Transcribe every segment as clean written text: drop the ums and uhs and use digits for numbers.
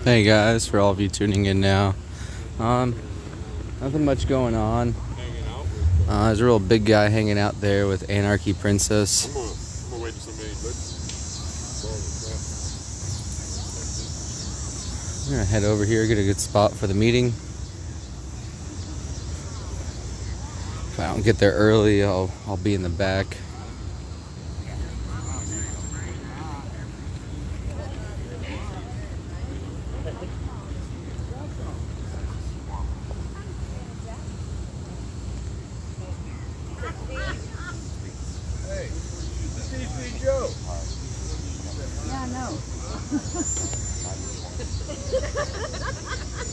Hey guys, for all of you tuning in now, nothing much going on. There's a real big guy hanging out there with Anarchy Princess. I'm gonna wait till somebody I'm gonna head over here, get a good spot for the meeting. If I don't get there early, I'll be in the back. Hey, DC Joe. Yeah, I know.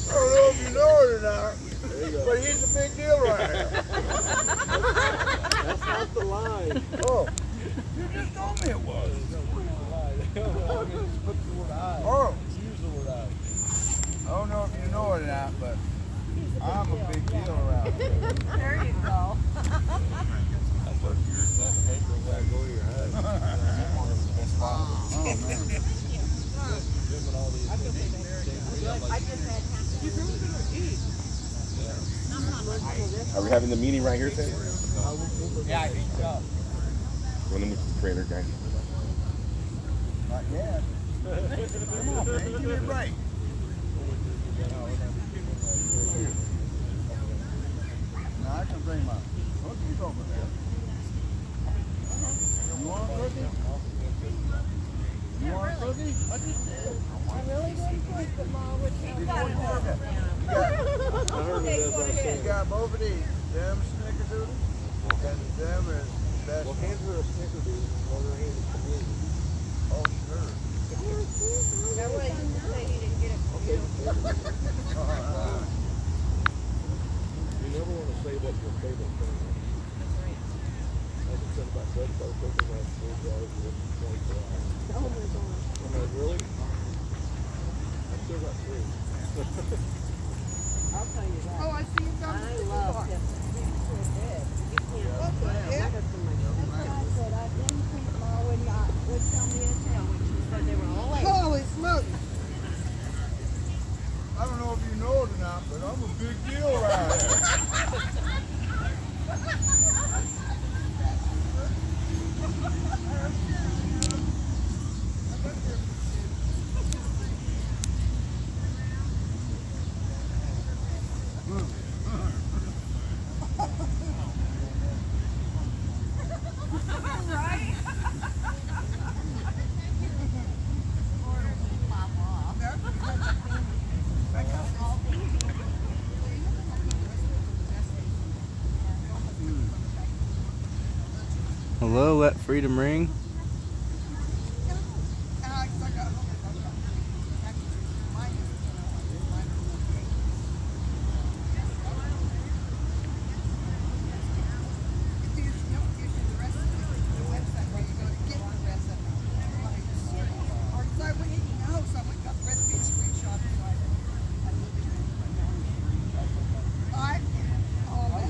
I don't know if you know it or not, but he's a big deal right now. That's not the line. Oh, you just told me it was. Oh, Use the word I. I don't know if you know it or not, but I'm a big deal around here. There you go. That's what you're saying. Hey, go back, go to your head. Are we having the meeting right here, Sam? Yeah, I think so. When the trailer guy. Not yet. Come on, man, give me a break. Now I can bring my cookies over there. You want a cookie? You want a cookie? I just did. I really didn't think the mom would be done. You got both of these. Them snickerdoodles and them is best. Well, hands her a snickerdoodle while they're in the community. Oh, sure. That way you can say he didn't get it. You never want to say what your favorite thing is. I can send about bread butter cookies on 4 jars with 24 hours. Oh my God. I'm like, really? I've still got 3. I'll tell you that. Oh, I see you got I love this. You sure did. You can't look at it. Yeah. This guy said I didn't think Ma would tell me to tell when she said they were all late. Holy smokes! I don't know if you know it or not, but I'm a big deal around here. Hello, let freedom ring.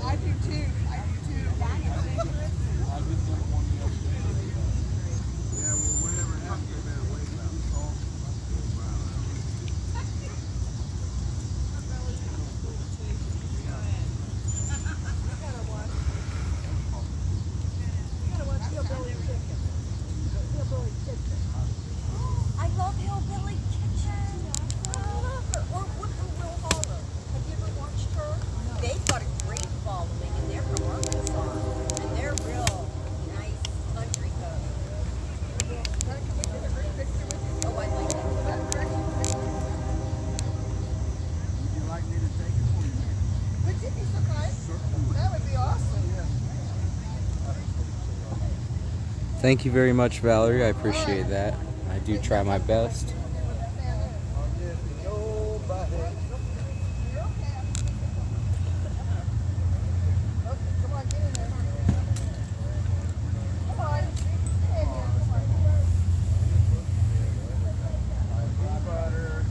I do too. I love Hillbilly Kitchen. Or Whippoorwill Hollow. Have you ever watched her? No. They've got a great following, and they're from Arkansas. And they're real nice country folk. Oh, I'd like to. Would you like me to take it for you? Would you be so kind? That would be awesome. Thank you very much, Valerie. I appreciate that. I do try my best. I'm just nobody. Come on, get in there. Come on. Butter.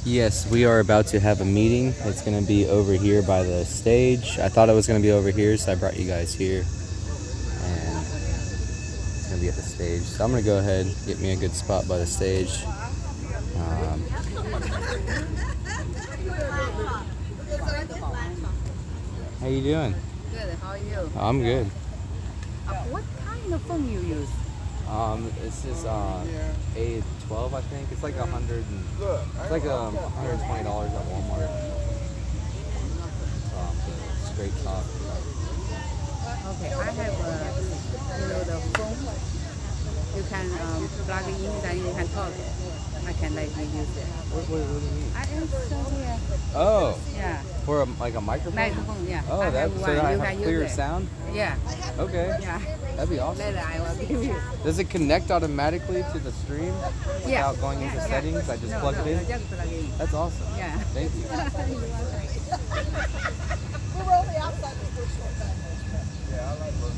Yes, we are about to have a meeting. It's going to be over here by the stage. I thought it was going to be over here, so I brought you guys here. And it's going to be at the stage. So I'm going to go ahead and get me a good spot by the stage. How you doing? Good. How are you? I'm good. What kind of phone you use? This is A12, I think. It's like $120 at Walmart. Straight top. Okay, I have the phone. You can plug it in, then you can talk. I can let you use it. What do you mean? I am so here. Oh. Yeah. For a microphone? Microphone, yeah. Oh, I that have so one. that I You have can clear use it. sound? Yeah. Okay. Yeah. That'd be awesome. Later I will give you. Does it connect automatically to the stream Yeah. without going into Yeah. settings? I just plug it in? Just plug it in. That's awesome. Yeah. Thank you. We were only outside the first one. Yeah, I like those.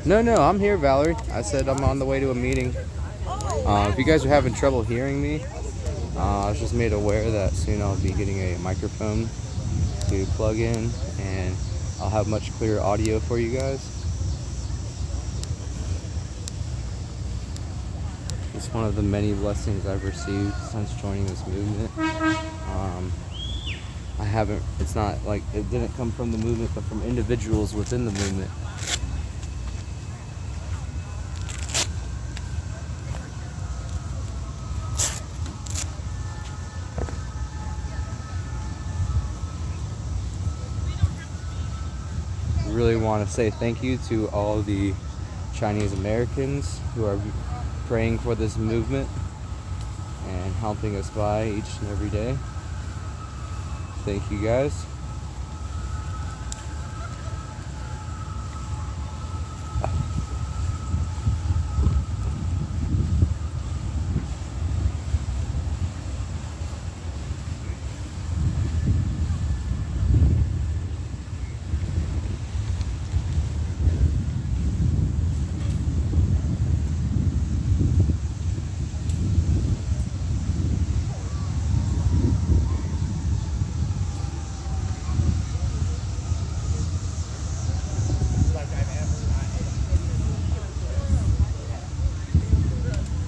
No, I'm here, Valerie. I said I'm on the way to a meeting. If you guys are having trouble hearing me, I was just made aware that soon I'll be getting a microphone to plug in, and I'll have much clearer audio for you guys. It's one of the many blessings I've received since joining this movement. It's not like it didn't come from the movement, but from individuals within the movement. Really want to say thank you to all the Chinese Americans who are praying for this movement and helping us by each and every day. Thank you guys.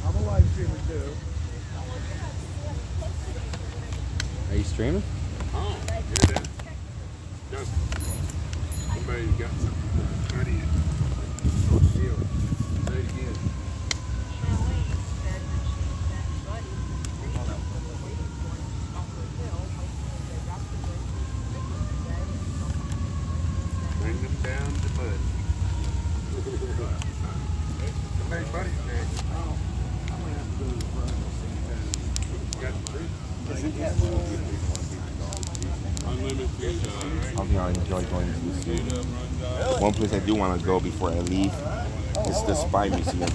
I'm a live streamer too. Are you streaming? Oh, yeah, that. Just somebody got something funny. Deal. Say it again. Bring them down to mud. Hey, buddy. I think I enjoy going to DC. One place I do want to go before I leave is the Spy Museum.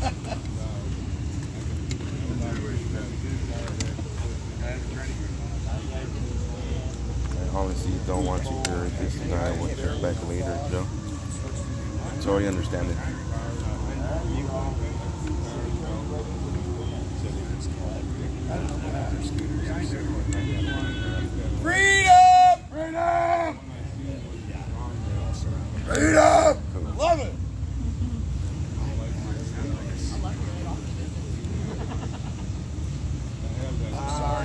I honestly don't want to hear this and I will check back later, Joe. Totally understand it. Freedom! Freedom! Freedom! Love it!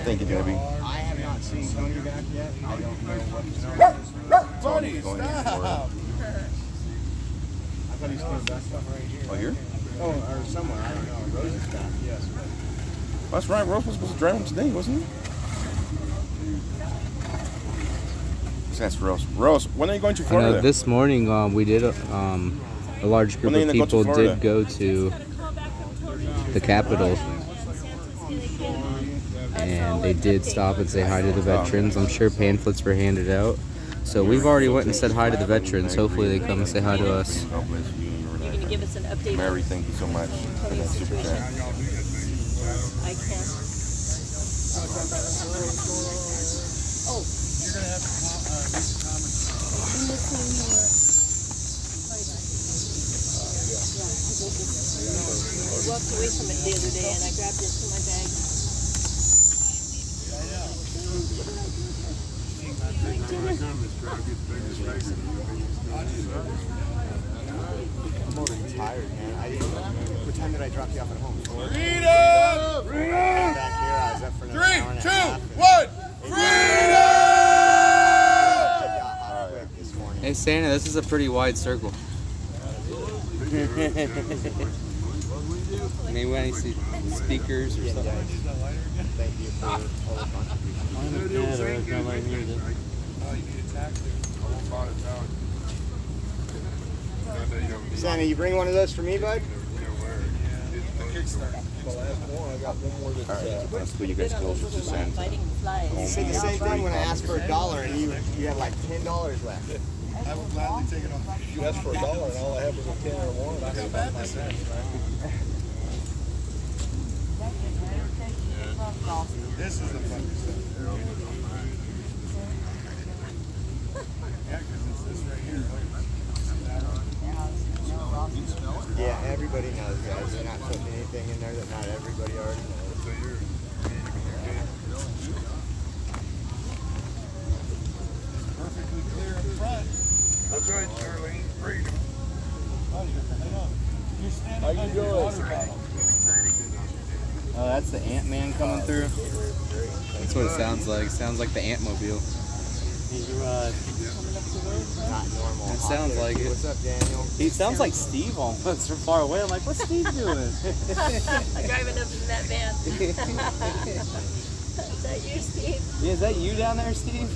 Thank you, Debbie. I have not seen Tony back yet. I don't know what Tony's going in for it. I thought he was doing that stuff right here. Oh, here? Oh, or somewhere. I don't know. Rose is back. Yes. That's right. Rose was supposed to drive him today, wasn't he? That's Rose. Rose, when are you going to I Florida? know this morning a large group When are of you gonna go to people Florida? did go to the Capitol, and they did stop and say hi to the veterans. I'm sure pamphlets were handed out. So we've already went and said hi to the veterans. Hopefully they come and say hi to us. God bless you and your You're going to give us an update? Mary, thank you so much for that super chat. I can. Oh. walked away from it the other day and I grabbed it from my bag. I'm already tired, man. What time did I drop you off at home? 4? Freedom! Back here, I was up for another hour and a 3, 2, half. 1, freedom! This morning. Hey Santa, this is a pretty wide circle. Maybe when I see speakers or Yeah, something. guys. Thank you for all the contributions. Santa, you bring one of those for me, bud? Well, I have one. I got one more that's That's what you guys close to send. Fighting flies. You said the same thing when I asked for $1 and you had like $10 left. I will gladly take it off. you asked for $1 and all I have was a 10 or 1. I got about my time. This is the funny stuff. Yeah, because it's this right here. Yeah, everybody knows, guys. They're not putting anything in there that not everybody already knows. So you're perfectly clear in front. That's right, Charlene. Freedom. You're standing How you under your doing? motorbike. Oh, that's the Ant-Man coming through. That's what it sounds like. It sounds like the Ant-mobile. Not normal. It sounds like it. What's up, Daniel? He sounds like Steve almost from far away. I'm like, what's Steve doing? I'm driving up in that van. Is that you, Steve? Yeah, is that you down there, Steve?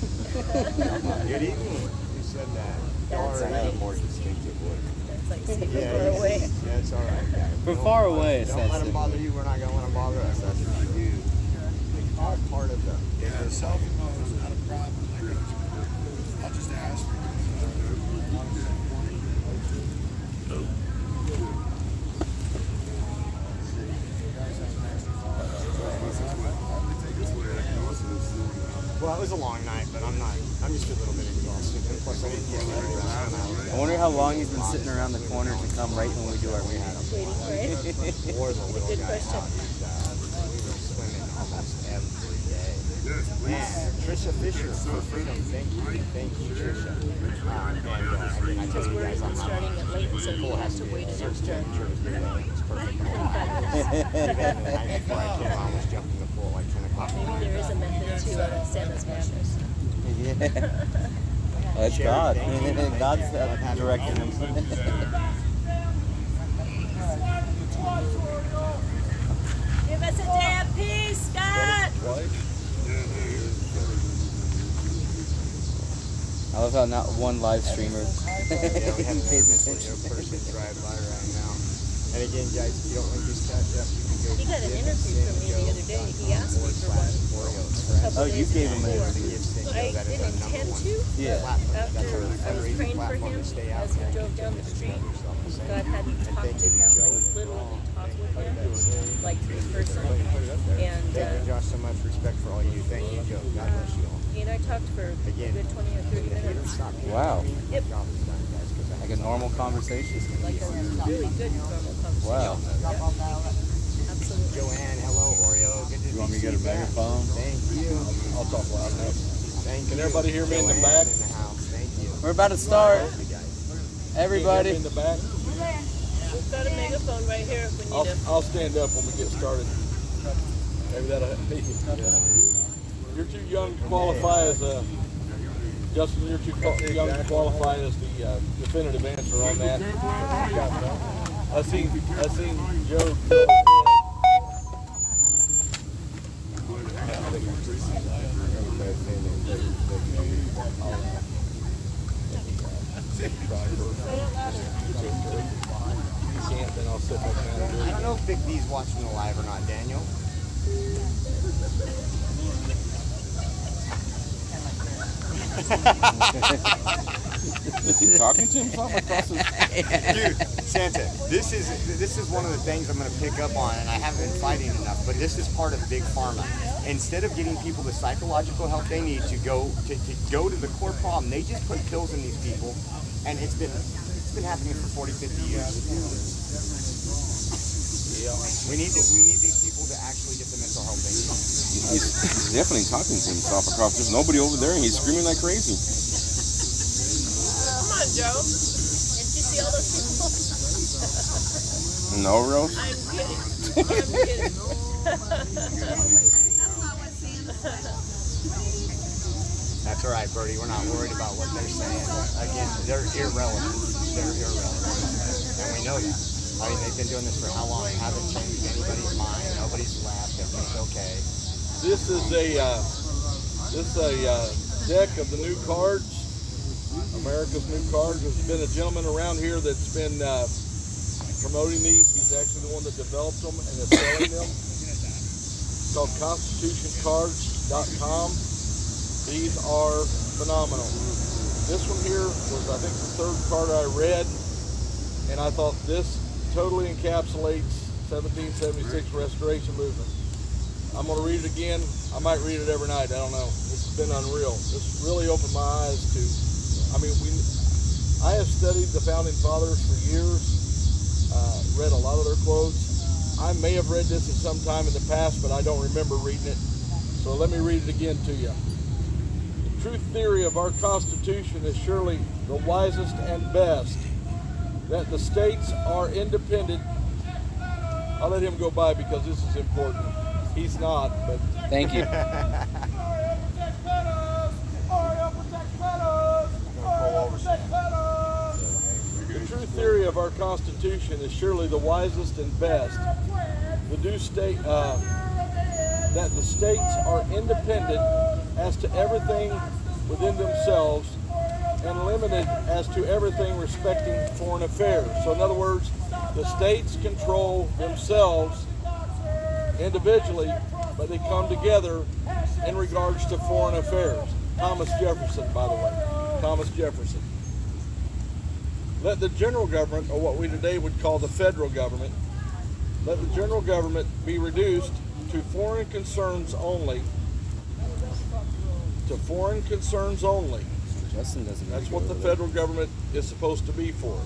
Good evening. You said that. That's Alright. right. More distinctive look. That's like super Yeah, far away. yeah, it's alright, guys. From Don't- far away, Don't let them essentially. bother you. We're not going to let them bother us. That's what you do. It's all part of the Yeah, self-imposed is not a problem. I'll just ask for it. Well, it was a long night, but I'm just a little bit exhausted. And plus, I didn't get very rest when I was I wonder how long he's been sitting around the corner to come right when we do our meeting. Waiting for it. or the little Good guy question. out. We were swimming almost every day. And Trisha Fisher for Freedom, thank you, Trisha. And I tell you guys, I'm not Starting at late, so he has to wait an extra it's perfect. Even the night before I came, I almost jumped in the pool at like 10 o'clock. Maybe there is a method to Santa's madness. Yeah. Oh, it's God. God's directing him. Give us a day of peace, Scott! I love how not one live streamer. Yeah, we have a person drive by right now. And again, guys, if you don't like these catch up, you can go He got an interview from me the other day. He asked me for one. Oh, you gave him an interview. I didn't intend to. Yeah. After I was praying for him as he drove down the street, God had me talk to him, like literally talk with him, like in person. And Thank you, Josh, so much respect for all you do. Thank you, Joe. God bless you all. he and I talked for a good 20 or 30 minutes. Wow. Yep. Like a normal conversation. Like a really good normal conversation. Wow. Absolutely. Joanne, hello, Oreo. Good to You want me to see get a you back. megaphone? Thank you. I'll talk loud enough. Thank Can you. everybody hear me in the Joanne back? in the house. Thank you. We're about to start. Thank you, guys. Everybody. In the back. We've got a megaphone right here if we need him. I'll stand up when we get started. Maybe that'll help. You're too young to qualify as a Justin. You're too young to qualify as the definitive answer on that. I seen Joe. Then I'll sit back down and do I it. don't know if Big B's watching the live or not, Daniel. Is he talking to himself across his... Dude, Santa, this is one of the things I'm going to pick up on, and I haven't been fighting enough, but this is part of Big Pharma. Instead of getting people the psychological help they need to go to the core problem, they just put pills in these people, and it's been happening for 40, 50 years. We need these people to actually get the mental health they need. He's definitely talking to himself across. There's nobody over there, and he's screaming like crazy. Come on, Joe. Did you see all those people? No, Rose? I'm kidding. I'm kidding. That's all right, Bertie. We're not worried about what they're saying. Again, they're irrelevant. They're irrelevant. And we know that. I mean, they've been doing this for how long? Haven't changed anybody's mind. Nobody's left. Everything's okay. This is a deck of the new cards, America's new cards. There's been a gentleman around here that's been promoting these. He's actually the one that developed them and is selling them. It's called ConstitutionCards.com. These are phenomenal. This one here was, I think, the third card I read, and I thought this totally encapsulates 1776 Restoration Movement. I'm going to read it again. I might read it every night. I don't know. This has been unreal. This really opened my eyes to, I mean, I have studied the Founding Fathers for years, read a lot of their quotes. I may have read this at some time in the past, but I don't remember reading it. So let me read it again to you. The true theory of our Constitution is surely the wisest and best, that the states are independent. I'll let him go by because this is important. He's not, but... Thank you. The true theory of our Constitution is surely the wisest and best. That the states are independent as to everything within themselves and limited as to everything respecting foreign affairs. So in other words, the states control themselves individually, but they come together in regards to foreign affairs. Thomas Jefferson, by the way. Thomas Jefferson. Let the general government, or what we today would call the federal government, let the general government be reduced to foreign concerns only. To foreign concerns only. Justin doesn't. That's what the federal government is supposed to be for.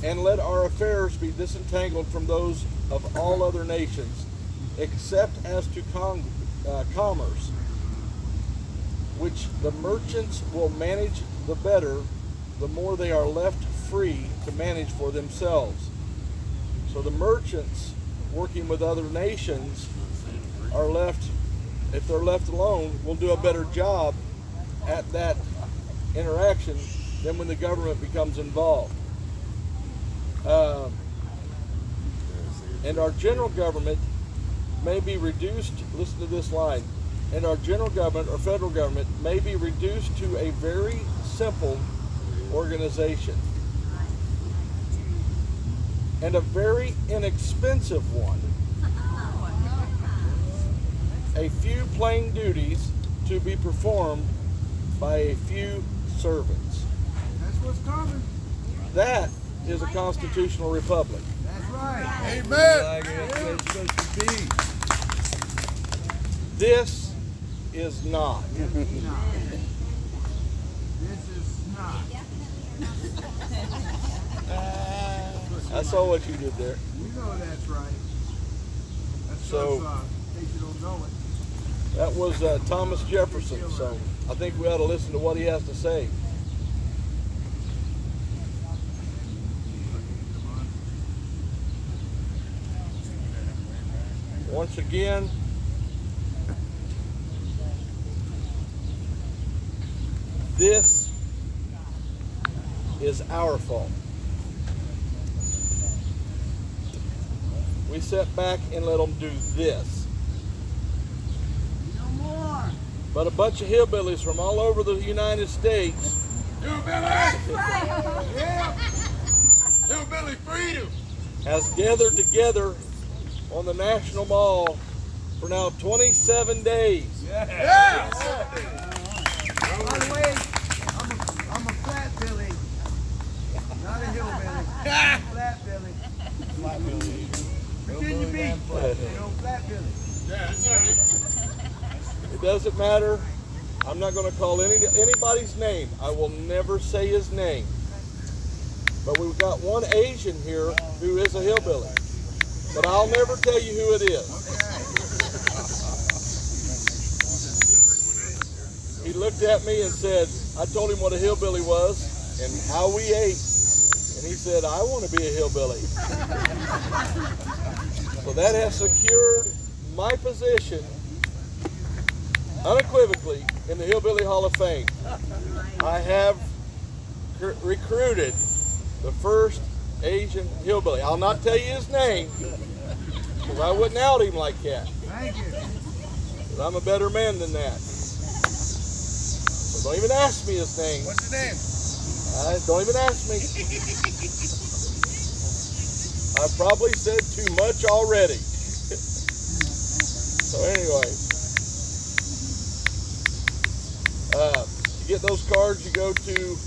And let our affairs be disentangled from those of all other nations, except as to commerce, which the merchants will manage the better, the more they are left free to manage for themselves. So the merchants working with other nations are left, if they're left alone, will do a better job at that interaction than when the government becomes involved. And our general government may be reduced, listen to this line, and our general government or federal government may be reduced to a very simple organization and a very inexpensive one. A few plain duties to be performed by a few servants. That's what's coming. That is a constitutional republic. That's right. Amen. That's what it's supposed to be. This is not. This is not. I saw what you did there. You know that's right. That's So- in case you don't know it. That was Thomas Jefferson, so I think we ought to listen to what he has to say. Once again, this is our fault. We sat back and let them do this. No more. But a bunch of hillbillies from all over the United States Yeah. Hillbilly freedom. has gathered together on the National Mall for now 27 days. Yeah. By the way, I'm a flat billy, not a hillbilly. I'm a flat billy. Virginia Beach, flat billy. It doesn't matter. I'm not going to call anybody's name. I will never say his name. but we've got one Asian here who is a hillbilly. But I'll never tell you who it is. He looked at me and said, I told him what a hillbilly was and how we ate. And he said, I want to be a hillbilly. So that has secured my position unequivocally in the Hillbilly Hall of Fame. I have recruited the first Asian hillbilly. I'll not tell you his name, because I wouldn't out him like that. Thank you. Because I'm a better man than that. So don't even ask me his name. What's his name? Don't even ask me. I've probably said too much already. So anyway, to get those cards, you go to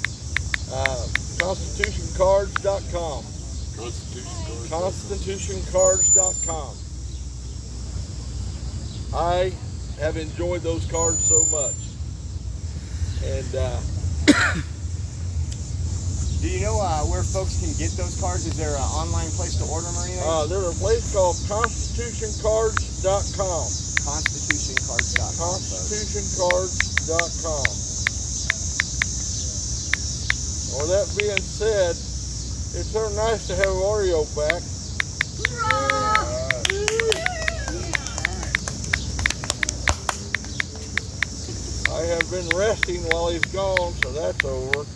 constitutioncards.com. Constitutioncards.com. I have enjoyed those cards so much. And Do you know where folks can get those cards? Is there an online place to order them or anything? there's a place called constitutioncards.com. Constitutioncards.com. Constitutioncards.com. Well, that being said, it's so nice to have Oreo back. I have been resting while he's gone, so that's over.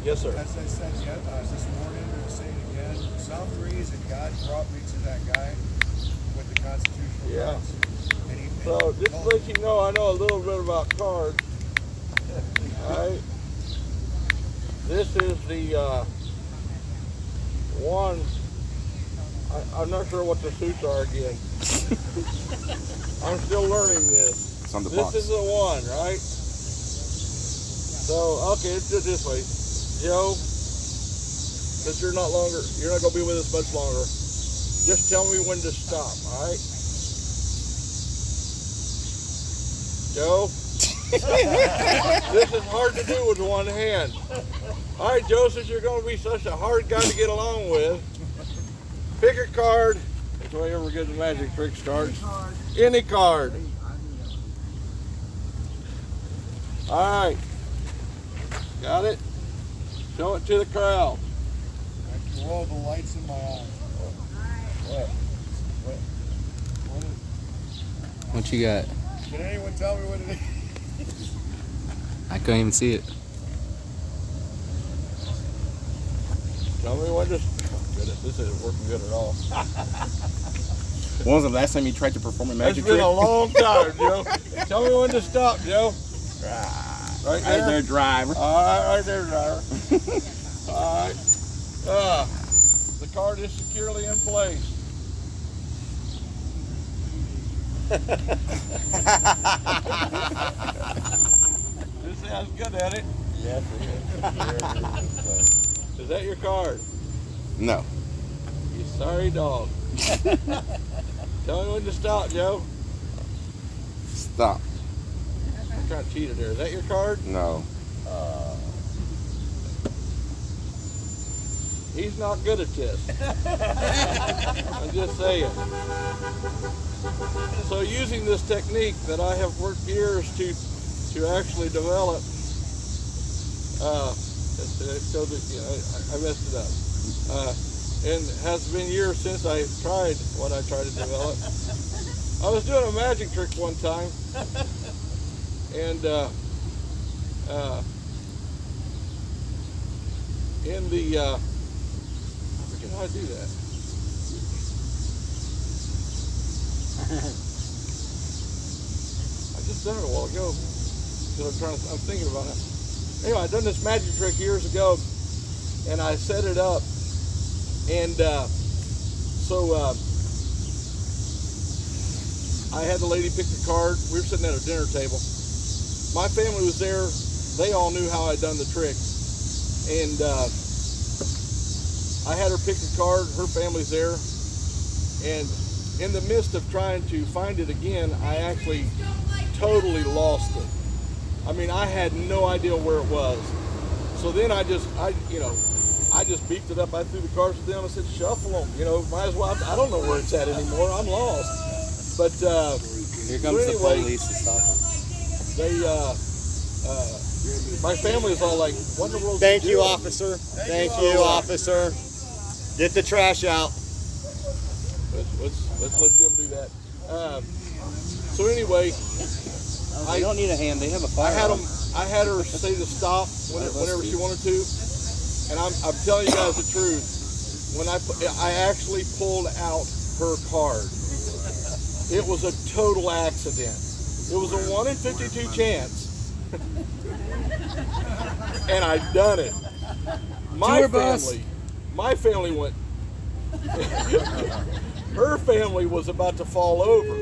Yes, sir. As I said this morning, I'm saying again, some reason God brought me to that guy with the constitutional Yeah. rights. And he So just to let you know, I know a little bit about cards. Alright. This is the one. I'm not sure what the suits are again. I'm still learning this. It's on the This box. is the one, right? So, okay, let's do it this way. Joe, since you're not going to be with us much longer, just tell me when to stop, all right? Joe? This is hard to do with one hand. All right, Joe, since you're going to be such a hard guy to get along with, pick a card. That's why you ever get the magic trick starts. Any card. All right. Got it? Show it to the crowd. I can roll the lights in my eyes. What? What you got? Can anyone tell me what it is? I couldn't even see it. Tell me when to. Oh, goodness, this isn't working good at all. When was the last time you tried to perform a It's magic been trick? a long time, Joe. Tell me when to stop, Joe. Right there. Right there, driver. All right, right there, driver. All right. The card is securely in place. This sounds good at it. Yes, it Is that your card? No. You sorry dog. Tell me when to stop, Joe. Stop. I'm trying to cheat it there. Is that your card? No. He's not good at this. I'm just saying. So using this technique that I have worked years to actually develop, I messed it up. And has been years since I tried what I tried to develop. I was doing a magic trick one time, and in the I forget how to do that. I just done it a while ago because I'm thinking about it. Anyway, I done this magic trick years ago, and I set it up, and I had the lady pick the card. We were sitting at a dinner table. My family was there. They all knew how I'd done the trick, and I had her pick the card. Her family's there, and in the midst of trying to find it again, I actually totally lost it. I mean, I had no idea where it was. So then I just beefed it up. I threw the cards to them. I said, shuffle them. Might as well. I don't know where it's at anymore. I'm lost. But here comes the police to stop them. My family is all like, what in the world? Thank you, officer. Thank you, officer. Get the trash out. Let's let them do that. So anyway, They don't need a hand. They have a firearm. I had her say to stop whenever she wanted to, and I'm telling you guys the truth. When I actually pulled out her card, it was a total accident. It was a 1 in 52 chance, and I done it. My family went. Her family was about to fall over,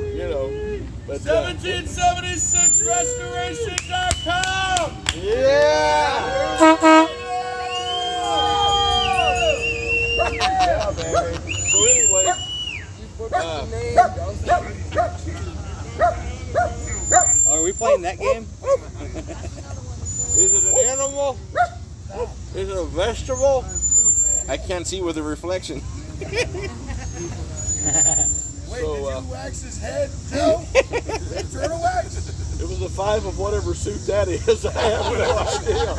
But, 1776restoration.com. Yeah. Yeah, baby. So anyway, Are we playing that game? is it an animal? Is it a vegetable? I can't see with the reflection. Wait, did you wax his head too? Turtle wax? It was a 5 of whatever suit that is. I have no idea.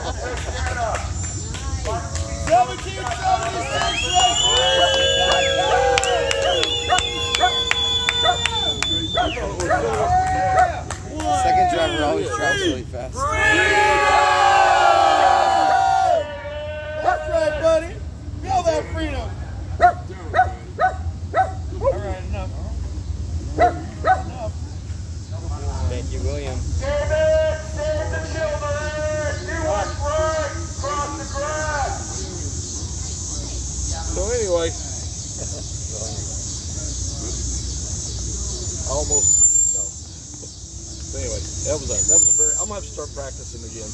1776. Second driver always drives really fast. That's right, buddy. Feel that freedom. All right, enough. Thank you, William. So anyway, almost no. So anyway, that was a very. I'm gonna have to start practicing again.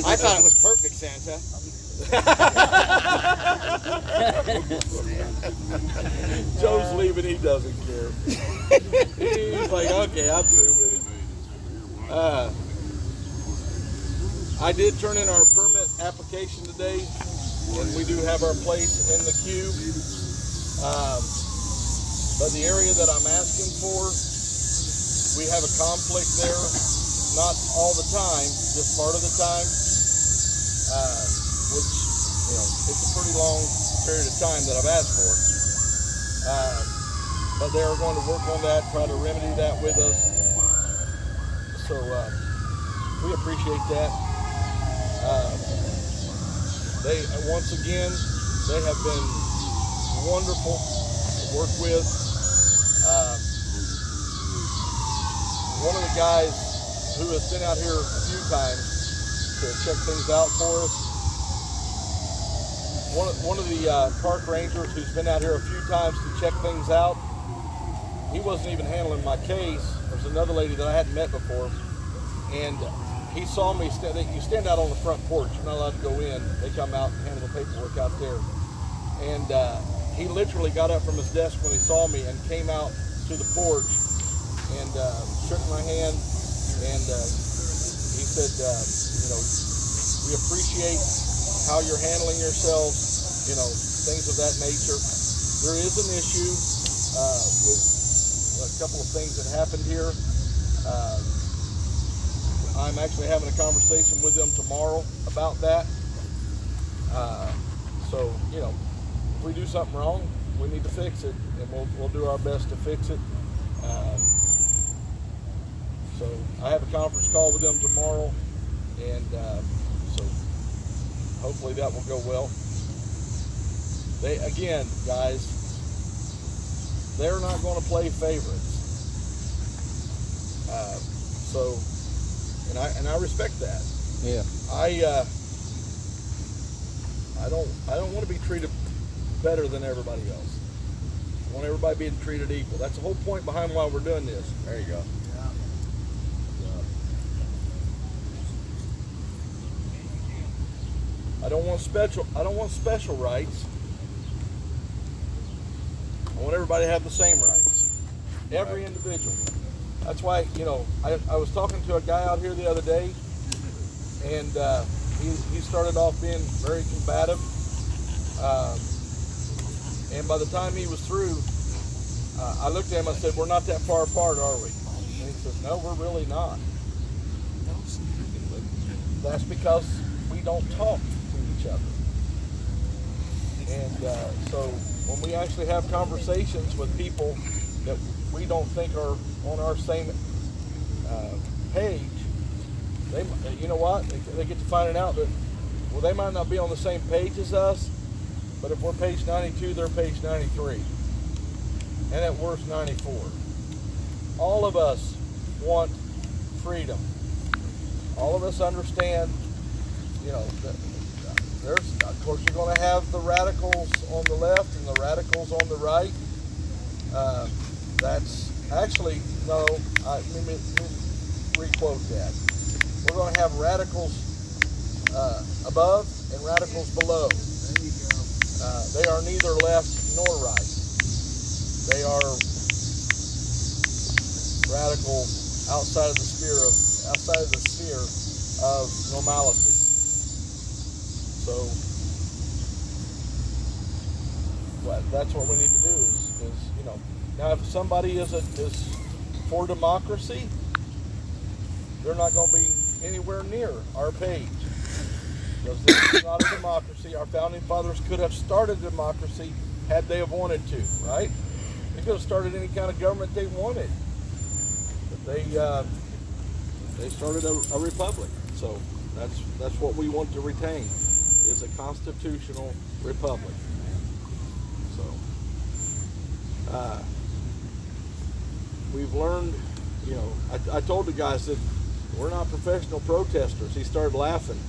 I thought it was perfect, Santa. Joe's leaving. He doesn't care. He's like, okay, I'm through with him. I did turn in our permit application today, and we do have our place in the queue. But the area that I'm asking for, we have a conflict there. Not all the time, just part of the time. Which, it's a pretty long period of time that I've asked for. But they are going to work on that, try to remedy that with us. So we appreciate that. Once again, they have been wonderful to work with. One of the guys who has been out here a few times to check things out for us, one of the park rangers who's been out here a few times to check things out, he wasn't even handling my case. There's another lady that I hadn't met before, and he saw me. You stand out on the front porch. You're not allowed to go in. They come out and handle the paperwork out there. And he literally got up from his desk when he saw me and came out to the porch and shook my hand. And he said, we appreciate how you're handling yourselves, things of that nature. There is an issue with a couple of things that happened here. I'm actually having a conversation with them tomorrow about that. So, if we do something wrong, we need to fix it, and we'll do our best to fix it. So I have a conference call with them tomorrow, and so hopefully that will go well. Again, guys, they're not going to play favorites. And I respect that. Yeah. I don't want to be treated better than everybody else. I want everybody being treated equal. That's the whole point behind why we're doing this. There you go. I don't want special rights. I want everybody to have the same rights. Every individual. That's why, I was talking to a guy out here the other day, and he started off being very combative, and by the time he was through, I looked at him and I said, "We're not that far apart, are we?" And he says, "No, we're really not." That's because we don't talk to each other. And so when we actually have conversations with people that we don't think are on our same page, you know what? They get to finding out that, well, they might not be on the same page as us, but if we're page 92, they're page 93. And at worst, 94. All of us want freedom. All of us understand, you know, that of course, you're going to have the radicals on the left and the radicals on the right. That's actually, no, let me re-quote that. We're going to have radicals above and radicals below. They are neither left nor right. They are radical outside of the sphere of normalcy. So that's what we need to do is you know, now if somebody is for democracy, they're not going to be anywhere near our page, because this is not a democracy. Our founding fathers could have started democracy had they have wanted to, right? They could have started any kind of government they wanted, but they started a republic. So that's what we want to retain, is a constitutional republic. So we've learned, you know, I told the guy, I said, we're not professional protesters. He started laughing.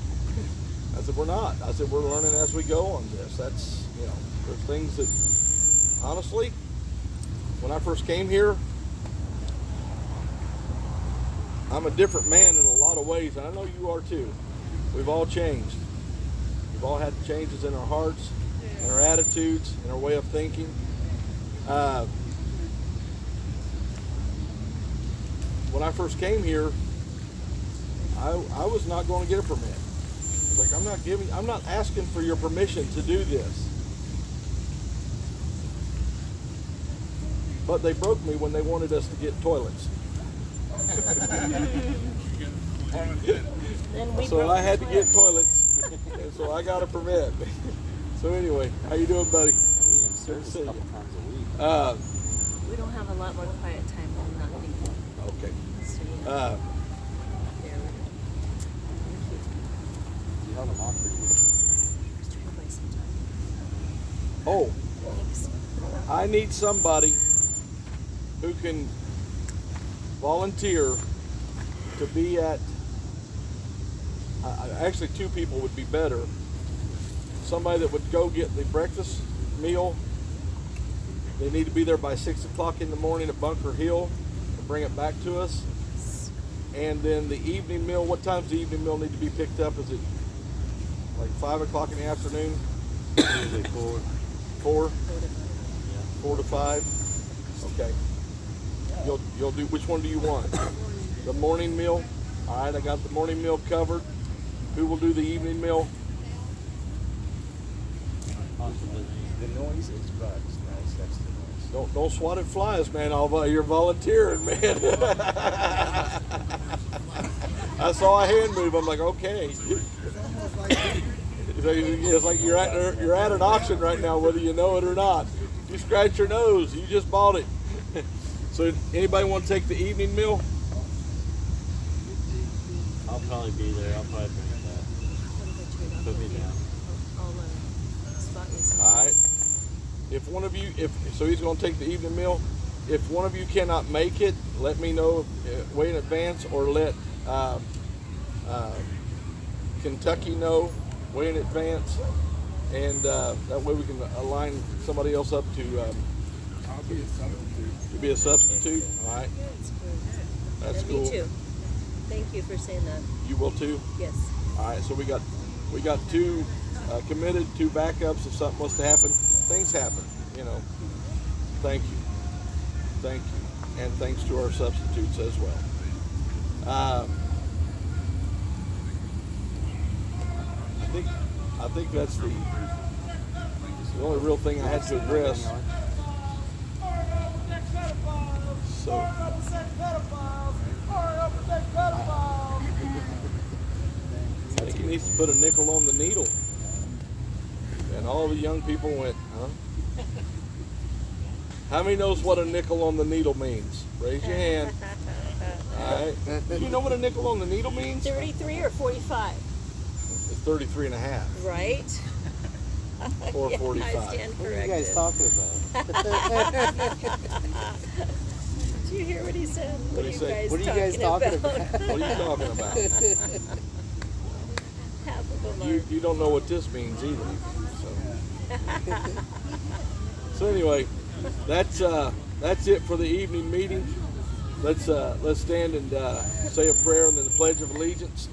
I said, we're not. I said, we're learning as we go on this. That's, you know, there's things that, honestly, when I first came here, I'm a different man in a lot of ways, and I know you are too. We've all changed. We've all had changes in our hearts, in our attitudes, in our way of thinking. When I first came here, I was not going to get a permit. I was like, I'm not asking for your permission to do this. But they broke me when they wanted us to get toilets. So I had to get toilets, and so I got a permit. So anyway, how you doing, buddy? We have service a couple times a week. We don't have a lot more quiet time than not people. Okay. So, You held them off for you. just try to buy some time. Oh, Thanks. I need somebody who can volunteer to be at, actually 2 people would be better. Somebody that would go get the breakfast meal. They need to be there by 6 o'clock in the morning at Bunker Hill and bring it back to us. And then the evening meal, what time's the evening meal need to be picked up? Is it like 5 o'clock in the afternoon? Usually 4. 4? Yeah. 4 to 5? Okay. You'll do, which one do you want? The morning meal? All right, I got the morning meal covered. Who will do the evening meal? The noise is bugs, guys. That's the noise. Don't swat at flies, man. You're volunteering, man. I saw a hand move. I'm like, okay. It's like you're at an auction right now, whether you know it or not. You scratch your nose. You just bought it. So anybody want to take the evening meal? I'll probably be there. I'll probably bring it back. Put me down. I'll spot you some. All right. If one of you, so he's going to take the evening meal. If one of you cannot make it, let me know way in advance, or let Kentucky know way in advance, and that way we can align somebody else up to be a substitute. All right. That's cool. Me too. Thank you for saying that. You will too. Yes. All right. So we got 2 committed, 2 backups. If something was to happen, things happen. You know. Thank you, and thanks to our substitutes as well. I think that's the only real thing I had to address. So. I think he needs to put a nickel on the needle. And all the young people went, huh? How many knows what a nickel on the needle means? Raise your hand. All right. Do you know what a nickel on the needle means? 33 or 45? It's 33 and a half. Right? Or 45. I stand What are you corrected. guys talking about? Did you hear what he said? What did he say? What are you guys talking about? What are you talking about? Half of them are. You don't know what this means either. So anyway, that's it for the evening meeting. Let's stand and say a prayer and then the Pledge of Allegiance.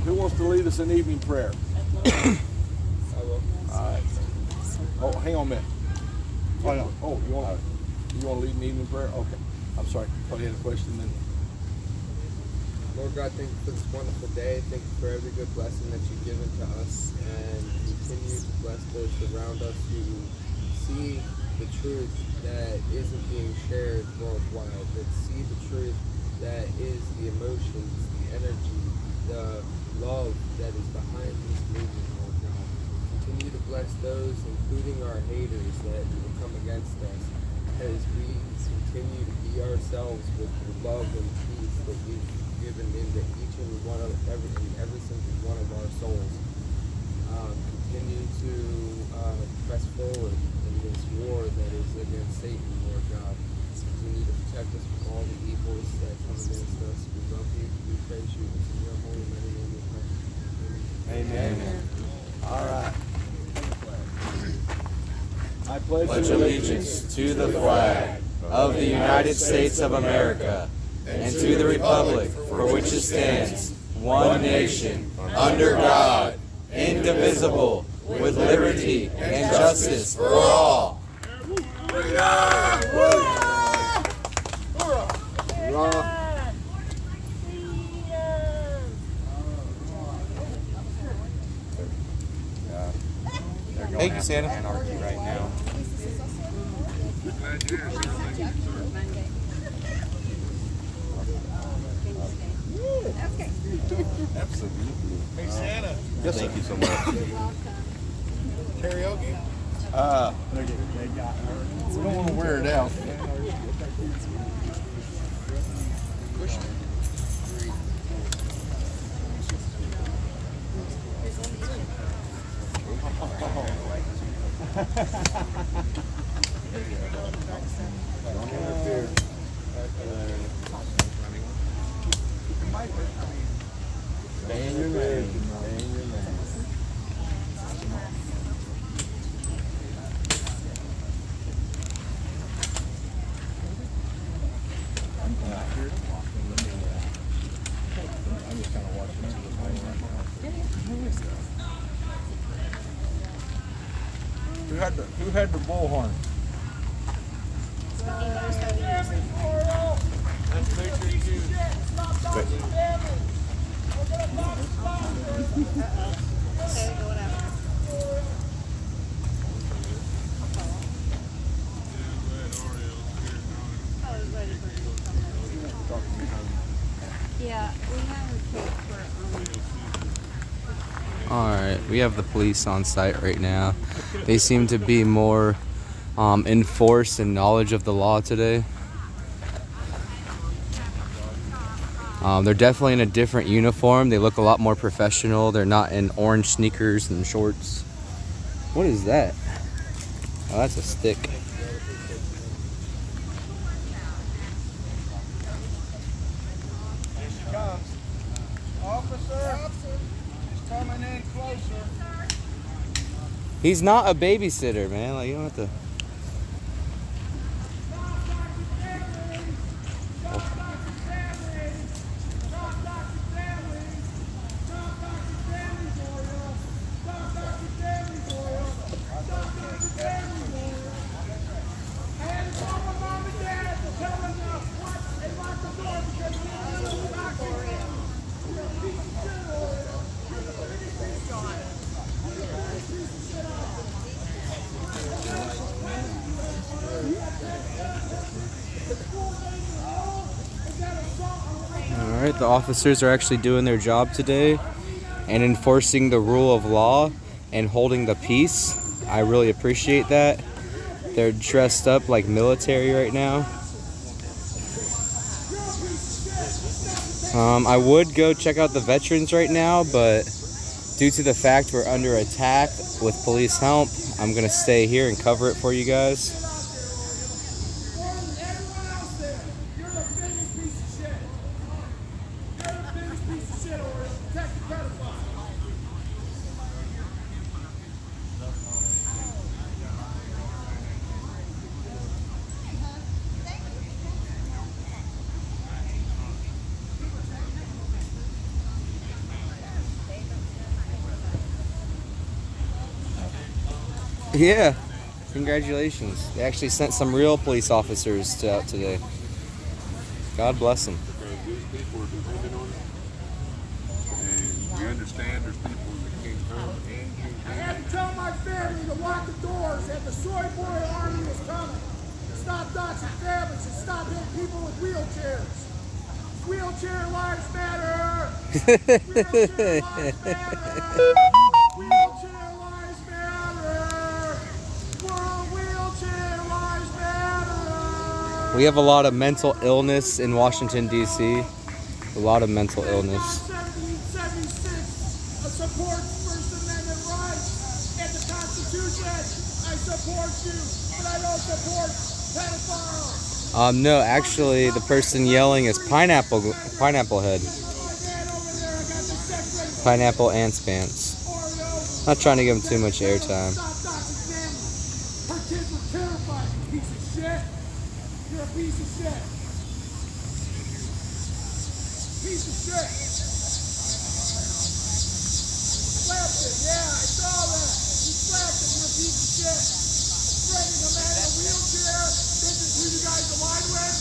Who wants to lead us in evening prayer? I will. All right. Oh, hang on a minute. Oh, no. Oh, you want to lead an evening prayer? Okay. I'm sorry. Thought you had a question then. Lord God, thank you for this wonderful day. Thank you for every good blessing that you've given to us, and continue to bless those around us who see the truth that isn't being shared worldwide, that see the truth that is the emotions, the energy, the love that is behind this movement, Lord God. Continue to bless those, including our haters, that will come against us, as we continue to be ourselves with the love and peace that you've given into each and every single one of our souls. Continue to press forward in this war that is against Satan, Lord God. Continue to protect us from all the evils that come against us. We love you. We praise you. It's in your holy mighty name we pray. Amen. All right. I Pledge allegiance to the flag of the United States of America and to the republic for which it stands, one nation, under God, indivisible, with liberty and justice for all. Thank you, Santa. Anarchy right now. Absolutely. Hey, Santa. Yes, thank you so much. Karaoke? We don't want to wear it out. Stay in your lane. Stay in your lane. I'm just kind of watching it right now. Who had the bullhorn? Yeah, we have a cake for Alright, we have the police on site right now. They seem to be more in force and knowledge of the law today. They're definitely in a different uniform. They look a lot more professional. They're not in orange sneakers and shorts. What is that? Oh, that's a stick. Here she comes. Officer, she's coming in closer. He's not a babysitter, man. Like, you don't have to. that the officers are actually doing their job today and enforcing the rule of law and holding the peace. I really appreciate that. They're dressed up like military right now. I would go check out the veterans right now, but due to the fact we're under attack with police help, I'm gonna stay here and cover it for you guys. Yeah, congratulations. They actually sent some real police officers out today. God bless them. Because these people are dependent on it. And we understand there's people that can't come and I had to tell my family to lock the doors and the soy boy army was coming. Stop doxing families and stop hitting people with wheelchairs. Wheelchair lives matter. Wheelchair lives matter. Wheelchair lives matter. World wheelchair lives matter. We have a lot of mental illness in Washington, D.C. A lot of mental illness. 1776, I support First Amendment rights and the Constitution. I support you, but I don't support pedophiles. No, actually, the person yelling is Pineapple Head. Pineapple and Spance. Not trying to give him too much airtime. Her kids were terrified, you piece of shit. You're a piece of shit. Piece of shit. Slapped him, yeah, I saw that. You slapped him, you're a piece of shit. Threatening a man in a wheelchair. This is who you guys align with.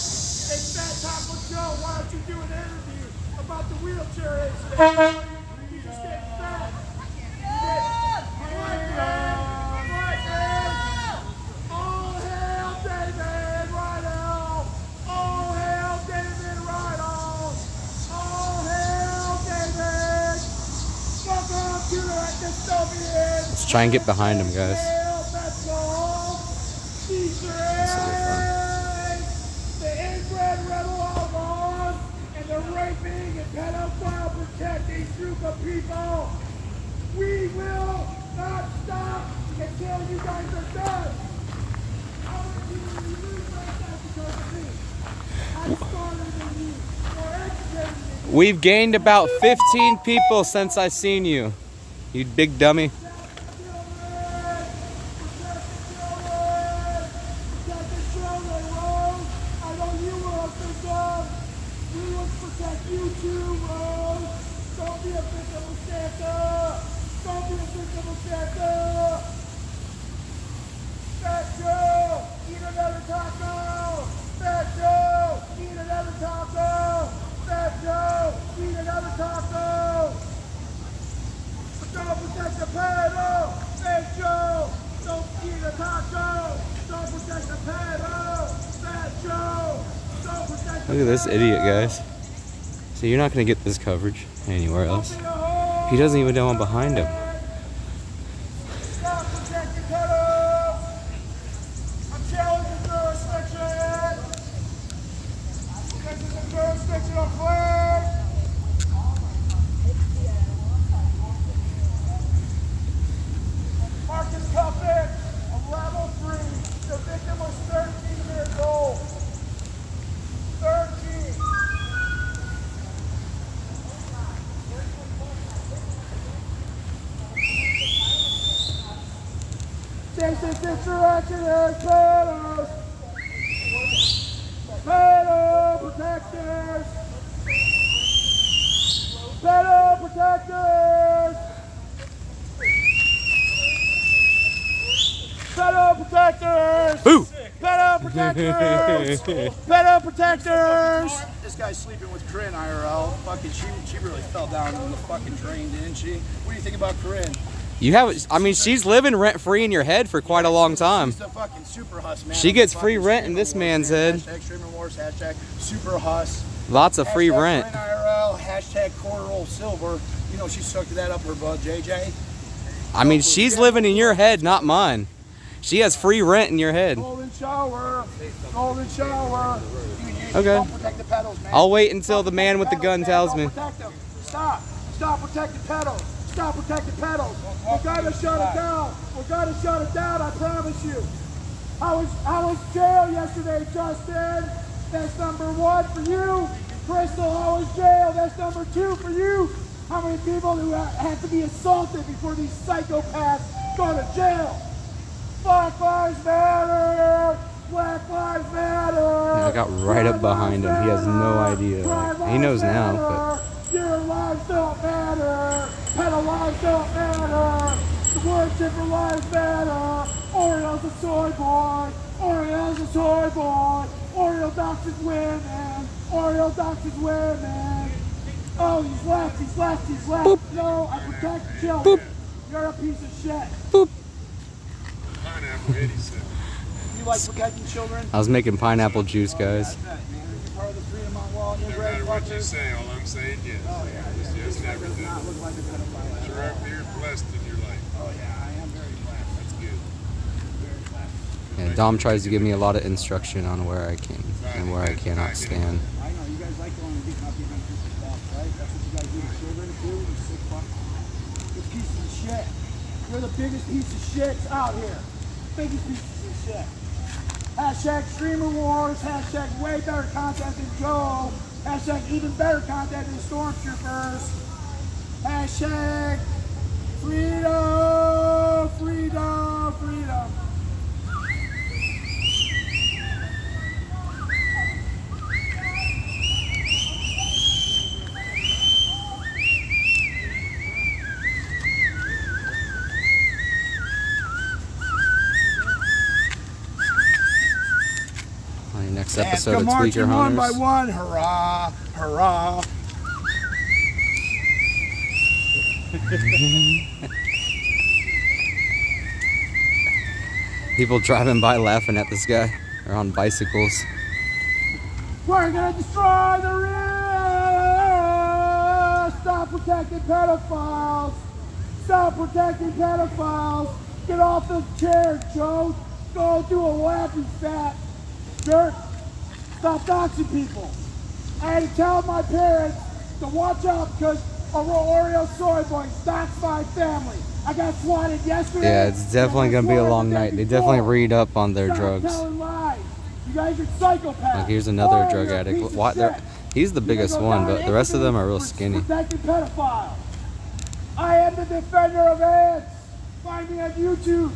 It's Fat Taco Joe. Why don't you do an interview about the wheelchair incident? You just get fat. You get right, man. Right, man. All hail David Rydell. All hail David Rydell. All hail David. Fuck off to the Soviets. Let's try and get behind him, guys. The inbred rebel outlaws and the raping and pedophile protecting group of people. We will not stop until you guys are done. How many people do you lose like that because of me? I'm smarter than you. More educated than you. We've gained about 15 people since I seen you. You big dummy. Look at this idiot, guys. So you're not going to get this coverage anywhere else. He doesn't even know I'm behind him. This interaction has pedos. Pedo protectors. Pedo protectors. Pedo protectors. Boo! Pedo protectors. Pedo protectors. This guy's sleeping with Corinne IRL. Fucking, she really fell down in the fucking drain, didn't she? What do you think about Corinne? You have, I mean, she's living rent-free in your head for quite a long time. She's a fucking super huss, man. She gets free rent in this man's head. Hashtag stream remorse, hashtag super huss. Lots of free hashtag rent. Corinne IRL, hashtag quarter-roll silver. You know, she sucked that up her butt, JJ. I mean, she's living in your head, not mine. She has free rent in your head. Golden shower. Golden shower. Okay. Don't protect the pedals, man. I'll wait until the man with the gun tells me. Protect them. Stop. Stop protecting pedals. Stop protecting pedals. We gotta shut it down. We gotta shut it down, I promise you. I was jail yesterday, Justin. That's number 1 for you. Crystal, I was jail. That's number 2 for you. How many people who have to be assaulted before these psychopaths go to jail? Black Lives Matter! Black Lives Matter! I got right up behind him. He has no idea. Like, he knows now, but... Your lives don't matter! Pedal lives don't matter! The worship for lives matter! Oriole's a soy boy! Oriole's a soy boy! Oriole doxes women! Oriole doxes women! Oh, he's left, he's left, he's left! Boop. No, I protect children! Boop. You're a piece of shit! Boop. Pineapple 87. You like protecting children? I was making pineapple juice, guys. No matter what you say, all I'm saying yes. It's yes and everything. You're up here blessed in your life. Oh yeah, I am very blessed. That's good. Yeah, Dom tries to give me a lot of instruction on where I can and where I cannot stand. I know, you guys like going and beating up behind people's backs, right? That's what you guys do to children too, you sick fuck. You're pieces of shit. You're the biggest piece of shit out here. Biggest pieces of shit. Hashtag streamer wars, hashtag way better content than Joe, hashtag even better content than stormtroopers, hashtag freedom, freedom, freedom. Next episode of Tweaker one Hunters. by one, hurrah, hurrah. People driving by laughing at this guy. They're on bicycles. We're gonna destroy the real. Stop protecting pedophiles. Stop protecting pedophiles. Get off the chair, Joe. Go do a lap, you fat jerk. Stop doxing people. I had to tell my parents to watch out because a Oreo soy boy doxed my family. I got swatted yesterday. Yeah, it's definitely gonna be a long night. They definitely read up on their drugs. Telling lies. You guys are psychopaths. Like, here's another drug addict. He's the biggest one, but the rest of them are real skinny. Protecting pedophiles. I am the defender of ants. Find me on YouTube.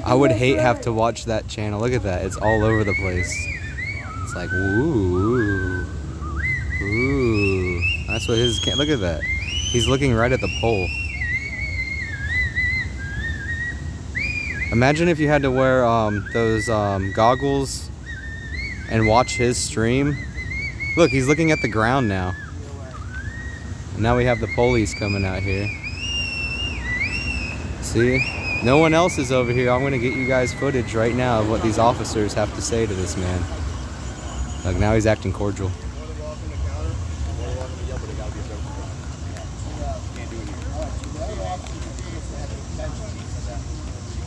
I would hate have to watch that channel. Look at that. It's all over the place. It's like, ooh. Ooh. That's what his... Look at that. He's looking right at the pole. Imagine if you had to wear those goggles and watch his stream. Look, he's looking at the ground now. And now we have the police coming out here. See? No one else is over here. I'm going to get you guys footage right now of what these officers have to say to this man. Like, now he's acting cordial.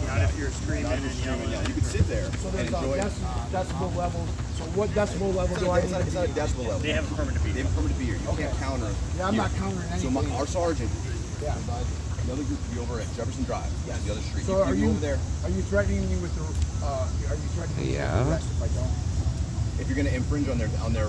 Not if you're screaming and yelling. You can sit there So and there's enjoy it. decibel level. So what decibel level do I need? It's not a decibel level. They have a permit to be here. They have a permit to be here. You can't counter. Yeah, I'm not countering anything. So our sergeant, Yeah. another group will be over at Jefferson Drive, yeah, the other street. So are you over there? Are you threatening me with the? Are you threatening me with the arrest if I don't? If you're going to infringe on their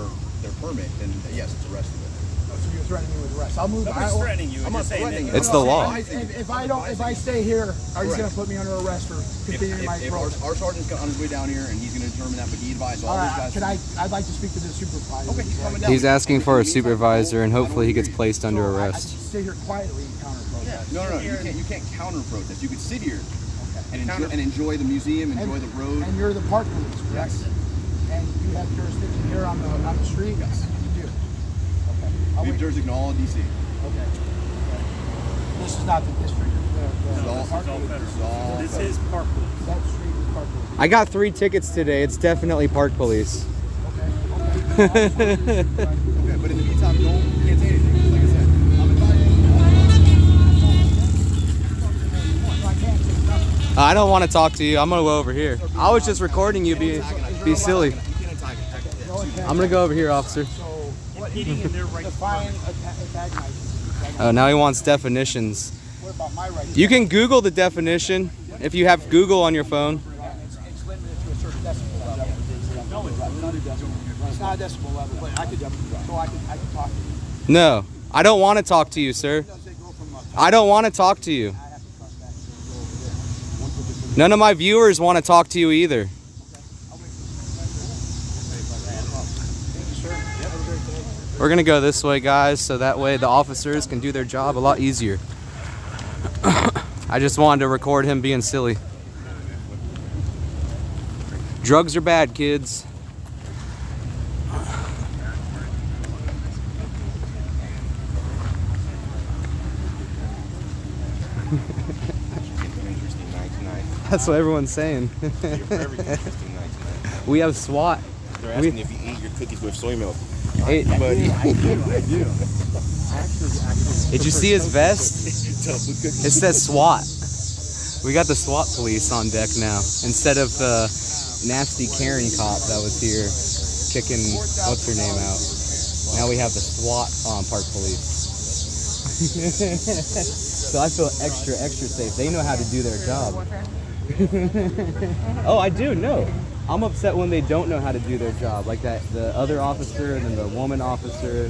permit, then yes, it's arrestable. Oh, so you're threatening me with arrest? I'll move. Nobody's threatening you. I'm not threatening you. It's the law. If I stay here, are you going to put me under arrest for continuing my protest? Our sergeant's on his way down here, and he's going to determine that, but he advised all those guys. I'd like to speak to the supervisor. Okay, he's coming down. He's asking for a supervisor, and hopefully he gets placed under I arrest. just sit here quietly and counter protest. No. You can't counter protest. You could sit here and enjoy the museum, enjoy the road. And you're the park police, correct? Yes. And you have jurisdiction here on the street? Yes. You do. Okay. We have jurisdiction all in D.C. Okay. This is not the district. This is park police. That street is park police. I got 3 tickets today. It's definitely park police. Okay. Okay, but in the meantime, you can't say anything. I don't want to talk to you. I'm gonna go over here. I was just recording you be silly. I'm gonna go over here, officer. Oh, now he wants definitions. You can Google the definition if you have Google on your phone. It's limited to a certain decibel level. No, it's not a decibel. It's not a decibel level, but I could talk to you. No, I don't want to talk to you, sir. I don't want to talk to you. None of my viewers want to talk to you either. We're gonna go this way, guys, so that way the officers can do their job a lot easier. I just wanted to record him being silly. Drugs are bad, kids. That's what everyone's saying. We have SWAT. They're asking if you eat your cookies with soy milk. Hey, buddy. I do. Did you see his vest? It says SWAT. We got the SWAT police on deck now. Instead of the nasty Karen cop that was here kicking what's her name out. Now we have the SWAT Park Police. So I feel extra safe. They know how to do their job. Oh, I do know. I'm upset when they don't know how to do their job, like that the other officer and then the woman officer.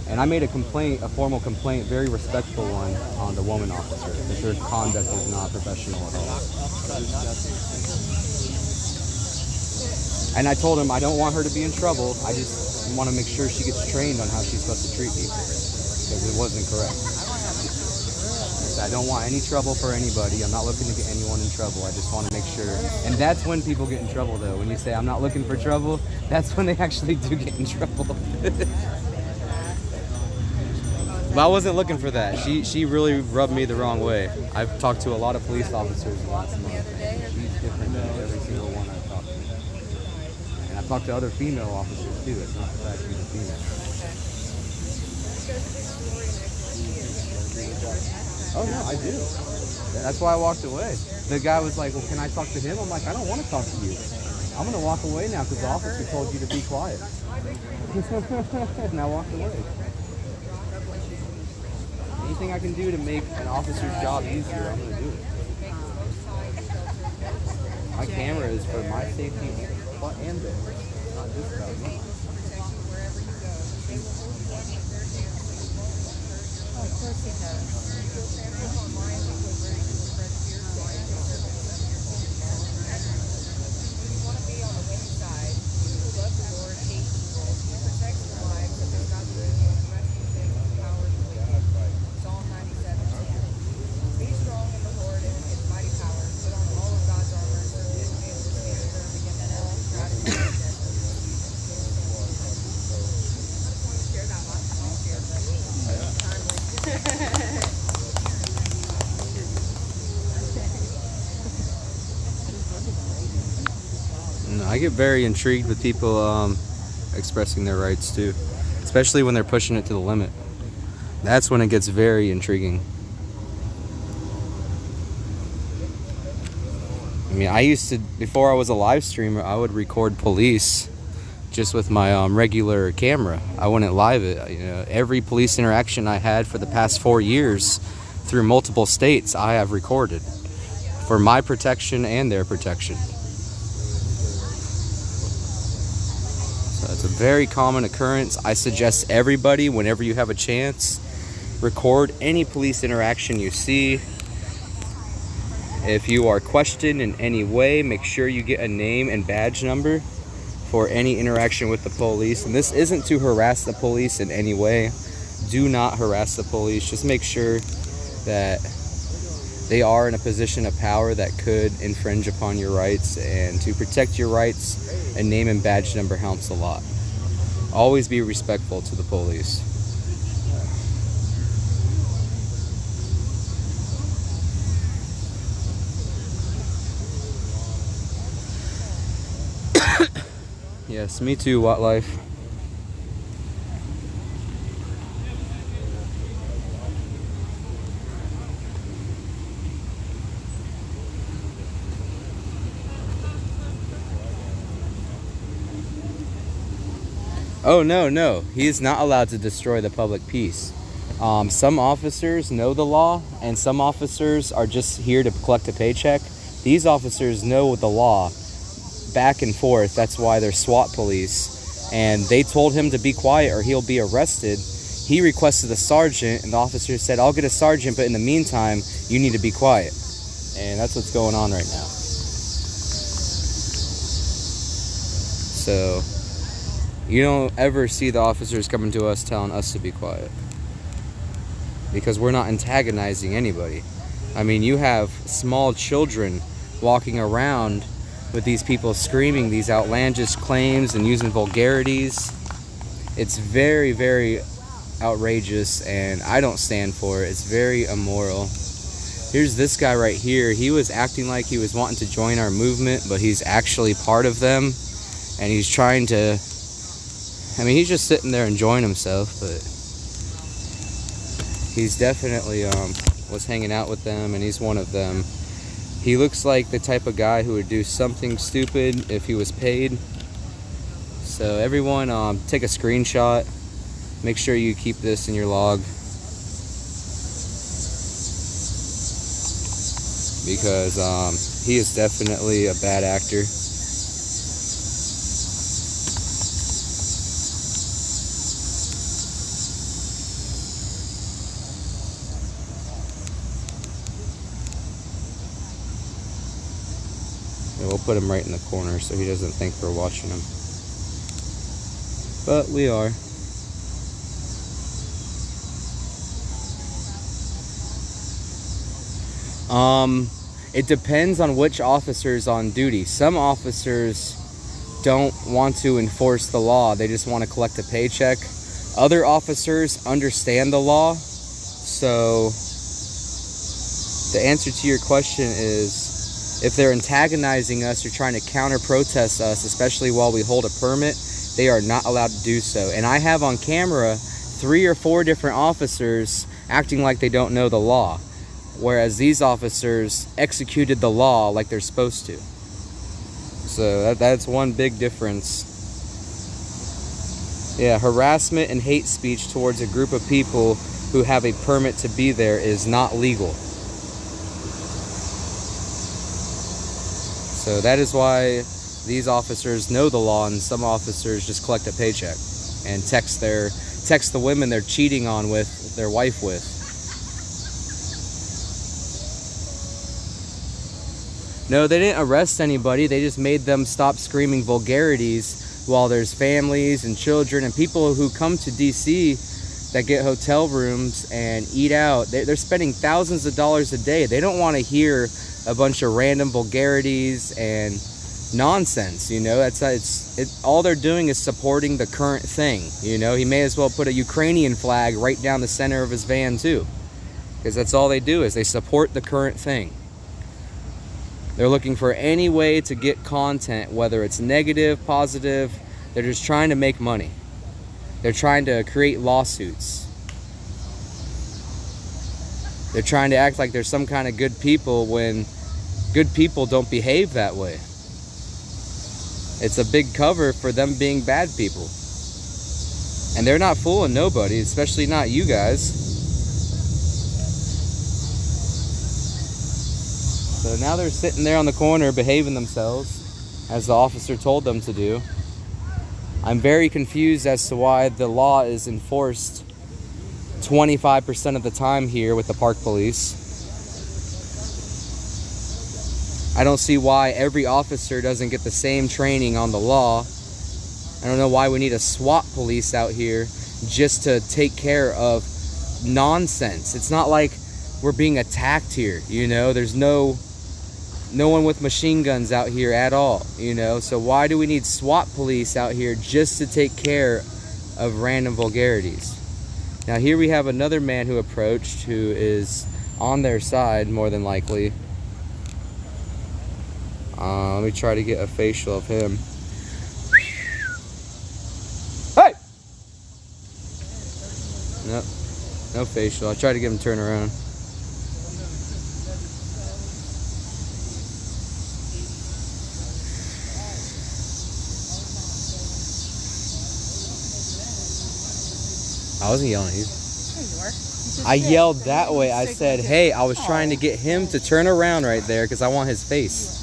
And I made a complaint, a formal complaint, very respectful one, on the woman officer because her conduct was not professional at all. And I told him I don't want her to be in trouble. I just want to make sure she gets trained on how she's supposed to treat people because it wasn't correct. I don't want any trouble for anybody. I'm not looking to get anyone in trouble. I just want to make sure. And that's when people get in trouble, though. When you say, I'm not looking for trouble, that's when they actually do get in trouble. But I wasn't looking for that. She really rubbed me the wrong way. I've talked to a lot of police officers in the last month. She's different than every single one I've talked to. And I've talked to other female officers, too. It's not the fact she's a female. Oh no, I do. That's why I walked away. The guy was like, well, can I talk to him? I'm like, I don't want to talk to you. I'm going to walk away now because the officer told you to be quiet. And I walked away. Anything I can do to make an officer's job easier, I'm going to do it. My camera is for my safety and theirs. It's not just about me. Of course it does. I get very intrigued with people expressing their rights too, especially when they're pushing it to the limit. That's when it gets very intriguing. I mean, I used to, before I was a live streamer, I would record police just with my regular camera. I wouldn't live it. You know, every police interaction I had for the past 4 years through multiple states, I have recorded for my protection and their protection. So it's a very common occurrence. I suggest everybody, whenever you have a chance, record any police interaction you see. If you are questioned in any way, make sure you get a name and badge number for any interaction with the police. And this isn't to harass the police in any way. Do not harass the police. Just make sure that they are in a position of power that could infringe upon your rights. And to protect your rights, a name and badge number helps a lot. Always be respectful to the police. Yes, me too, What Life. Oh, no. He is not allowed to destroy the public peace. Some officers know the law, and some officers are just here to collect a paycheck. These officers know the law back and forth. That's why they're SWAT police. And they told him to be quiet or he'll be arrested. He requested a sergeant, and the officer said, I'll get a sergeant, but in the meantime, you need to be quiet. And that's what's going on right now. So, you don't ever see the officers coming to us telling us to be quiet. Because we're not antagonizing anybody. I mean, you have small children walking around with these people screaming these outlandish claims and using vulgarities. It's very, very outrageous, and I don't stand for it. It's very immoral. Here's this guy right here. He was acting like he was wanting to join our movement, but he's actually part of them, and he's trying to, I mean, he's just sitting there enjoying himself, but he's definitely was hanging out with them, and he's one of them. He looks like the type of guy who would do something stupid if he was paid. So everyone, take a screenshot. Make sure you keep this in your log, because he is definitely a bad actor. And we'll put him right in the corner so he doesn't think we're watching him. But we are. It depends on which officer's on duty. Some officers don't want to enforce the law. They just want to collect a paycheck. Other officers understand the law. So the answer to your question is, if they're antagonizing us or trying to counter-protest us, especially while we hold a permit, they are not allowed to do so. And I have on camera 3 or 4 different officers acting like they don't know the law, whereas these officers executed the law like they're supposed to. So that's one big difference. Yeah, harassment and hate speech towards a group of people who have a permit to be there is not legal. So that is why these officers know the law, and some officers just collect a paycheck and text the women they're cheating on with their wife with. No, they didn't arrest anybody. They just made them stop screaming vulgarities while there's families and children and people who come to D.C. that get hotel rooms and eat out. They're spending thousands of dollars a day. They don't want to hear a bunch of random vulgarities and nonsense, you know. All they're doing is supporting the current thing, you know. He may as well put a Ukrainian flag right down the center of his van too, because that's all they do, is they support the current thing. They're looking for any way to get content, whether it's negative, positive. They're just trying to make money. They're trying to create lawsuits. They're trying to act like they're some kind of good people when good people don't behave that way. It's a big cover for them being bad people. And they're not fooling nobody, especially not you guys. So now they're sitting there on the corner behaving themselves, as the officer told them to do. I'm very confused as to why the law is enforced 25% of the time here with the park police. I don't see why every officer doesn't get the same training on the law. I don't know why we need a SWAT police out here just to take care of nonsense. It's not like we're being attacked here, you know. There's no one with machine guns out here at all, you know. So why do we need SWAT police out here just to take care of random vulgarities? Now here we have another man who approached, who is on their side more than likely. Let me try to get a facial of him. Hey! Nope, no facial. I tried to get him to turn around. I wasn't yelling at you. There you are. I yelled that way. I said, hey, I was trying to get him to turn around right there because I want his face.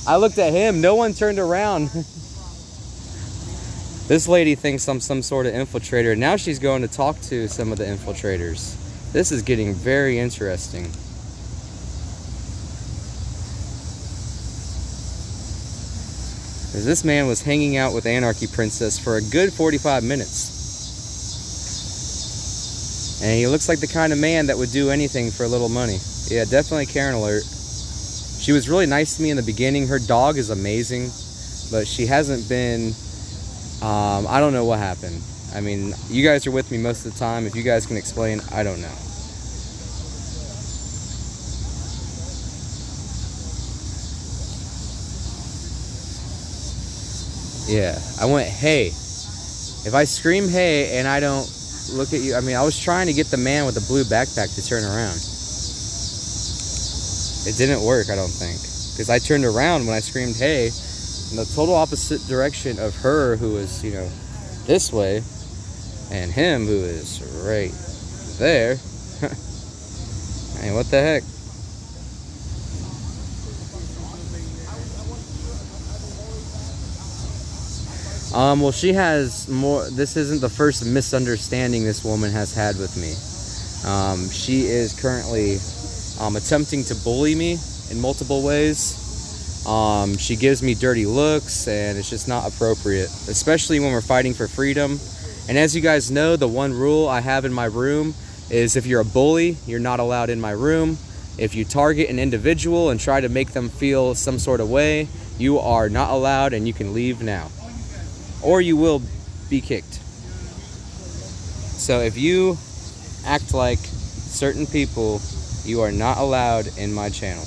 I looked at him. No one turned around. This lady thinks I'm some sort of infiltrator. Now she's going to talk to some of the infiltrators. This is getting very interesting. Because this man was hanging out with Anarchy Princess for a good 45 minutes. And he looks like the kind of man that would do anything for a little money. Yeah, definitely Karen alert. She was really nice to me in the beginning. Her dog is amazing, but she hasn't been, I don't know what happened. I mean, you guys are with me most of the time. If you guys can explain, I don't know. Yeah, I went, hey. If I scream hey and I don't look at you, I mean, I was trying to get the man with the blue backpack to turn around. It didn't work, I don't think. Because I turned around when I screamed hey, in the total opposite direction of her, who was, you know, this way, and him, who is right there. Hey, what the heck? Well, she has more. This isn't the first misunderstanding this woman has had with me. She is currently attempting to bully me in multiple ways. She gives me dirty looks, and it's just not appropriate, especially when we're fighting for freedom. And as you guys know, the one rule I have in my room is if you're a bully, you're not allowed in my room. If you target an individual and try to make them feel some sort of way, you are not allowed, and you can leave now. Or you will be kicked. So if you act like certain people, you are not allowed in my channel.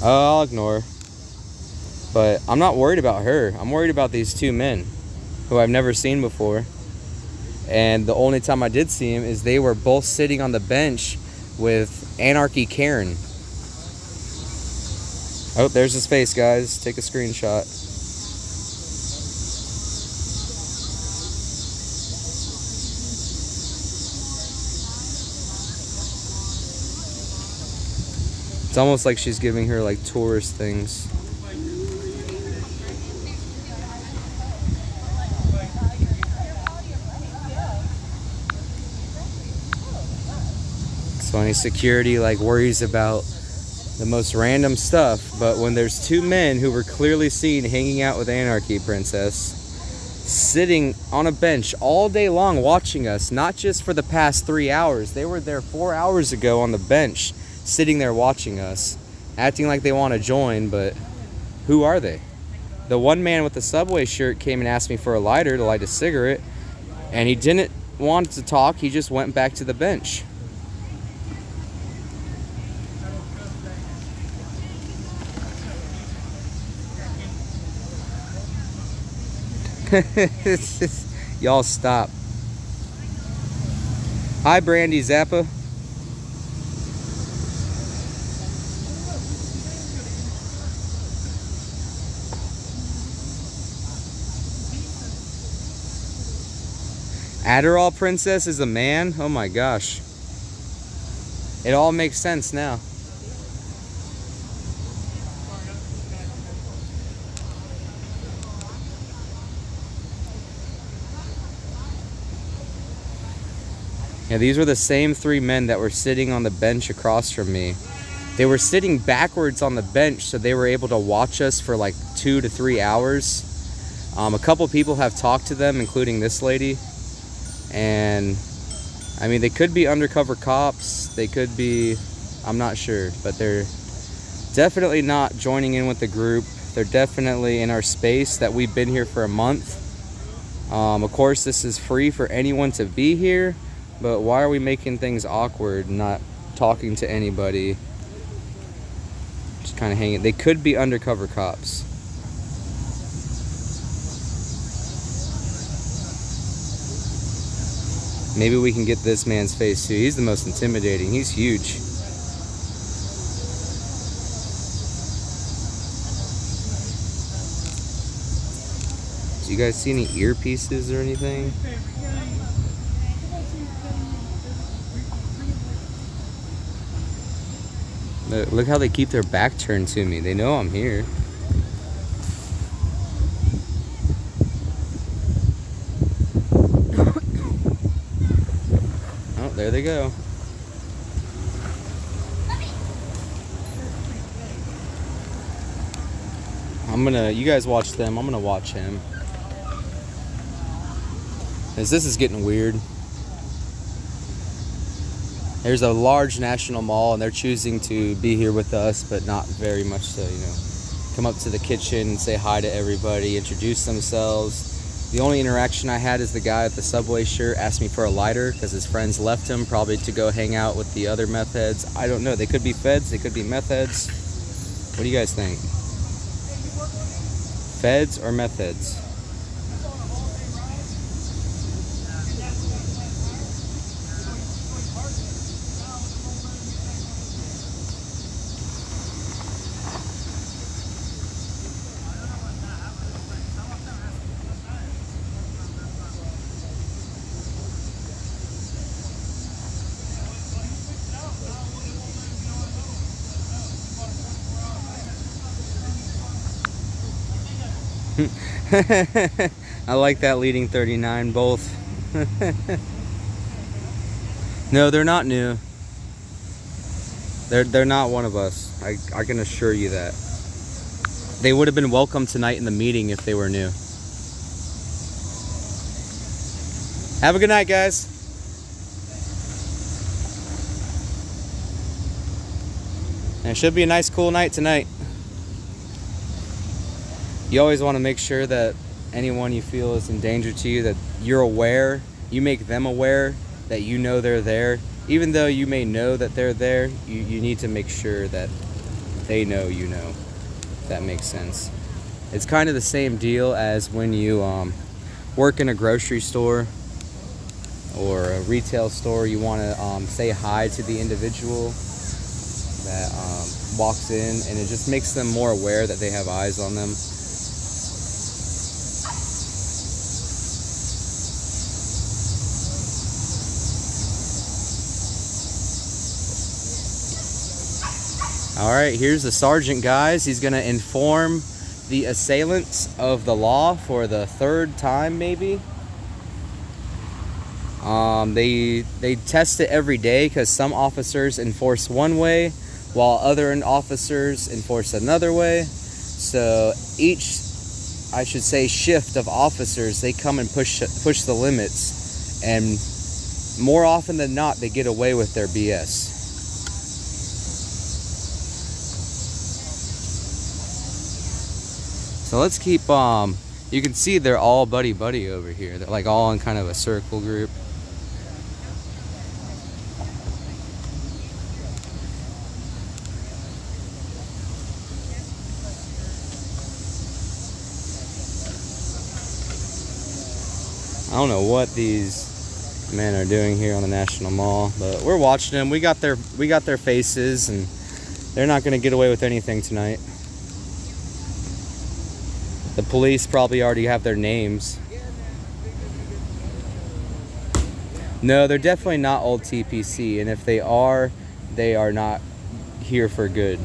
Oh, I'll ignore her. But I'm not worried about her. I'm worried about these two men who I've never seen before. And the only time I did see them is they were both sitting on the bench with Anarchy Karen. Oh, there's his face, guys. Take a screenshot. It's almost like she's giving her like tourist things. It's funny, security like worries about the most random stuff, but when there's two men who were clearly seen hanging out with Anarchy Princess, sitting on a bench all day long watching us, not just for the past 3 hours, they were there 4 hours ago on the bench, sitting there watching us, acting like they want to join, but who are they? The one man with the Subway shirt came and asked me for a lighter to light a cigarette, and he didn't want to talk, he just went back to the bench. Y'all stop. Hi, Brandy Zappa. Adderall Princess is a man? Oh my gosh. It all makes sense now. Yeah, these were the same three men that were sitting on the bench across from me. They were sitting backwards on the bench, so they were able to watch us for like 2 to 3 hours. A couple people have talked to them, including this lady. And, I mean, they could be undercover cops. They could be, I'm not sure. But they're definitely not joining in with the group. They're definitely in our space that we've been here for a month. Of course, this is free for anyone to be here. But why are we making things awkward, not talking to anybody? Just kind of hanging. They could be undercover cops. Maybe we can get this man's face too. He's the most intimidating. He's huge. guys see any earpieces or anything? Look how they keep their back turned to me. They know I'm here. Oh, there they go. You guys watch them. I'm gonna watch him. As this is getting weird. There's a large national mall and they're choosing to be here with us, but not very much so, you know. Come up to the kitchen and say hi to everybody, introduce themselves. The only interaction I had is the guy at the Subway shirt asked me for a lighter because his friends left him, probably to go hang out with the other meth heads. I don't know. They could be feds. They could be meth heads. What do you guys think? Feds or meth heads? I like that leading 39 both. No, they're not new. They're not one of us. I can assure you that. They would have been welcome tonight in the meeting if they were new. Have a good night, guys. And it should be a nice cool night tonight. You always want to make sure that anyone you feel is in danger to you, that you're aware, you make them aware that you know they're there. Even though you may know that they're there, you need to make sure that they know you know, if that makes sense. It's kind of the same deal as when you work in a grocery store or a retail store. You want to say hi to the individual that walks in, and it just makes them more aware that they have eyes on them. All right, here's the sergeant, guys. He's gonna inform the assailants of the law for the third time, maybe. They test it every day because some officers enforce one way while other officers enforce another way. So each, I should say, shift of officers, they come and push the limits, and more often than not, they get away with their BS. So let's keep, you can see they're all buddy-buddy over here. They're like all in kind of a circle group. I don't know what these men are doing here on the National Mall, but we're watching them. We got their faces, and they're not going to get away with anything tonight. The police probably already have their names. No, they're definitely not old TPC, and if they are not here for good.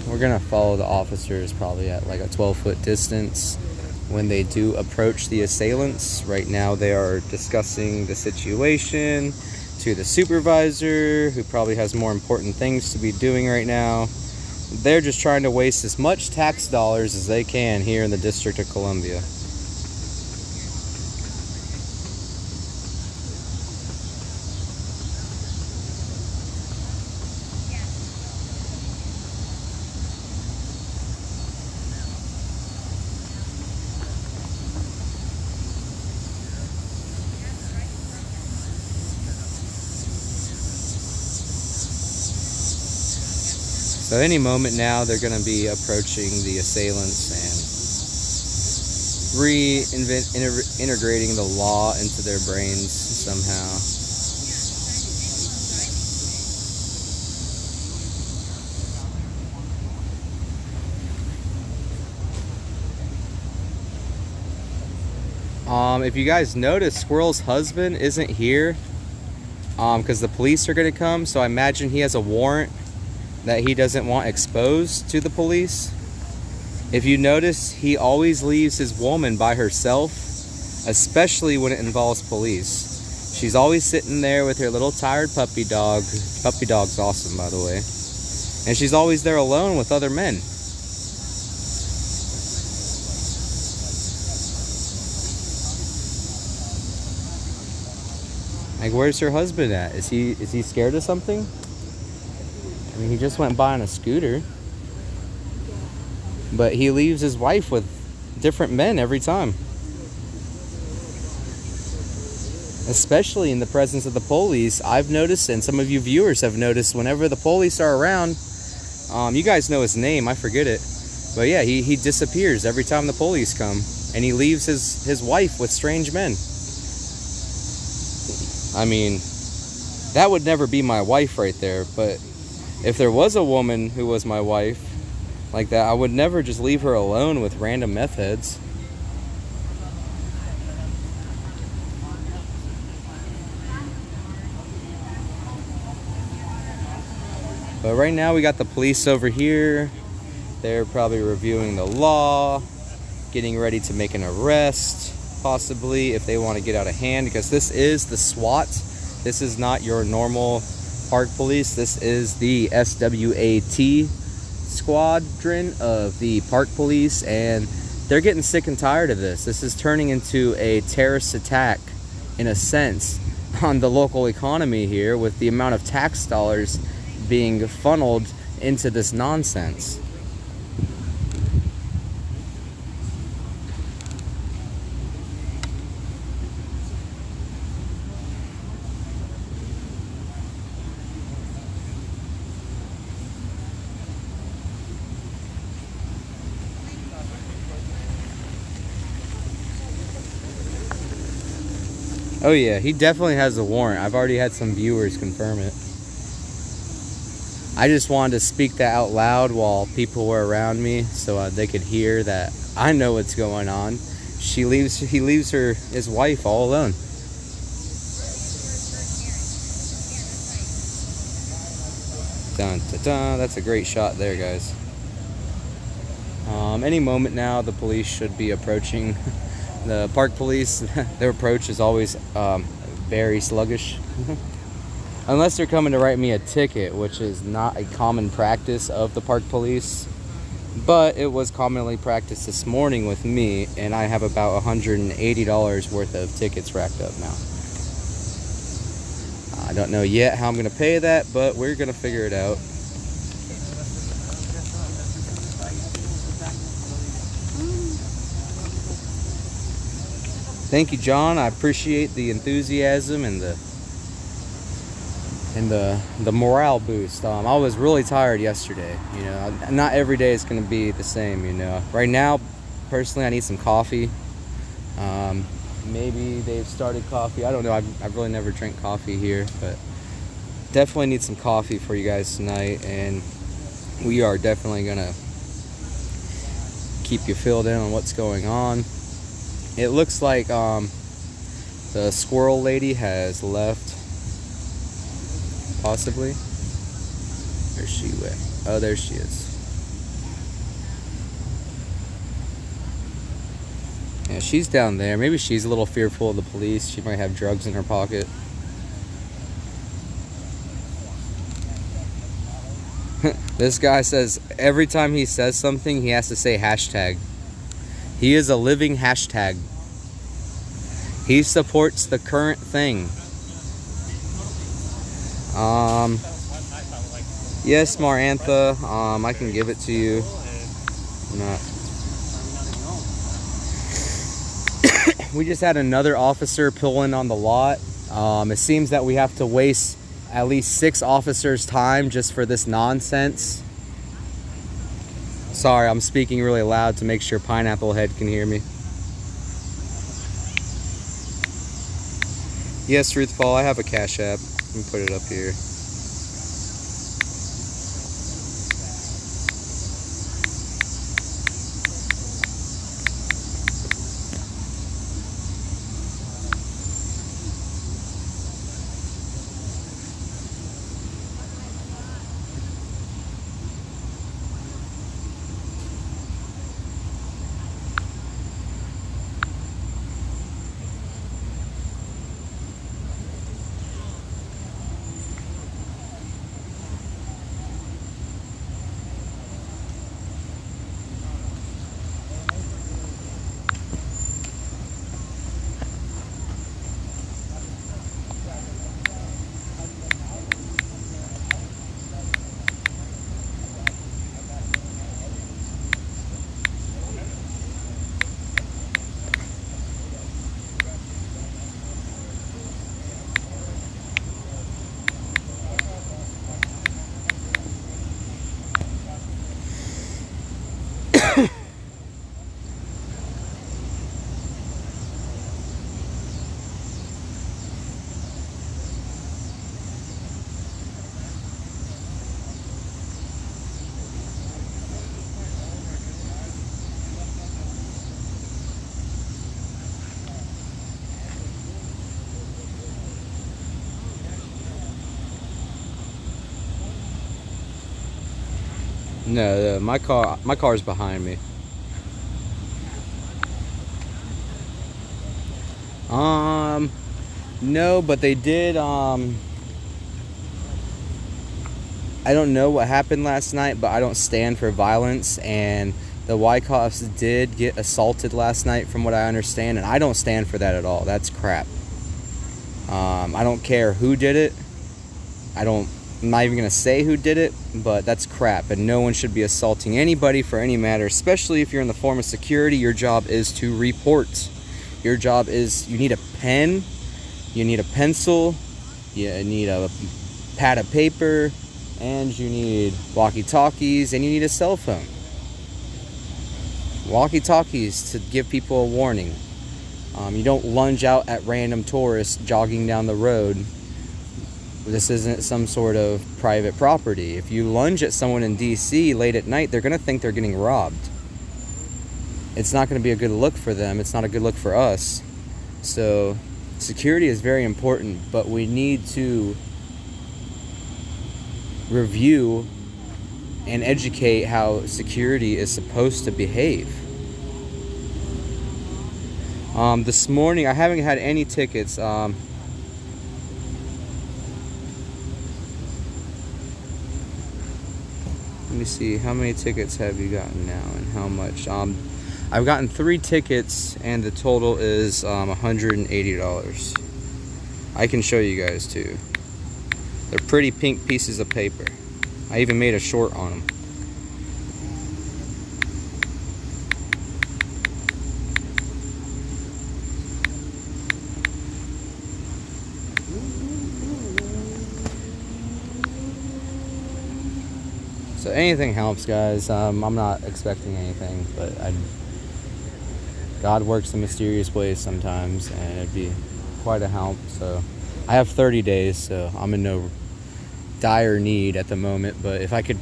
We're gonna follow the officers probably at like a 12-foot distance when they do approach the assailants. Right now they are discussing the situation to the supervisor, who probably has more important things to be doing right now. They're just trying to waste as much tax dollars as they can here in the District of Columbia. So any moment now, they're going to be approaching the assailants and integrating the law into their brains somehow. If you guys notice, Squirrel's husband isn't here because the police are going to come. So I imagine he has a warrant that he doesn't want exposed to the police. If you notice, he always leaves his woman by herself, especially when it involves police. She's always sitting there with her little tired puppy dog. Puppy dog's awesome, by the way. And she's always there alone with other men. Like, where's her husband at? Is he scared of something? I mean, he just went by on a scooter. But he leaves his wife with different men every time. Especially in the presence of the police. I've noticed, and some of you viewers have noticed, whenever the police are around, you guys know his name, I forget it. But yeah, he disappears every time the police come. And he leaves his wife with strange men. I mean, that would never be my wife right there. But if there was a woman who was my wife like that, I would never just leave her alone with random meth heads. But right now we got the police over here. They're probably reviewing the law, getting ready to make an arrest, possibly, if they want to get out of hand, because this is the SWAT. This is not your normal park police. This is the SWAT squadron of the park police, and they're getting sick and tired of this. This is turning into a terrorist attack, in a sense, on the local economy here, with the amount of tax dollars being funneled into this nonsense. Oh yeah, he definitely has a warrant. I've already had some viewers confirm it. I just wanted to speak that out loud while people were around me, so they could hear that I know what's going on. He leaves his wife all alone. Dun, dun, dun. That's a great shot there, guys. Any moment now, the police should be approaching. The park police, their approach is always very sluggish. Unless they're coming to write me a ticket, which is not a common practice of the park police. But it was commonly practiced this morning with me, and I have about $180 worth of tickets racked up now. I don't know yet how I'm going to pay that, but we're going to figure it out. Thank you, John. I appreciate the enthusiasm and the morale boost. I was really tired yesterday. You know, not every day is going to be the same. You know, right now, personally, I need some coffee. Maybe they've started coffee. I don't know. I've really never drank coffee here, but definitely need some coffee for you guys tonight. And we are definitely gonna keep you filled in on what's going on. It looks like the squirrel lady has left, possibly. Where's she at? Oh, there she is. Yeah, she's down there. Maybe she's a little fearful of the police. She might have drugs in her pocket. This guy says every time he says something, he has to say hashtag. He is a living hashtag. He supports the current thing. Yes, Marantha, I can give it to you. We just had another officer pull in on the lot. It seems that we have to waste at least 6 officers' time just for this nonsense. Sorry, I'm speaking really loud to make sure Pineapple Head can hear me. Yes, Ruthfall, I have a Cash App. Let me put it up here. No, my car's behind me. No, but they did, I don't know what happened last night, but I don't stand for violence, and the Wyckoffs did get assaulted last night from what I understand, and I don't stand for that at all. That's crap. I don't care who did it. I'm not even gonna say who did it, but that's crap, and no one should be assaulting anybody for any matter, especially if you're in the form of security. Your job is to report. Your job is, you need a pen, you need a pencil, you need a pad of paper, and you need walkie-talkies, and you need a cell phone. Walkie-talkies to give people a warning. You don't lunge out at random tourists jogging down the road. This isn't some sort of private property. If you lunge at someone in D.C. late at night, they're going to think they're getting robbed. It's not going to be a good look for them. It's not a good look for us. So security is very important, but we need to review and educate how security is supposed to behave. This morning, I haven't had any tickets. Let me see, how many tickets have you gotten now and how much? I've gotten 3 tickets and the total is $180. I can show you guys too. They're pretty pink pieces of paper. I even made a short on them. So anything helps, guys. I'm not expecting anything, but God works in mysterious ways sometimes, and it'd be quite a help. So I have 30 days, so I'm in no dire need at the moment. But if I could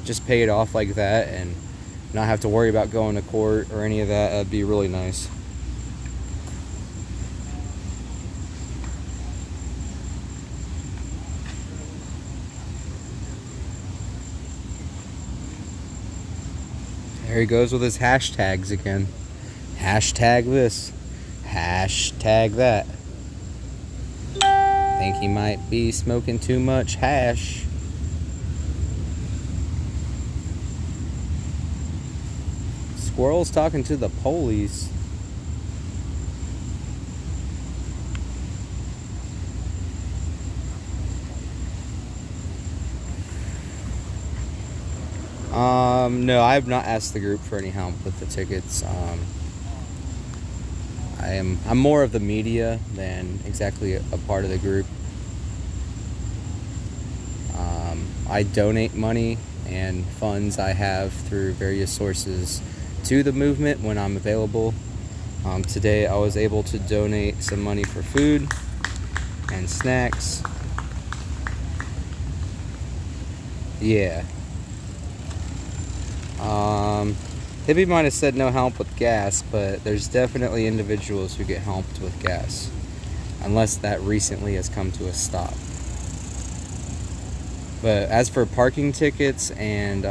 just pay it off like that and not have to worry about going to court or any of that, that'd be really nice. There he goes with his hashtags again. Hashtag this. Hashtag that. Think he might be smoking too much hash. Squirrel's talking to the police. No, I have not asked the group for any help with the tickets. I'm more of the media than exactly a part of the group. I donate money and funds I have through various sources to the movement when I'm available. Today I was able to donate some money for food and snacks. Yeah. Hippie might have said no help with gas, but there's definitely individuals who get helped with gas. Unless that recently has come to a stop. But as for parking tickets and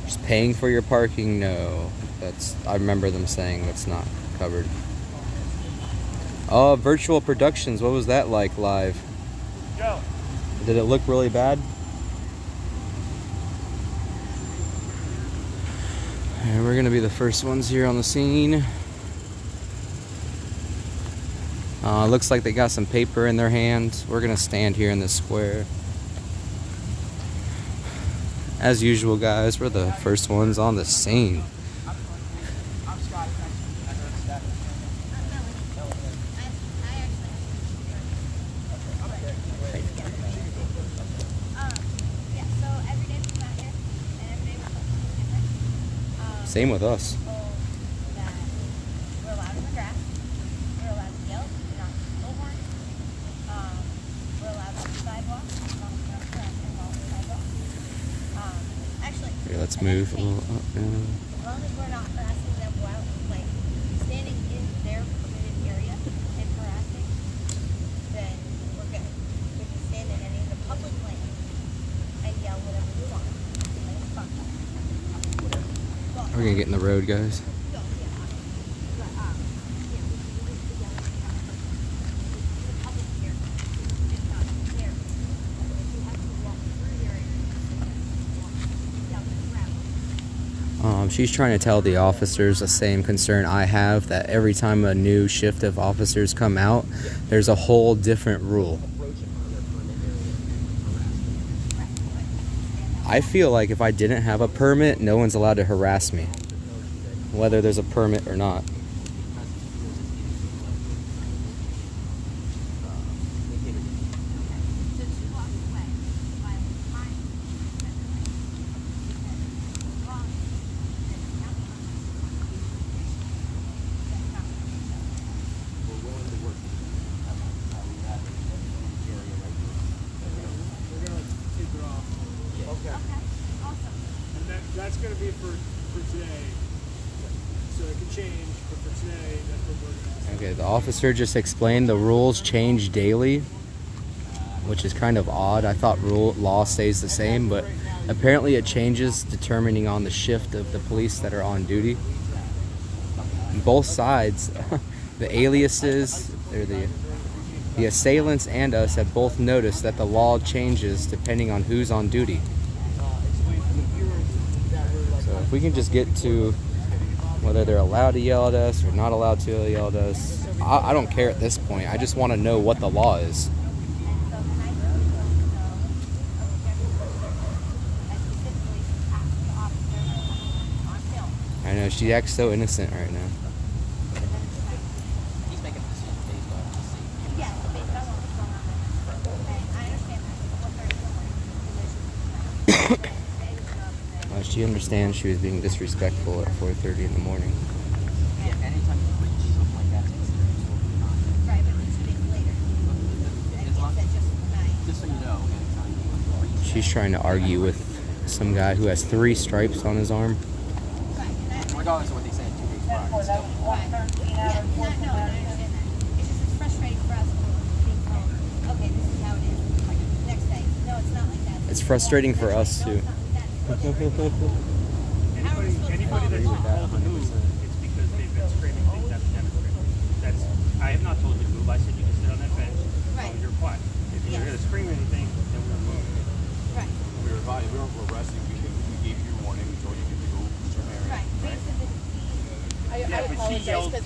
just paying for your parking, no. I remember them saying that's not covered. Oh, virtual productions, what was that like live? Go. Did it look really bad? And we're gonna be the first ones here on the scene. Looks like they got some paper in their hand. We're gonna stand here in the square. As usual, guys, we're the first ones on the scene. Same with us. We're allowed in the grass. We're allowed to yell. We're not bullhorn. We're allowed on the sidewalk. As long as we're not harassing while on the sidewalk. Actually, Okay, let's move a little up now. as long as we're not harassing them while, like, standing in their permitted area and harassing, then we're good. We can stand in any of the public land and yell whatever we want. And it's fun. We're gonna get in the road, guys. She's trying to tell the officers the same concern I have, that every time a new shift of officers come out, there's a whole different rule. I feel like if I didn't have a permit, no one's allowed to harass me, whether there's a permit or not. That's going to be for today. So it can change, but for today, that's what we're going to do. Okay, the officer just explained the rules change daily, which is kind of odd. I thought law stays the same, but apparently it changes determining on the shift of the police that are on duty. Both sides, the aliases, or the assailants and us have both noticed that the law changes depending on who's on duty. So if we can just get to whether they're allowed to yell at us or not allowed to yell at us, I don't care at this point. I just want to know what the law is. I know, she acts so innocent right now. She understands she was being disrespectful at 4:30 in the morning. She's trying to argue with some guy who has 3 stripes on his arm. Regardless of what they say, 2 days prior. No, I understand that. It's just it's frustrating for us being told, okay, this is how it is. Next day. No, it's not like that. It's frustrating for us too. Anybody that's told to move, it's because they've been screaming things at the demonstrators. I have not told you to move. I said you can sit on that bench as long as you're quiet. If you're going to scream anything, then we're moving. Right. We were advised, we weren't arresting you. We gave you a warning. We told you to go to your area. Right. Yeah, but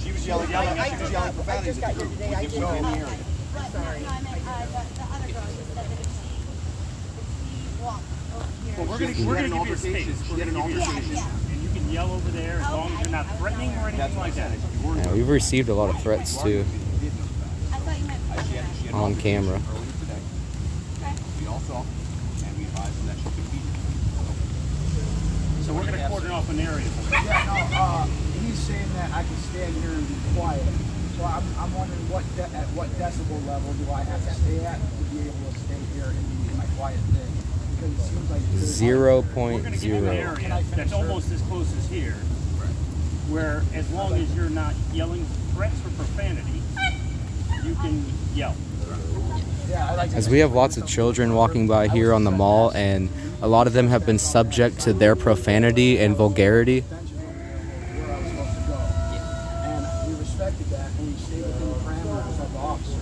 she was yelling profanities at the group. We give you in the area. Sorry. No, I meant the other girl who said that if she walked over here. Well, we're going to give you a space. We're going to give you a space. And you can yell over there as long as you're not threatening or anything like that. Yeah, we've received a lot of threats too on camera. We all saw, and we advised them that she could be. off an area. Yeah, no, he's saying that I can stand here and be quiet. So I'm wondering at what decibel level do I have to stay at to be able to stay here and be in my quiet thing? Because it seems like 0.0. That's almost as close as here. Where as long as you're not yelling threats or profanity, you can yell. As we have lots of children walking by here on the mall, and a lot of them have been subject to their profanity and vulgarity. And we respected that, and we stayed within the parameters of the officer.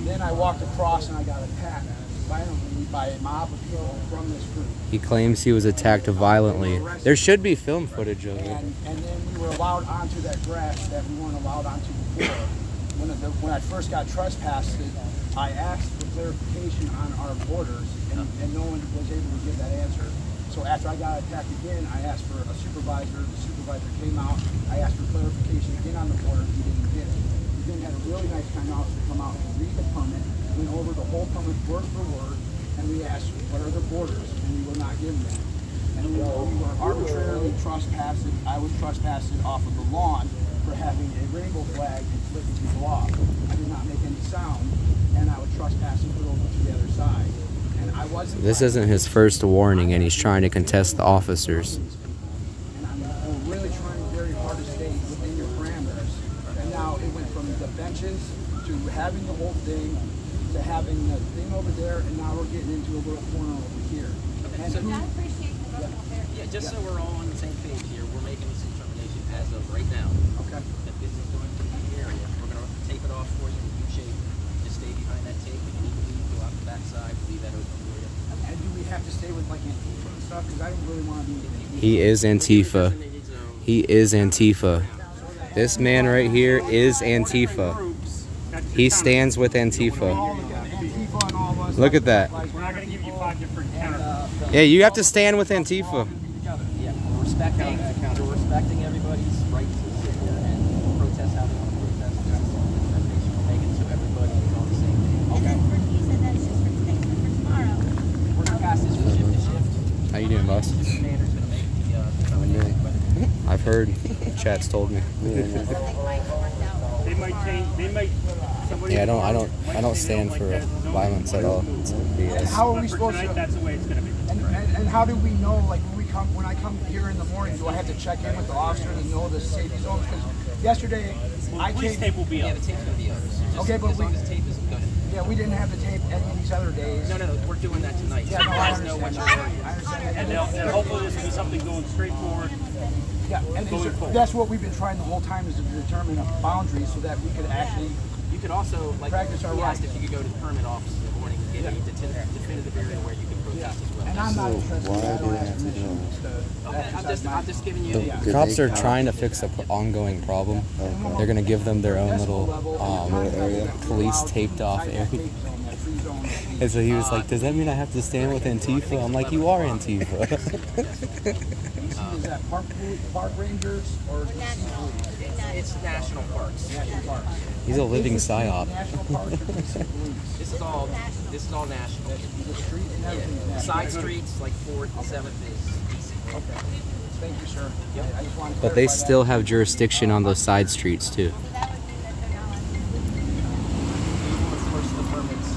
Then I walked across and I got attacked violently by a mob of people from this group. He claims he was attacked violently. There should be film footage of it. And then we were allowed onto that grass that we weren't allowed onto before. When I first got trespassed, I asked for clarification on our borders, and no one was able to give that answer. So after I got attacked again, I asked for a supervisor. The supervisor came out. I asked for clarification again on the border. He didn't get it. He then had a really nice kind officer come out and read the permit, went over the whole permit word for word, and we asked, what are the borders? And we were not given that. And we were arbitrarily trespassed. I was trespassed off of the lawn for having a rainbow flag and flicking people off. I did not make any sound, and I would trespass and put over to the other side. And I wasn't. This isn't his first warning, and he's trying to contest the officers. And I'm really trying very hard to stay within your parameters. And now it went from the benches to having the whole thing to having the thing over there, and now we're getting into a little corner over here. And So, just so we're all on the same page here, we're making this determination as of right now. Okay. That this is going to be the area. We're going to tape it off for you in good shape. Just stay behind that tape. If you need to leave, go out the back side, leave that open for you. And do we have to stay with like Antifa and stuff? Because I don't really want to be. He is Antifa. He is Antifa. This man right here is Antifa. He stands with Antifa. Look at that. We're not going to give you 5 different counterparts. Yeah, you have to stand with Antifa. Yeah, we're respecting everybody's right to sit here and protest how they want to protest. That's the determination we're making, so everybody is on the same page. And then you said that's just for today, but for tomorrow. We're going to pass this from shift to shift. How you doing, boss? The commander's going to make the determination. I've heard. Chat's told me. They might change. They might. Yeah, I don't stand for violence at all. It's BS. How are we supposed to? That's the way it's going to be. And how do we know? Like when I come here in the morning, do I have to check in with the officer to know the safety zones? Because yesterday I police tape will be up. Yeah, the tape's going to be up. Okay, but as long as the tape isn't good. Yeah, we didn't have the tape any of these other days. No, we're doing that tonight. Yeah, no, I understand. What your area is. I understand. And hopefully this will be something going straight forward. Yeah, and that's what we've been trying the whole time, is to determine a boundary so that we could actually. You could also, like, practice our rights. if you could go to the permit office in the morning and get a definitive area where you can protest as well. And I'm not interested in that. I don't have permission to I'm just giving you The cops are trying to fix an ongoing problem. They're going to give them their own little police taped off area. And so he was like, does that mean I have to stand with Antifa? I'm like, you are Antifa. Is that park rangers or it's national parks. National parks. He's a living psyop. National parks or DC police? This is all national. The street and everything is national. Side streets like 4th and 7th is DC. Okay. Thank you, sir. I just wanted to But they clarify still have jurisdiction on those side streets too. First the permits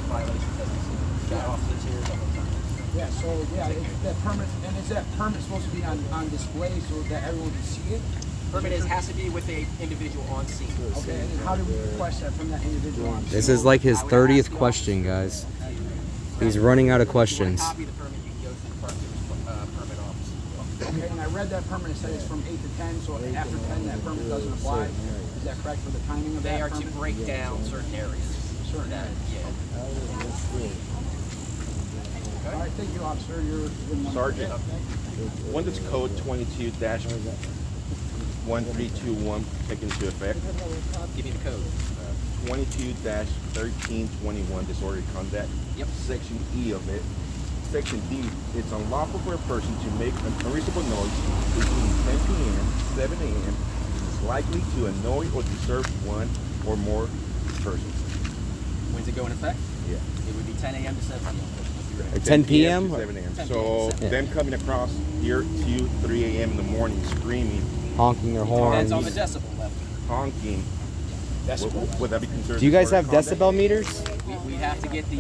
violations that we see. Got officers here the whole time. Yeah, so that permit, and is that permit supposed to be on display so that everyone can see it? Permit has to be with a individual on scene. Okay, and how do we request that from that individual on scene? This is like his 30th question, guys. He's running out of questions. Copy the permit, you can go to the permit office. Okay, and I read that permit, it said it's from 8 to 10, so after 10 that permit doesn't apply. Is that correct for the timing of that They are permit? to break down certain areas. Certain areas. Yeah. All right, thank you, officer. You're Sergeant, when does code 22-1321 take into effect? Give me the code. 22-1321, disorderly conduct. Yep. Section E of it. Section D, it's unlawful for a person to make an unreasonable noise between 10 p.m. 7 a.m. is likely to annoy or disturb one or more persons. When's it go in effect? Yeah. It would be 10 a.m. to 7 p.m. 10 p.m. to 7 a.m. So them coming across hear 2, 3 a.m. in the morning screaming, honking their horns. Depends on the decibel level. honking, would that be considered? Do you guys have disorderly decibel meters? We have to get the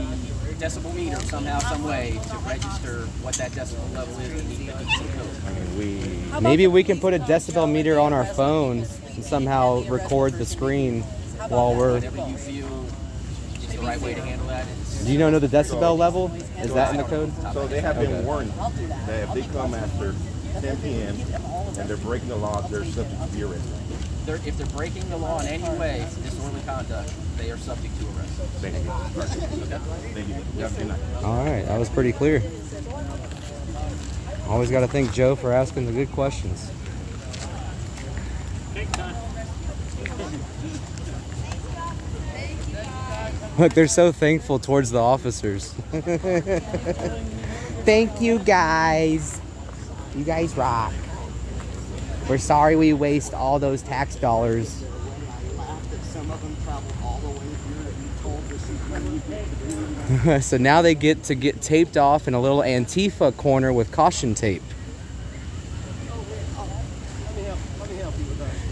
decibel meter somehow, some way to register what that decibel level is to meet the DC code. I mean, Maybe we can put a decibel meter on our phone and somehow record the screen while we're. Whatever you feel is the right way to handle that. Do you know the decibel level? Is that in the code? So they have been warned that if they come after 10 p.m. and they're breaking the law, they're subject to be arrested. If they're breaking the law in any way, disorderly conduct, they are subject to arrest. Thank you. Thank you. You have a good night. All right, that was pretty clear. Always got to thank Joe for asking the good questions. Look, they're so thankful towards the officers. Thank you guys. You guys rock. We're sorry we waste all those tax dollars. So now they get to get taped off in a little Antifa corner with caution tape.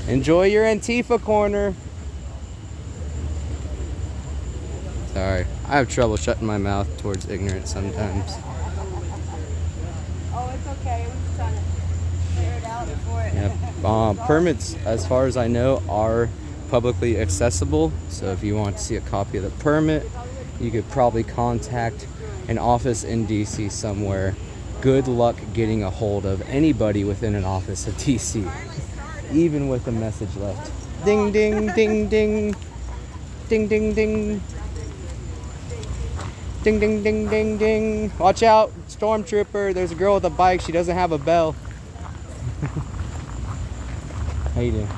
Enjoy your Antifa corner. Sorry, I have trouble shutting my mouth towards ignorance sometimes. Oh, it's okay. We're just trying to clear it out before it. Yep. Permits, as far as I know, are publicly accessible. So if you want to see a copy of the permit, you could probably contact an office in DC somewhere. Good luck getting a hold of anybody within an office of DC, even with a message left. Ding, ding, ding, ding. Ding, ding, ding. Ding, ding, ding, ding, ding. Watch out, stormtrooper. There's a girl with a bike. She doesn't have a bell. How you doing?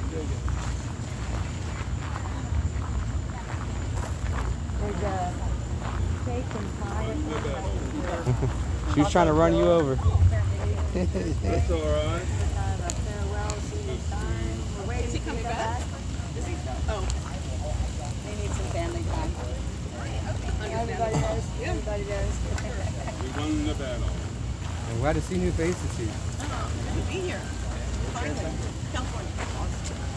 There's a cake and pie. She was trying to run you over. That's all right. Wait, is he coming back? Is he? Oh. They need some family time. Everybody does. Everybody does. We won the battle. I'm glad to see new faces here. You'll be here. Finally. California.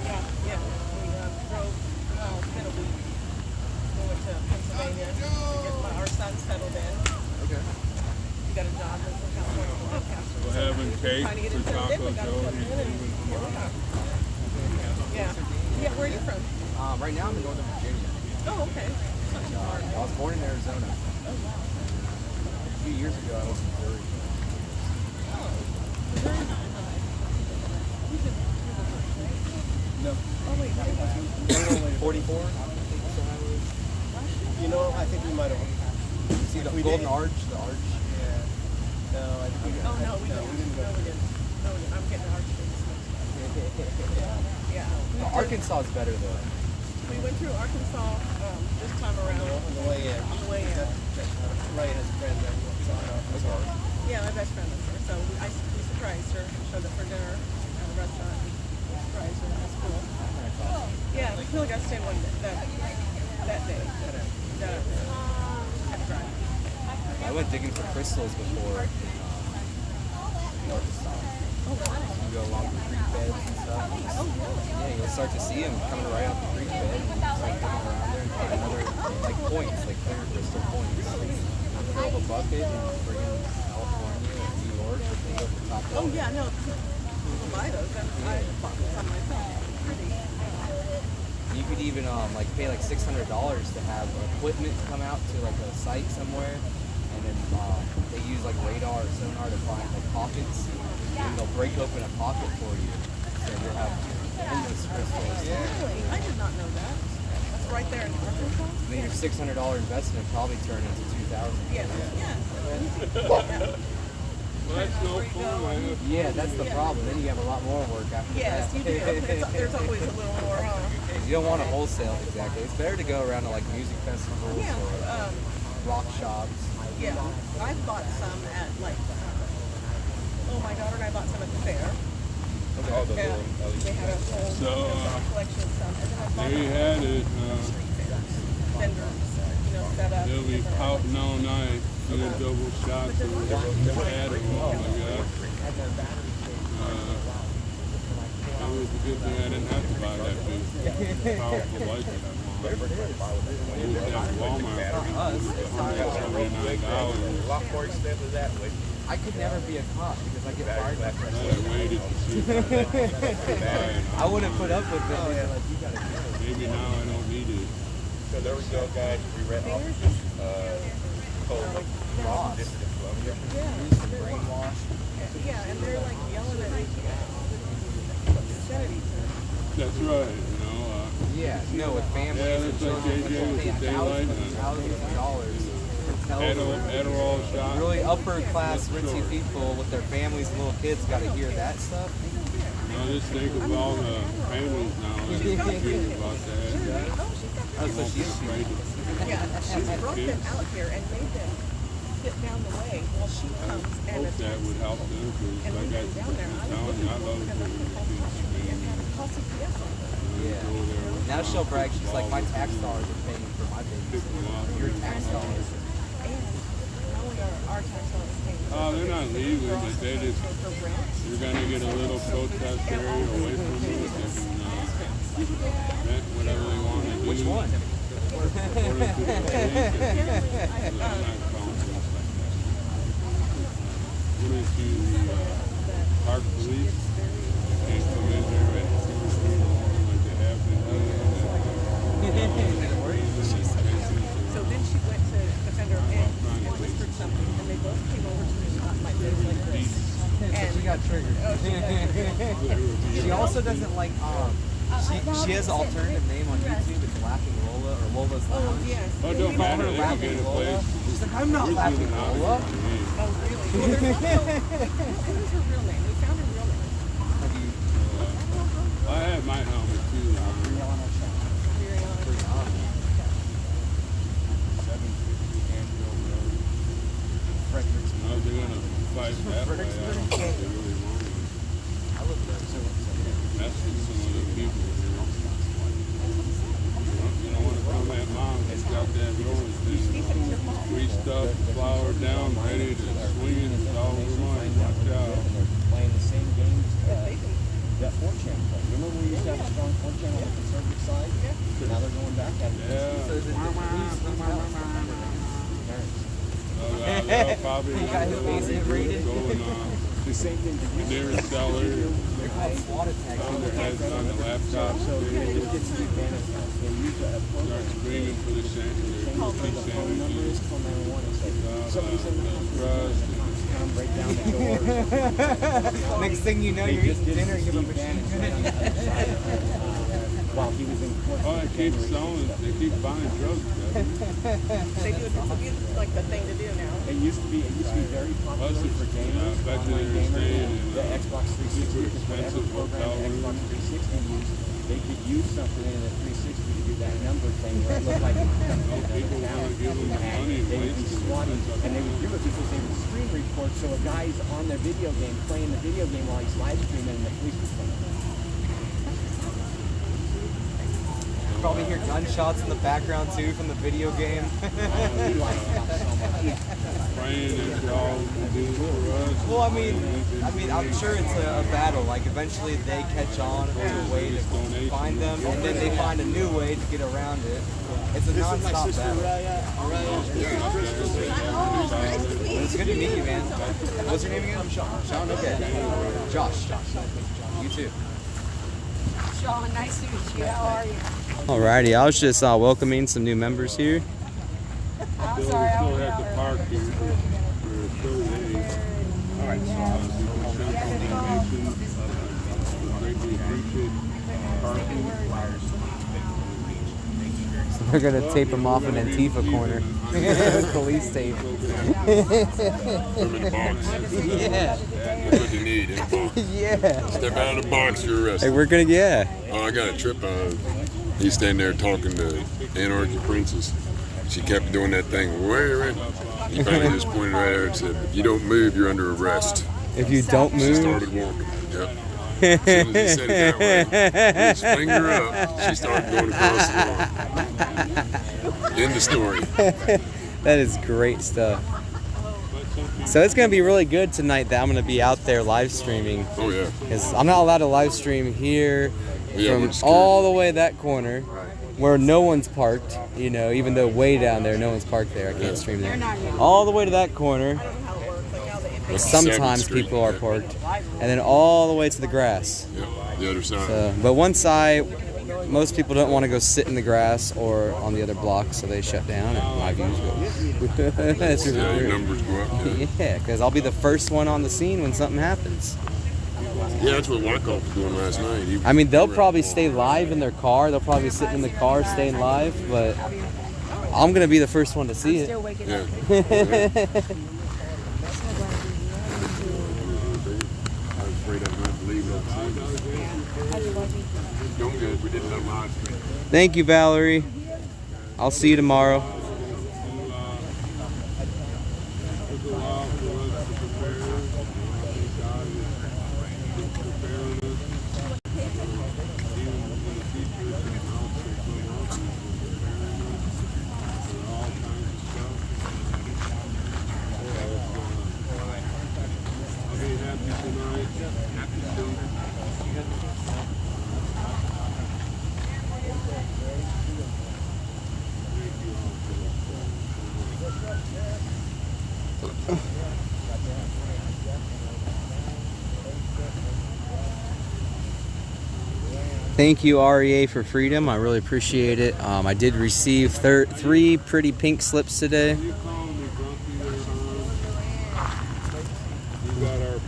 Yeah. We drove, it's been a week. We went to Pennsylvania to get our son settled in. Okay. We got a job in California broadcaster. We're having cake Trying to get for him settled in. Taco We got Joe. him settled in and yeah. Where are you from? Right now I'm in Northern Virginia. Oh, okay. I was born in Arizona. Oh, wow. A few years ago I was in Missouri. No. Oh, wait. What did you 44? You know, I think we might have. See the Golden Arch? The Arch? Yeah. No, I think we didn't. Oh, no, we didn't. No, we didn't. I'm getting Arch mixed up. Yeah. Arkansas is better though. We went through Arkansas this time around. On the way in. On the way in. Ray has a friend that saw it Arkansas. Yeah, my best friend lives there. So we surprised her, showed up for dinner at a restaurant, and surprised her. That's cool. Yeah, we only got to stay one day, that day. Had to drive. I went digging for crystals before in Arkansas. Oh, wow. You go along the creek beds and stuff. Oh, really? Yeah, you'll start to see them coming right off the creek bed and you start digging around there and find another, like points, like clear crystal points. Fill up a bucket and bring them to California or New York or they go to the top. Oh, yeah, no. People buy those. I bought some myself. Pretty. You could even like pay like $600 to have equipment come out to like a site somewhere, and then they use like radar or sonar to find like pockets, and they'll break open a pocket for you, so you'll have endless crystals. Really? I did not know that. That's right there in Arkansas? And then your $600 investment probably turned into $2,000. Yeah. Well, that's no fun. Yeah, that's the problem. Then you have a lot more work after Yes, that. you do. There's always a little more, huh? You don't want to wholesale, exactly. It's better to go around to like music festivals or rock shops. Yeah, I bought some at like, my daughter and I bought some at the fair. Okay. They had a whole collection of some. And then I bought There you had it. street fairs. Vendors, set up. They'll be pouting all night. 10 double shots of Adderall, I got. It was a good thing I didn't have to buy that big powerful light that I'm on. It was at Walmart. $179. A lot more expensive that way. I could never be a cop because I get fired back. I waited to see if I wouldn't put up with it. Like, you gotta maybe now I don't need it. So there we go, guys. We read off Ross. Yeah, and they're like yelling at each That's right, you know. Yeah, no, with families yeah, and that's like children, JJ with the daylight. thousands of dollars. Adderall shots. Really upper class, ritzy people with their families and little kids got to hear that stuff. I just think of all the families now that are confused about that. Oh, so she's Yeah, she's brought them out here and made them sit down the way while she comes and Hope that would help them because I got telling you, I love it when Yeah. Now she'll brag, she's like, my tax dollars are paying for my babies. Your tax dollars. Oh, they're not leaving, but they just, you're going to get a little protest area away from them. They can rent whatever they want to do. Which one? According to the police, I'm not calling police like that. Went into the park police. They can't come in there at 2 or 3 in the morning like they have been doing. So then she went to defend her and whispered something, and they both came over to the shop like this, like this. And she got triggered. Oh, she got triggered. She also doesn't like, she has an alternative name on YouTube. It's Laughing Lola or Lola's Lounge. Oh, yes. Oh, don't Call matter. her They can Laughing get a Lola. place. She's like, I'm not Laughing Lola. Oh, really? Well, there's also, what is her real name? We found her real name. I had my helmet too. No, they're gonna fight that way. I don't think they really want to. That's just some of the people here. You don't want to come at mom. He's got that rolling thing. Greased up, flour down, ready to swing it. It's all over mine. Watch out. Playing the same games that 4chan played. Remember we used to have a strong 4chan on the conservative side? Now they're going back at it. Yeah. So is it They'll probably He got his basement raided. The same thing. The nearest seller. On their heads on the laptop. So they just get to the advantage now. They use a Start screaming for the sandwiches. Somebody's in the crust. come break down the door. Next thing you know, you're eating dinner and give them a While he was in court. Oh, they keep selling. They keep buying drugs. They do it's like the thing to do now. It used to be very popular for gamers, online gamers. The Xbox 360 is whatever program the Xbox 360 used. They could use something in the 360 to do that number thing where it looked like people want to give them money. they would be swatting, and they would do it because they would screen record. So a guy's on their video game, playing the video game while he's live streaming, and the police would come. Probably hear gunshots in the background too from the video game. Praying that y'all do for us. Well, I mean, I'm sure it's a battle. Like eventually they catch on to a way to find them, and then they find a new way to get around it. It's a non-stop battle. It's good to meet you, man. What's your name again? I'm Sean. Sean, okay. Josh. You too. Sean, nice to meet you. How are you? Alrighty, I was just welcoming some new members here. I'm sorry, I was at the park here for 30 days. All right, greatly appreciate parking. So they're gonna tape them off in Antifa corner. Police tape. Yeah. That's what you need in a box. Yeah. Step out of the box, you're arrested. Hey, we're gonna get. Oh, I got a trip. He's standing there talking to Anarchy Princess. She kept doing that thing. Where? He finally just pointed right at her and said, "If you don't move, you're under arrest." If you don't move. She started walking. Yep. As soon as he said it that way, his finger up, she started going across the lawn. End of story. That is great stuff. So it's going to be really good tonight that I'm going to be out there live streaming. Oh, yeah. Because I'm not allowed to live stream here Yeah, from all the way that corner where no one's parked, you know, even though way down there no one's parked there. I can't stream there. All the way to that corner. Sometimes people are parked. And then all the way to the grass. Yeah, the other side. So, but one side, most people don't want to go sit in the grass or on the other block, so they shut down and my views go. That's really Yeah, your weird. numbers go up. Yeah, because I'll be the first one on the scene when something happens. Yeah, that's what Wyckoff was doing last night. I mean, they'll probably stay live in their car. They'll probably be sitting in the car staying live, but I'm going to be the first one to see it. Yeah. I was afraid I was going to leave it. Doing good. We did it on live stream. Thank you, Valerie. I'll see you tomorrow. Thank you, REA for Freedom. I really appreciate it. I did receive 3 pretty pink slips today.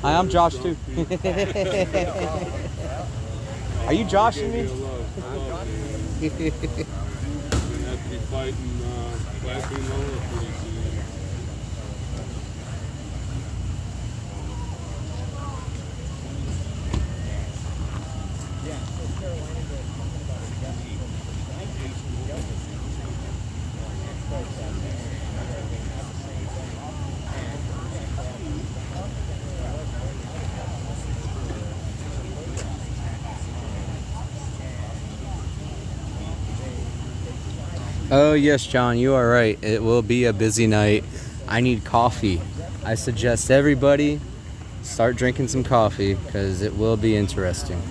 Hi, I'm Josh too. Are you joshing me? Oh yes, John, you are right. It will be a busy night. I need coffee. I suggest everybody start drinking some coffee because it will be interesting.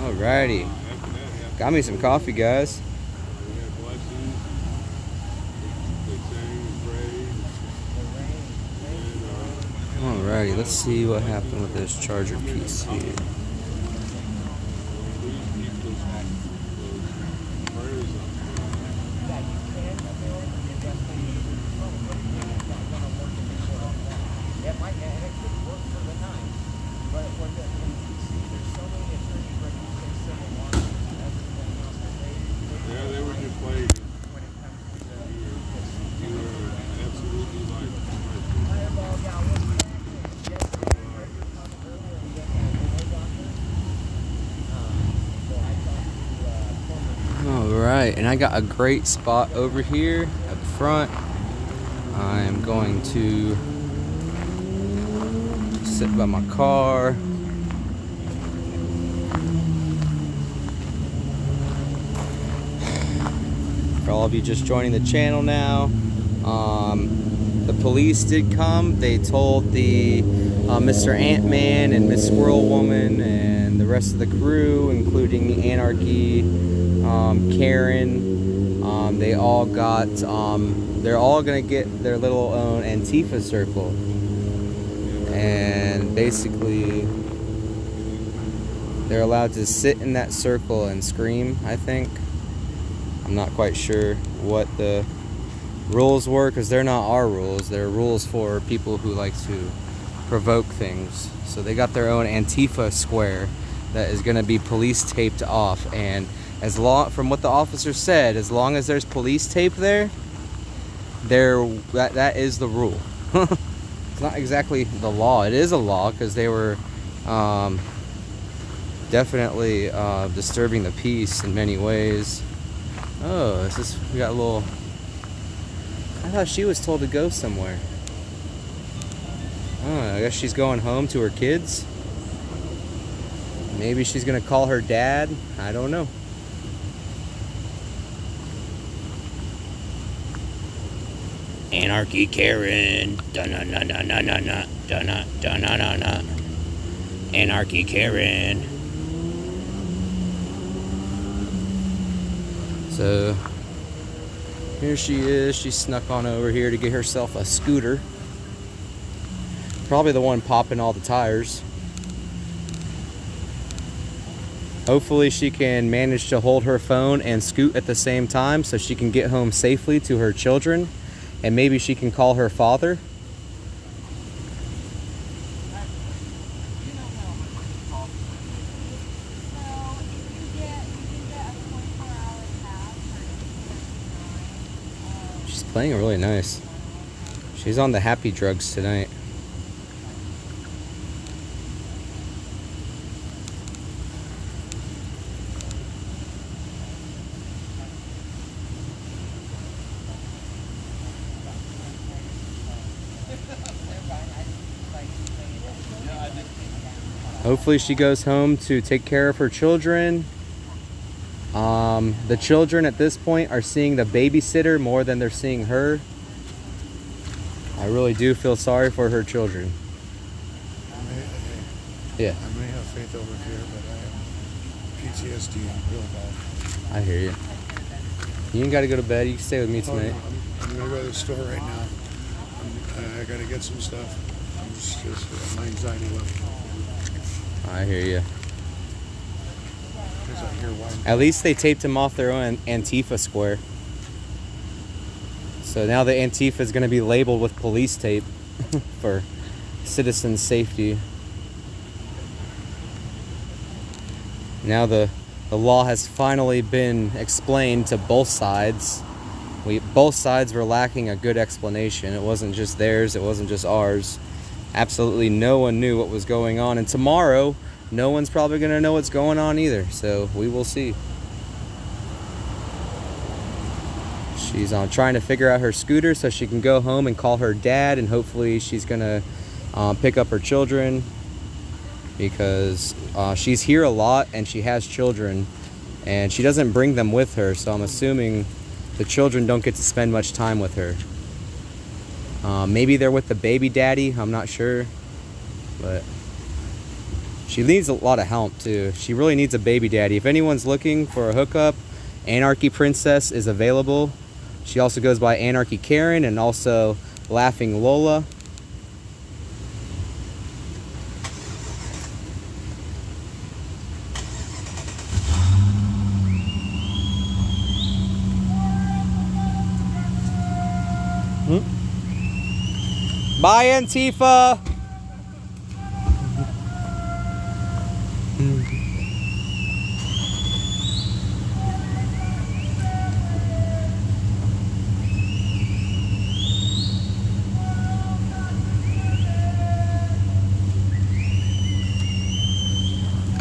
Alrighty. Got me some coffee, guys. Alrighty, let's see what happened with this charger piece here. Alright, and I got a great spot over here at the front. I'm going to sit by my car. For all of you just joining the channel now, the police did come. They told the Mr. Ant-Man and Miss Squirrel Woman and the rest of the crew, including Anarchy, Karen, they all got, they're all gonna get their little own Antifa circle. And basically, they're allowed to sit in that circle and scream, I think. I'm not quite sure what the rules were, because they're not our rules. They're rules for people who like to provoke things. So they got their own Antifa square that is going to be police taped off, and as long, from what the officer said, as long as there's police tape there, that is the rule. It's not exactly the law. It is a law because they were definitely disturbing the peace in many ways. Oh, we got a little. I thought she was told to go somewhere. Oh, I guess she's going home to her kids. Maybe she's gonna call her dad. I don't know. Anarchy Karen. Da-na-na-na-na-na-na. Da-na-da-na-na-na. Anarchy Karen. So here she is. She snuck on over here to get herself a scooter. Probably the one popping all the tires. Hopefully she can manage to hold her phone and scoot at the same time so she can get home safely to her children, and maybe she can call her father. She's playing really nice. She's on the happy drugs tonight. Hopefully she goes home to take care of her children. The children at this point are seeing the babysitter more than they're seeing her. I really do feel sorry for her children. Yeah. I may have faith over here, but I have PTSD real bad. I hear you. You ain't got to go to bed. You can stay with me tonight. I'm going to go to the store right now. I got to get some stuff. I'm just my anxiety level. I hear you. Because I hear why. At least they taped him off their own Antifa square. So now the Antifa is going to be labeled with police tape for citizen safety. Now the law has finally been explained to both sides. Both sides were lacking a good explanation. It wasn't just theirs, it wasn't just ours. Absolutely no one knew what was going on, and tomorrow no one's probably going to know what's going on either, so we will see. She's trying to figure out her scooter so she can go home and call her dad, and hopefully she's going to pick up her children, because she's here a lot and she has children and she doesn't bring them with her, so I'm assuming the children don't get to spend much time with her. Maybe they're with the baby daddy, I'm not sure, but she needs a lot of help too. She really needs a baby daddy. If anyone's looking for a hookup, Anarchy Princess is available. She also goes by Anarchy Karen and also Laughing Lola. Bye, Antifa!